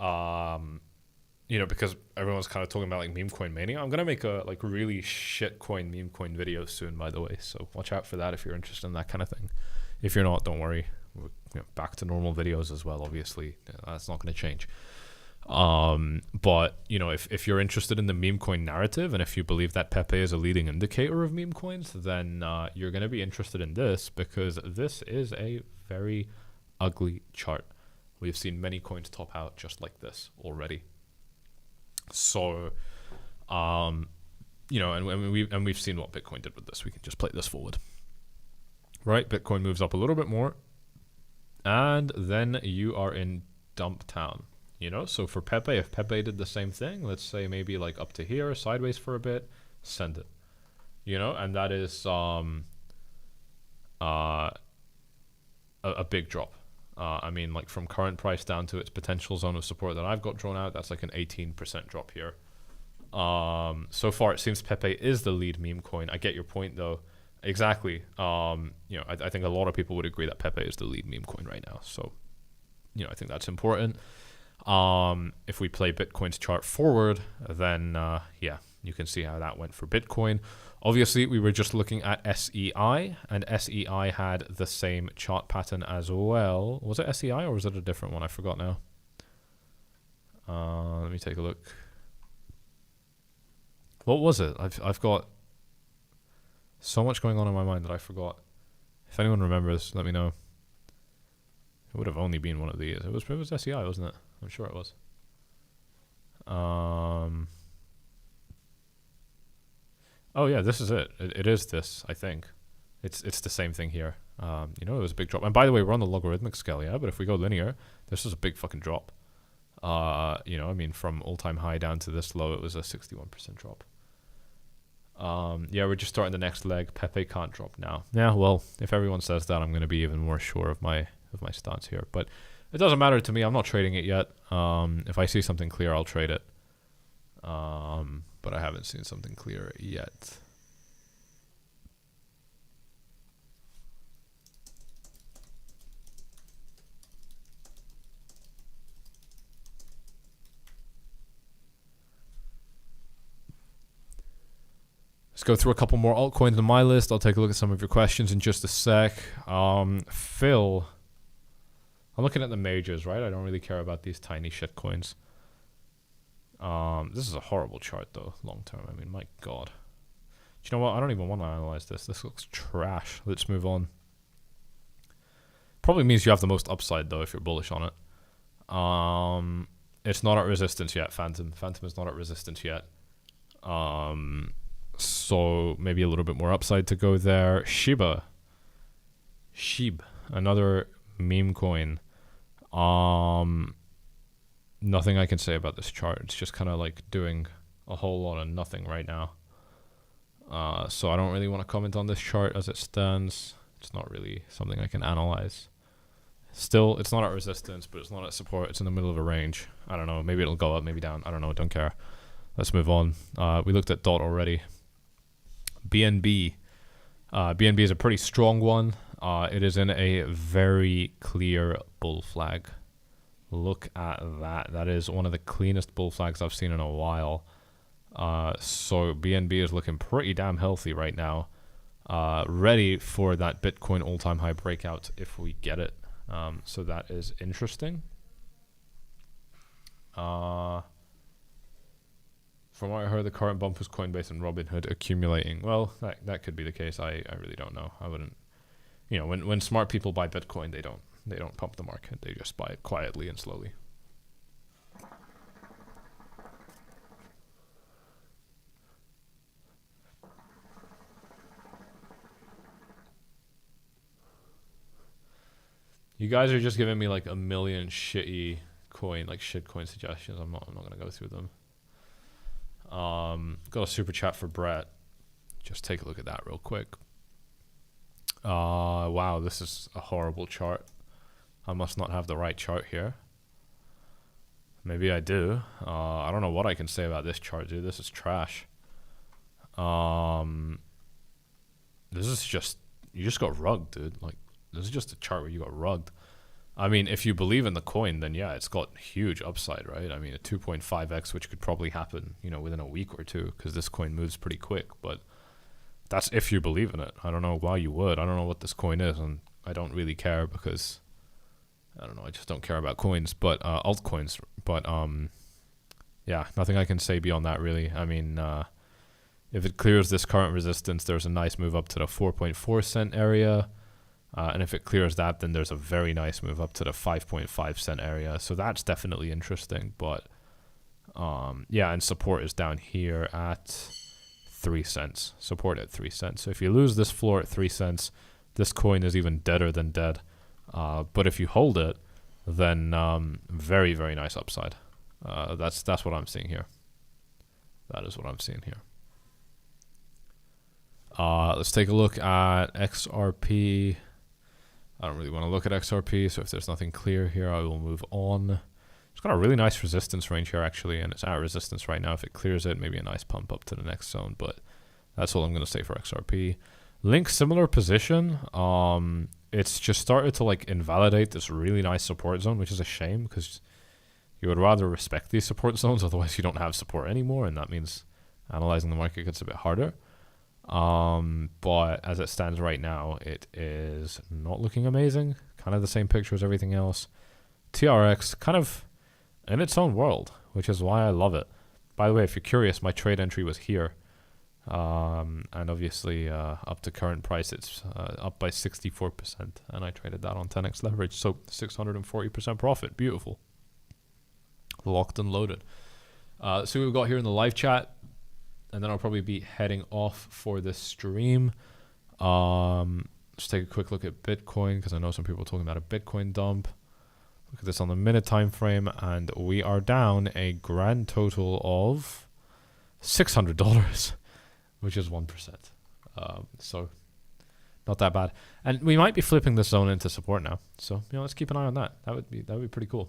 you know, because everyone's kind of talking about like meme coin mania. I'm going to make a like really shit coin meme coin video soon, by the way. So watch out for that if you're interested in that kind of thing. If you're not, don't worry. We're back to normal videos as well, obviously. That's not going to change. But you know, if you're interested in the meme coin narrative, and if you believe that Pepe is a leading indicator of meme coins, then you're going to be interested in this, because this is a very ugly chart. We've seen many coins top out just like this already. So, you know, and we've seen what Bitcoin did with this. We can just play this forward, right? Bitcoin moves up a little bit more, and then you are in dump town. You know, so for Pepe, if Pepe did the same thing, let's say maybe like up to here, sideways for a bit, send it. You know, and that is a big drop. I mean, like from current price down to its potential zone of support that I've got drawn out, that's like an 18% drop here. So far, it seems Pepe is the lead meme coin. I get your point, though. Exactly. You know, I think a lot of people would agree that Pepe is the lead meme coin right now. So, you know, I think that's important. If we play Bitcoin's chart forward, then yeah, you can see how that went for Bitcoin. Obviously, we were just looking at SEI, and SEI had the same chart pattern as well. Was it SEI or was it a different one? I forgot now. Let me take a look. What was it? I've got so much going on in my mind that I forgot. If anyone remembers, let me know. It would have only been one of these. It was SEI, wasn't it? I'm sure it was. Oh yeah, this is it. It is this, I think. It's the same thing here. You know, it was a big drop. And by the way, we're on the logarithmic scale, yeah? But if we go linear, this is a big fucking drop. You know, I mean, from all-time high down to this low, it was a 61% drop. Yeah, we're just starting the next leg. Pepe can't drop now. Yeah, well, if everyone says that, I'm going to be even more sure of my stance here. But it doesn't matter to me. I'm not trading it yet. If I see something clear, I'll trade it. But I haven't seen something clear yet. Let's go through a couple more altcoins on my list. I'll take a look at some of your questions in just a sec. Phil, I'm looking at the majors, right? I don't really care about these tiny shit coins. This is a horrible chart, though, long term. I mean, my God. Do you know what? I don't even want to analyze this. This looks trash. Let's move on. Probably means you have the most upside, though, if you're bullish on it. It's not at resistance yet, Phantom. Phantom is not at resistance yet. So maybe a little bit more upside to go there. Shib, another meme coin. Nothing I can say about this chart. It's just kind of like doing a whole lot of nothing right now. So I don't really want to comment on this chart as it stands. It's not really something I can analyze. Still, it's not at resistance, but it's not at support. It's in the middle of a range. I don't know. Maybe it'll go up, maybe down. I don't know. Don't care. Let's move on. We looked at DOT already. BNB. BNB is a pretty strong one. It is in a very clear bull flag. Look at that. That is one of the cleanest bull flags I've seen in a while. So BNB is looking pretty damn healthy right now. Ready for that Bitcoin all-time high breakout if we get it. So that is interesting. From what I heard, the current bump is Coinbase and Robinhood accumulating. Well, that could be the case. I really don't know. I wouldn't. You know, when smart people buy Bitcoin, they don't pump the market. They just buy it quietly and slowly. You guys are just giving me like a million shitty coin, like shit coin suggestions. I'm not gonna go through them. Got a super chat for Brett. Just take a look at that real quick. Wow, this is a horrible chart. I must not have the right chart here. Maybe I do. I don't know what I can say about this chart, dude. This is trash. This is just, you just got rugged, dude. Like, this is just a chart where you got rugged. I mean, if you believe in the coin, then yeah, it's got huge upside, right? I mean, a 2.5x, which could probably happen, you know, within a week or two, because this coin moves pretty quick. But that's if you believe in it. I don't know why you would. I don't know what this coin is, and I don't really care because, I don't know, I just don't care about coins, but altcoins. But yeah, nothing I can say beyond that, really. I mean, if it clears this current resistance, there's a nice move up to the 4.4 cent area. And if it clears that, then there's a very nice move up to the 5.5 cent area. So that's definitely interesting. But Yeah, and support is down here at 3 cents. Support at 3 cents. So if you lose this floor at 3 cents, this coin is even deader than dead. But if you hold it, then very, very nice upside. That's what I'm seeing here. That is what I'm seeing here. Let's take a look at XRP. I don't really want to look at XRP, so if there's nothing clear here, I will move on. It's got a really nice resistance range here, actually, and it's at resistance right now. If it clears it, maybe a nice pump up to the next zone, but that's all I'm going to say for XRP. Link, similar position. It's just started to like invalidate this really nice support zone, which is a shame because you would rather respect these support zones, otherwise you don't have support anymore, and that means analyzing the market gets a bit harder. But as it stands right now, it is not looking amazing. Kind of the same picture as everything else. TRX kind of in its own world, which is why I love it. By the way, if you're curious, my trade entry was here. And obviously up to current price, it's up by 64%, and I traded that on 10x leverage, so 640% profit. Beautiful. Locked and loaded. So we've got here in the live chat, and then I'll probably be heading off for this stream. Just take a quick look at Bitcoin, because I know some people are talking about a Bitcoin dump. Look at this on the minute time frame, and we are down a grand total of $600, which is 1%. So not that bad. And we might be flipping this zone into support now. So let's keep an eye on that. That would be pretty cool.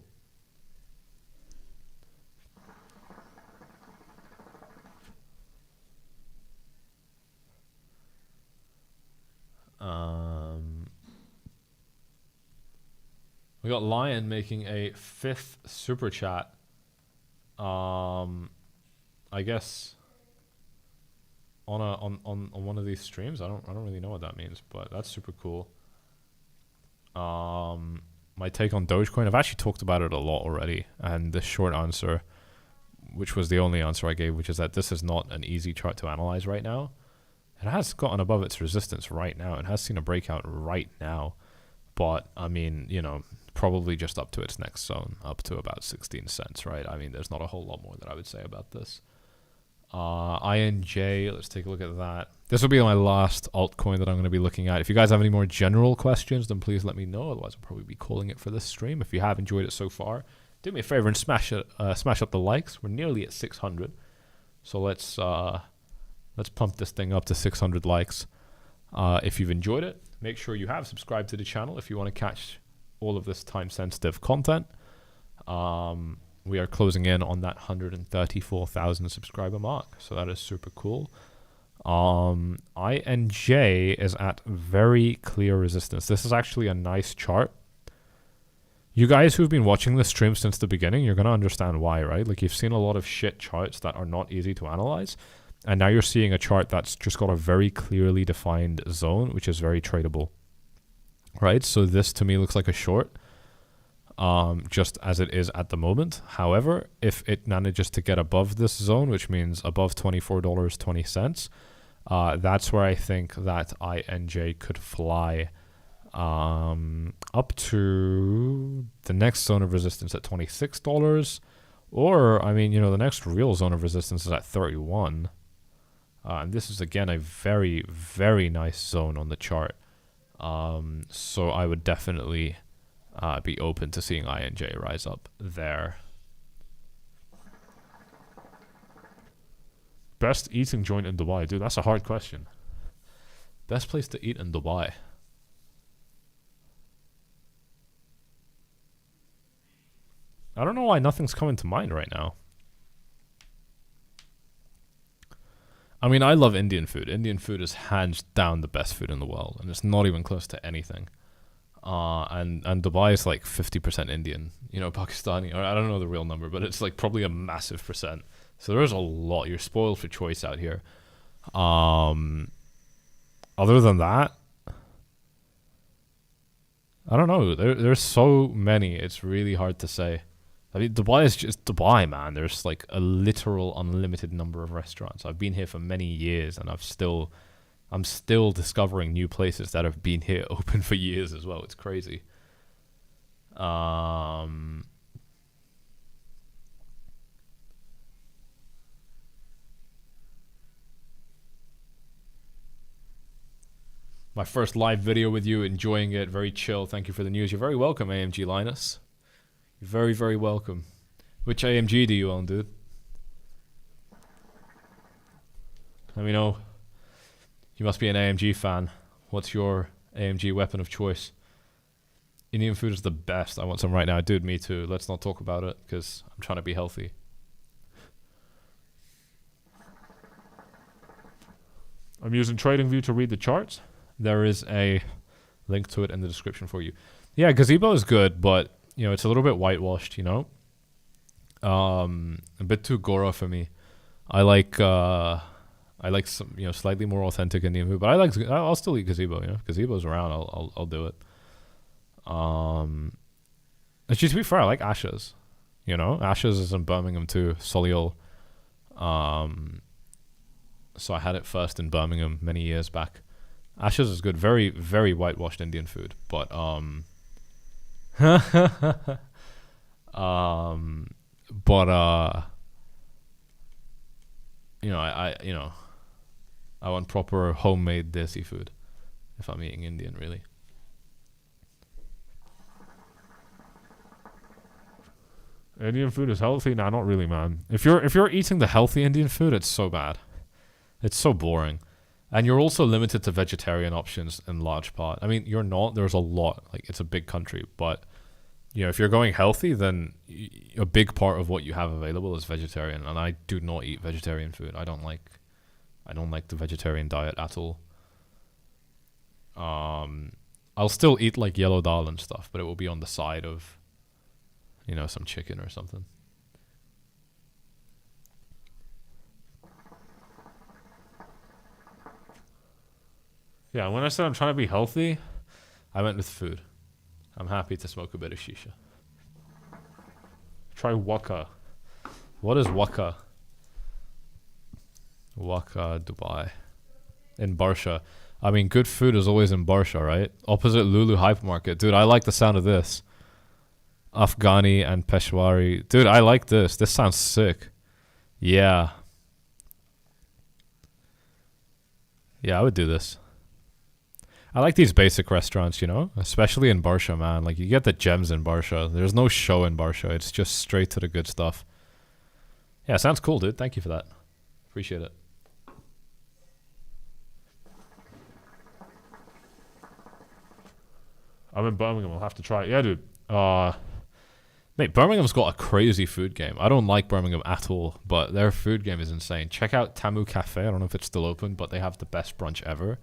We got Lion making a 5th super chat. I guess on one of these streams. I don't really know what that means, but that's super cool. My take on Dogecoin, I've actually talked about it a lot already, and the short answer, which was the only answer I gave, which is that this is not an easy chart to analyze right now. It has gotten above its resistance right now. It has seen a breakout right now. But, I mean, probably just up to its next zone, up to about 16 cents, right? I mean, there's not a whole lot more that I would say about this. INJ, let's take a look at that. This will be my last altcoin that I'm going to be looking at. If you guys have any more general questions, then please let me know. Otherwise, I'll probably be calling it for this stream. If you have enjoyed it so far, do me a favor and smash up the likes. We're nearly at 600. So let's pump this thing up to 600 likes. If you've enjoyed it, make sure you have subscribed to the channel if you want to catch all of this time-sensitive content. We are closing in on that 134,000 subscriber mark, so that is super cool. INJ is at very clear resistance. This is actually a nice chart. You guys who've been watching this stream since the beginning, you're going to understand why, right? Like, you've seen a lot of shit charts that are not easy to analyze, and now you're seeing a chart that's just got a very clearly defined zone, which is very tradable, right? So this to me looks like a short, just as it is at the moment. However, if it manages to get above this zone, which means above $24.20, that's where I think that INJ could fly up to the next zone of resistance at $26. Or, I mean, the next real zone of resistance is at 31. And this is, again, a very, very nice zone on the chart. So I would definitely be open to seeing INJ rise up there. Best eating joint in Dubai? Dude, that's a hard question. Best place to eat in Dubai? I don't know why nothing's coming to mind right now. I mean, I love Indian food. Indian food is hands down the best food in the world, and it's not even close to anything. And Dubai is like 50% Indian, Pakistani. Or I don't know the real number, but it's like probably a massive percent. So there's a lot. You're spoiled for choice out here. Other than that, I don't know. There's so many. It's really hard to say. I mean, Dubai is just Dubai, man. There's like a literal unlimited number of restaurants. I've been here for many years, and I'm still discovering new places that have been here open for years as well. It's crazy. My first live video with you, enjoying it, very chill. Thank you for the news. You're very welcome, AMG Linus. You're very, very welcome. Which AMG do you own, dude? Let me know. You must be an AMG fan. What's your AMG weapon of choice? Indian food is the best. I want some right now. Dude, me too. Let's not talk about it because I'm trying to be healthy. I'm using TradingView to read the charts. There is a link to it in the description for you. Yeah, Gazebo is good, but you know, it's a little bit whitewashed, you know? A bit too Gora for me. I like some, you know, slightly more authentic Indian food, but I'll still eat Gazebo, you know? If Gazebo's around, I'll do it. Actually, to be fair, I like Ashes. You know? Ashes is in Birmingham too, Solihull. So I had it first in Birmingham many years back. Ashes is good. Very, very whitewashed Indian food. But, you know, I want proper homemade desi food if I'm eating Indian, really. Indian food is healthy? Nah, not really, man. If you're eating the healthy Indian food, it's so bad. It's so boring. And you're also limited to vegetarian options in large part. I mean, you're not. There's a lot. Like, it's a big country. But, you know, if you're going healthy, then a big part of what you have available is vegetarian. And I do not eat vegetarian food. I don't like the vegetarian diet at all. I'll still eat, like, yellow dal and stuff, but it will be on the side of, you know, some chicken or something. Yeah, when I said I'm trying to be healthy, I went with food. I'm happy to smoke a bit of shisha. Try waka. What is waka? Waka, Dubai. In Barsha. I mean, good food is always in Barsha, right? Opposite Lulu Hypermarket. Dude, I like the sound of this. Afghani and Peshwari. Dude, I like this. This sounds sick. Yeah. Yeah, I would do this. I like these basic restaurants, you know? Especially in Barsha, man. Like, you get the gems in Barsha. There's no show in Barsha. It's just straight to the good stuff. Yeah, sounds cool, dude. Thank you for that. Appreciate it. I'm in Birmingham. I'll have to try it. Yeah, dude. Mate, Birmingham's got a crazy food game. I don't like Birmingham at all, but their food game is insane. Check out Tamu Cafe. I don't know if it's still open, but they have the best brunch ever.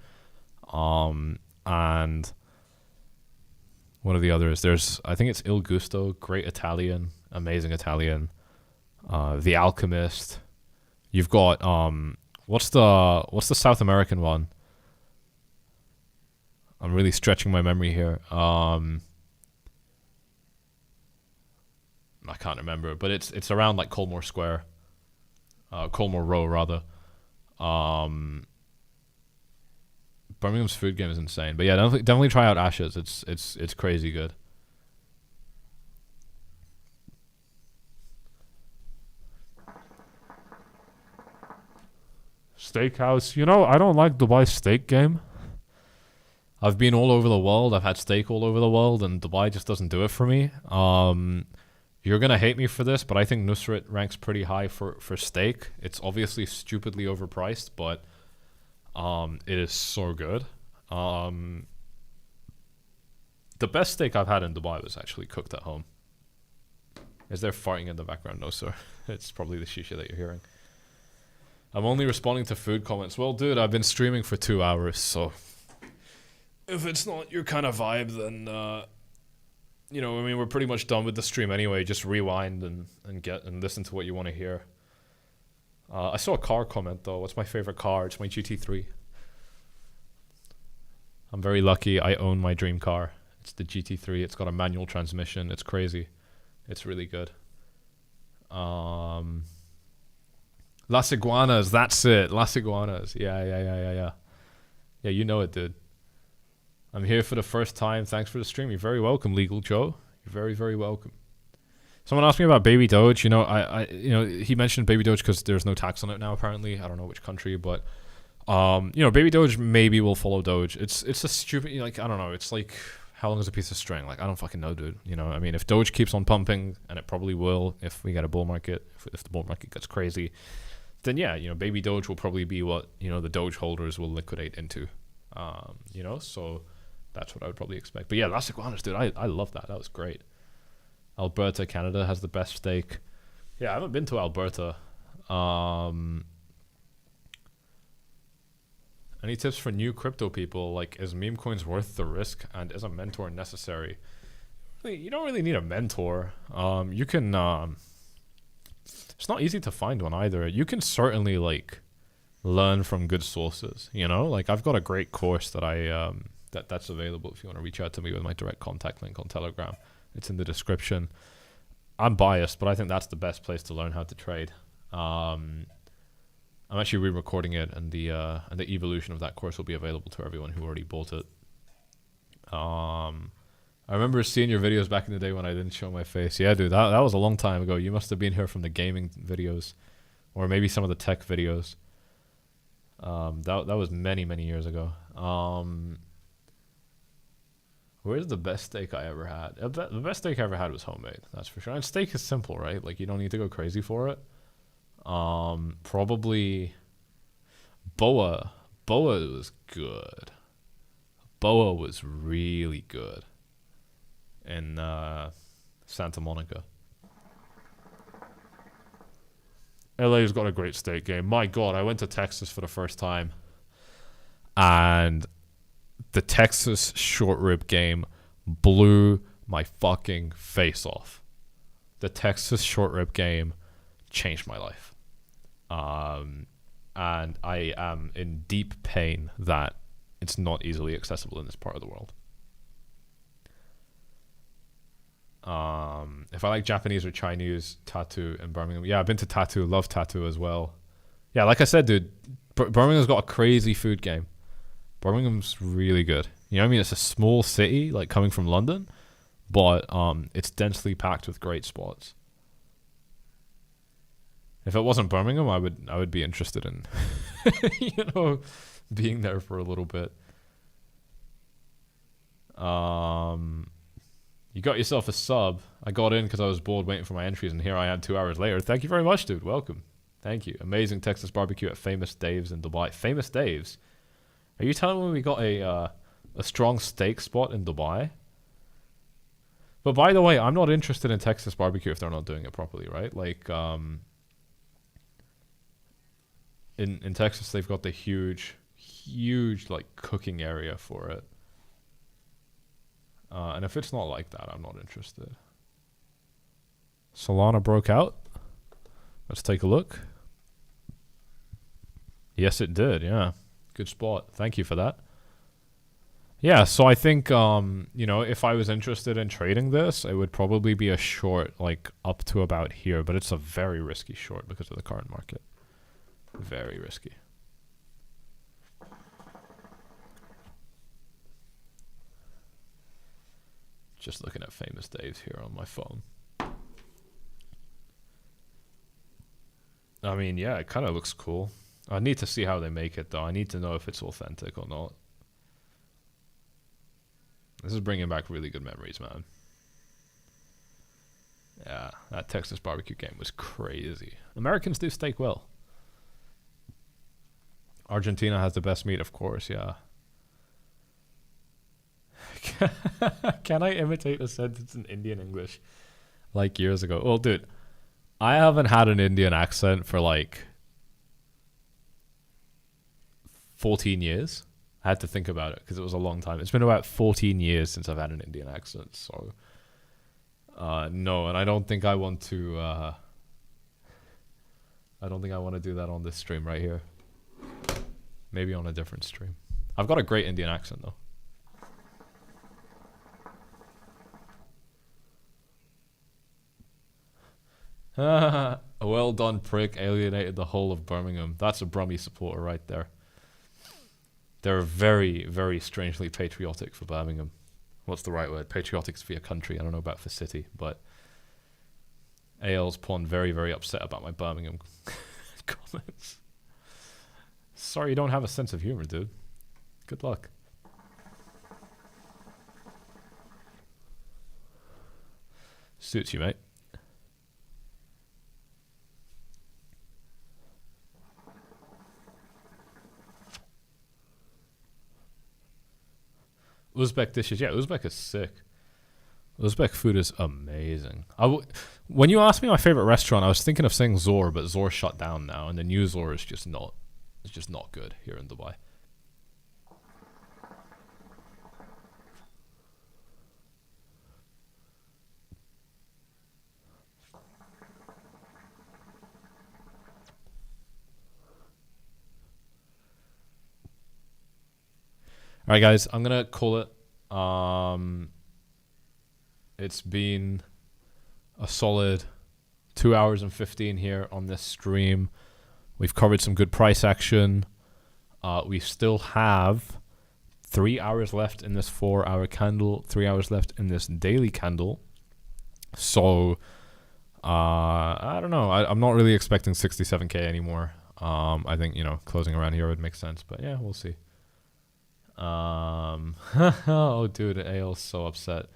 And what are the others? There's, I think it's Il Gusto, great Italian, amazing Italian. The Alchemist. You've got what's the South American one? I'm really stretching my memory here. I can't remember, but it's around like Colmore Square, Colmore Row rather. Birmingham's food game is insane, but yeah, definitely try out Ashes. It's crazy good. Steakhouse, you know, I don't like Dubai steak game. I've been all over the world. I've had steak all over the world, and Dubai just doesn't do it for me. You're gonna hate me for this, but I think Nusret ranks pretty high for steak. It's obviously stupidly overpriced, but it is so good. The best steak I've had in Dubai was actually cooked at home. Is there farting in the background? No, sir. It's probably the shisha that you're hearing. I'm only responding to food comments. Well, dude, I've been streaming for 2 hours, so if it's not your kind of vibe, then you know, I mean, we're pretty much done with the stream anyway. Just rewind and listen to what you want to hear. I saw a car comment though. What's my favorite car? It's my GT3. I'm very lucky. I own my dream car. It's the GT3. It's got a manual transmission. It's crazy. It's really good. Las Iguanas. That's it. Las Iguanas. Yeah. Yeah, you know it, dude. I'm here for the first time. Thanks for the stream. You're very welcome, Legal Joe. You're very, very welcome. Someone asked me about Baby Doge. You know, he mentioned Baby Doge because there's no tax on it now. Apparently, I don't know which country, but You know, Baby Doge maybe will follow Doge. It's a stupid, like, I don't know. It's like, how long is a piece of string? Like, I don't fucking know, dude. You know, I mean, if Doge keeps on pumping, and it probably will if we get a bull market, if the bull market gets crazy, then yeah, you know, Baby Doge will probably be what, you know, the Doge holders will liquidate into. You know, so that's what I would probably expect. But yeah, Las Iguanas, dude, I love that. That was great. Alberta, Canada has the best stake. Yeah, I haven't been to Alberta. Any tips for new crypto people? Like, is meme coins worth the risk, and is a mentor necessary? You don't really need a mentor. You can. It's not easy to find one either. You can certainly like learn from good sources. You know, like I've got a great course that that's available if you want to reach out to me with my direct contact link on Telegram. It's in the description. I'm biased, but I think that's the best place to learn how to trade. I'm actually re-recording it, and the evolution of that course will be available to everyone who already bought it. I remember seeing your videos back in the day when I didn't show my face. Yeah, dude, that was a long time ago. You must have been here from the gaming videos, or maybe some of the tech videos. That was many years ago. Where's the best steak I ever had? The best steak I ever had was homemade. That's for sure. And steak is simple, right? Like, you don't need to go crazy for it. Probably Boa. Boa was good. Boa was really good in Santa Monica. LA's got a great steak game. My God, I went to Texas for the first time, and the Texas short rib game blew my fucking face off. The Texas short rib game changed my life. And I am in deep pain that it's not easily accessible in this part of the world. If I like Japanese or Chinese tattoo in Birmingham, yeah, I've been to tattoo, love tattoo as well. Yeah, like I said, dude, Birmingham's got a crazy food game. Birmingham's really good. You know what I mean? It's a small city, like coming from London, but it's densely packed with great spots. If it wasn't Birmingham, I would be interested in, you know, being there for a little bit. You got yourself a sub. I got in because I was bored waiting for my entries, and here I am 2 hours later. Thank you very much, dude. Welcome. Thank you. Amazing Texas barbecue at Famous Dave's in Dubai. Famous Dave's? Are you telling me we got a strong steak spot in Dubai? But by the way, I'm not interested in Texas barbecue if they're not doing it properly, right? Like, in Texas, they've got the huge like cooking area for it. And if it's not like that, I'm not interested. Solana broke out. Let's take a look. Yes, it did. Yeah. Good spot. Thank you for that. Yeah, so I think, you know, if I was interested in trading this, it would probably be a short, like, up to about here. But it's a very risky short because of the current market. Very risky. Just looking at Famous Dave's here on my phone. I mean, yeah, it kind of looks cool. I need to see how they make it, though. I need to know if it's authentic or not. This is bringing back really good memories, man. Yeah, that Texas barbecue game was crazy. Americans do steak well. Argentina has the best meat, of course, yeah. Can I imitate a sentence in Indian English like years ago? Well, dude, I haven't had an Indian accent for like 14 years. I had to think about it because it was a long time. It's been about 14 years since I've had an Indian accent. So, no, and I don't think I want to. I don't think I want to do that on this stream right here. Maybe on a different stream. I've got a great Indian accent though. A well done prick, alienated the whole of Birmingham. That's a Brummie supporter right there. They're very, very strangely patriotic for Birmingham. What's the right word? Patriotic is for your country. I don't know about for city, but AL's pawn very, very upset about my Birmingham comments. Sorry you don't have a sense of humor, dude. Good luck. Suits you, mate. Uzbek dishes. Yeah, Uzbek is sick. Uzbek food is amazing. When you asked me my favorite restaurant, I was thinking of saying Zor, but Zor shut down now, and the new Zor is just not. It's just not good here in Dubai. All right, guys, I'm gonna call it. It's been a solid 2 hours and 15 here on this stream. We've covered some good price action. We still have 3 hours left in this 4-hour candle, 3 hours left in this daily candle. So I don't know. I'm not really expecting 67K anymore. I think, closing around here would make sense, but yeah, we'll see. Oh, dude, AL's so upset.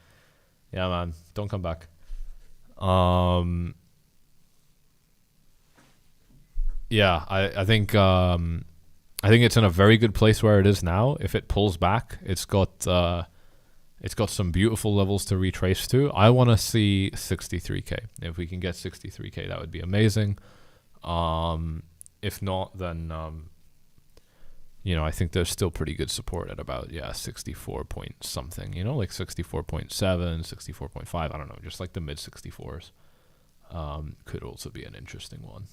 Yeah, man, don't come back. Yeah, I think it's in a very good place where it is now. If it pulls back, it's got some beautiful levels to retrace to. I want to see 63K. If we can get 63K, that would be amazing. If not, then I think there's still pretty good support at about 64 point something. Like 64.7, 64.5. I don't know, just like the mid 64s. Could also be an interesting one.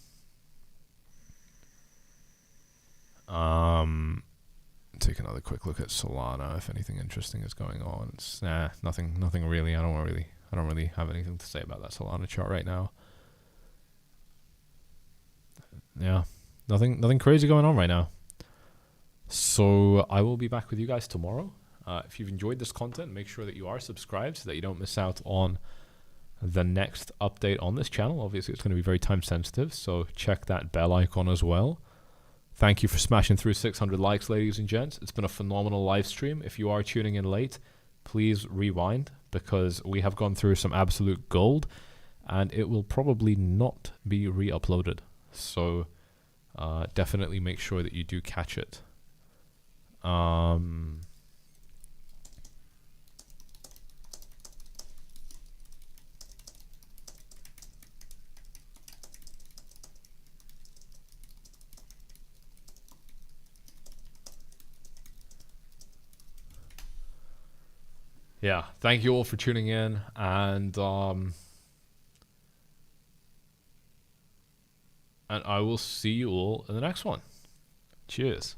Take another quick look at Solana if anything interesting is going on. It's nothing really. I don't really have anything to say about that Solana chart right now. Yeah, nothing crazy going on right now. So I will be back with you guys tomorrow. If you've enjoyed this content, make sure that you are subscribed so that you don't miss out on the next update on this channel. Obviously, it's going to be very time sensitive, so check that bell icon as well. Thank you for smashing through 600 likes, ladies and gents. It's been a phenomenal live stream. If you are tuning in late, please rewind because we have gone through some absolute gold and it will probably not be re-uploaded. So definitely make sure that you do catch it. Yeah, thank you all for tuning in, and I will see you all in the next one. Cheers.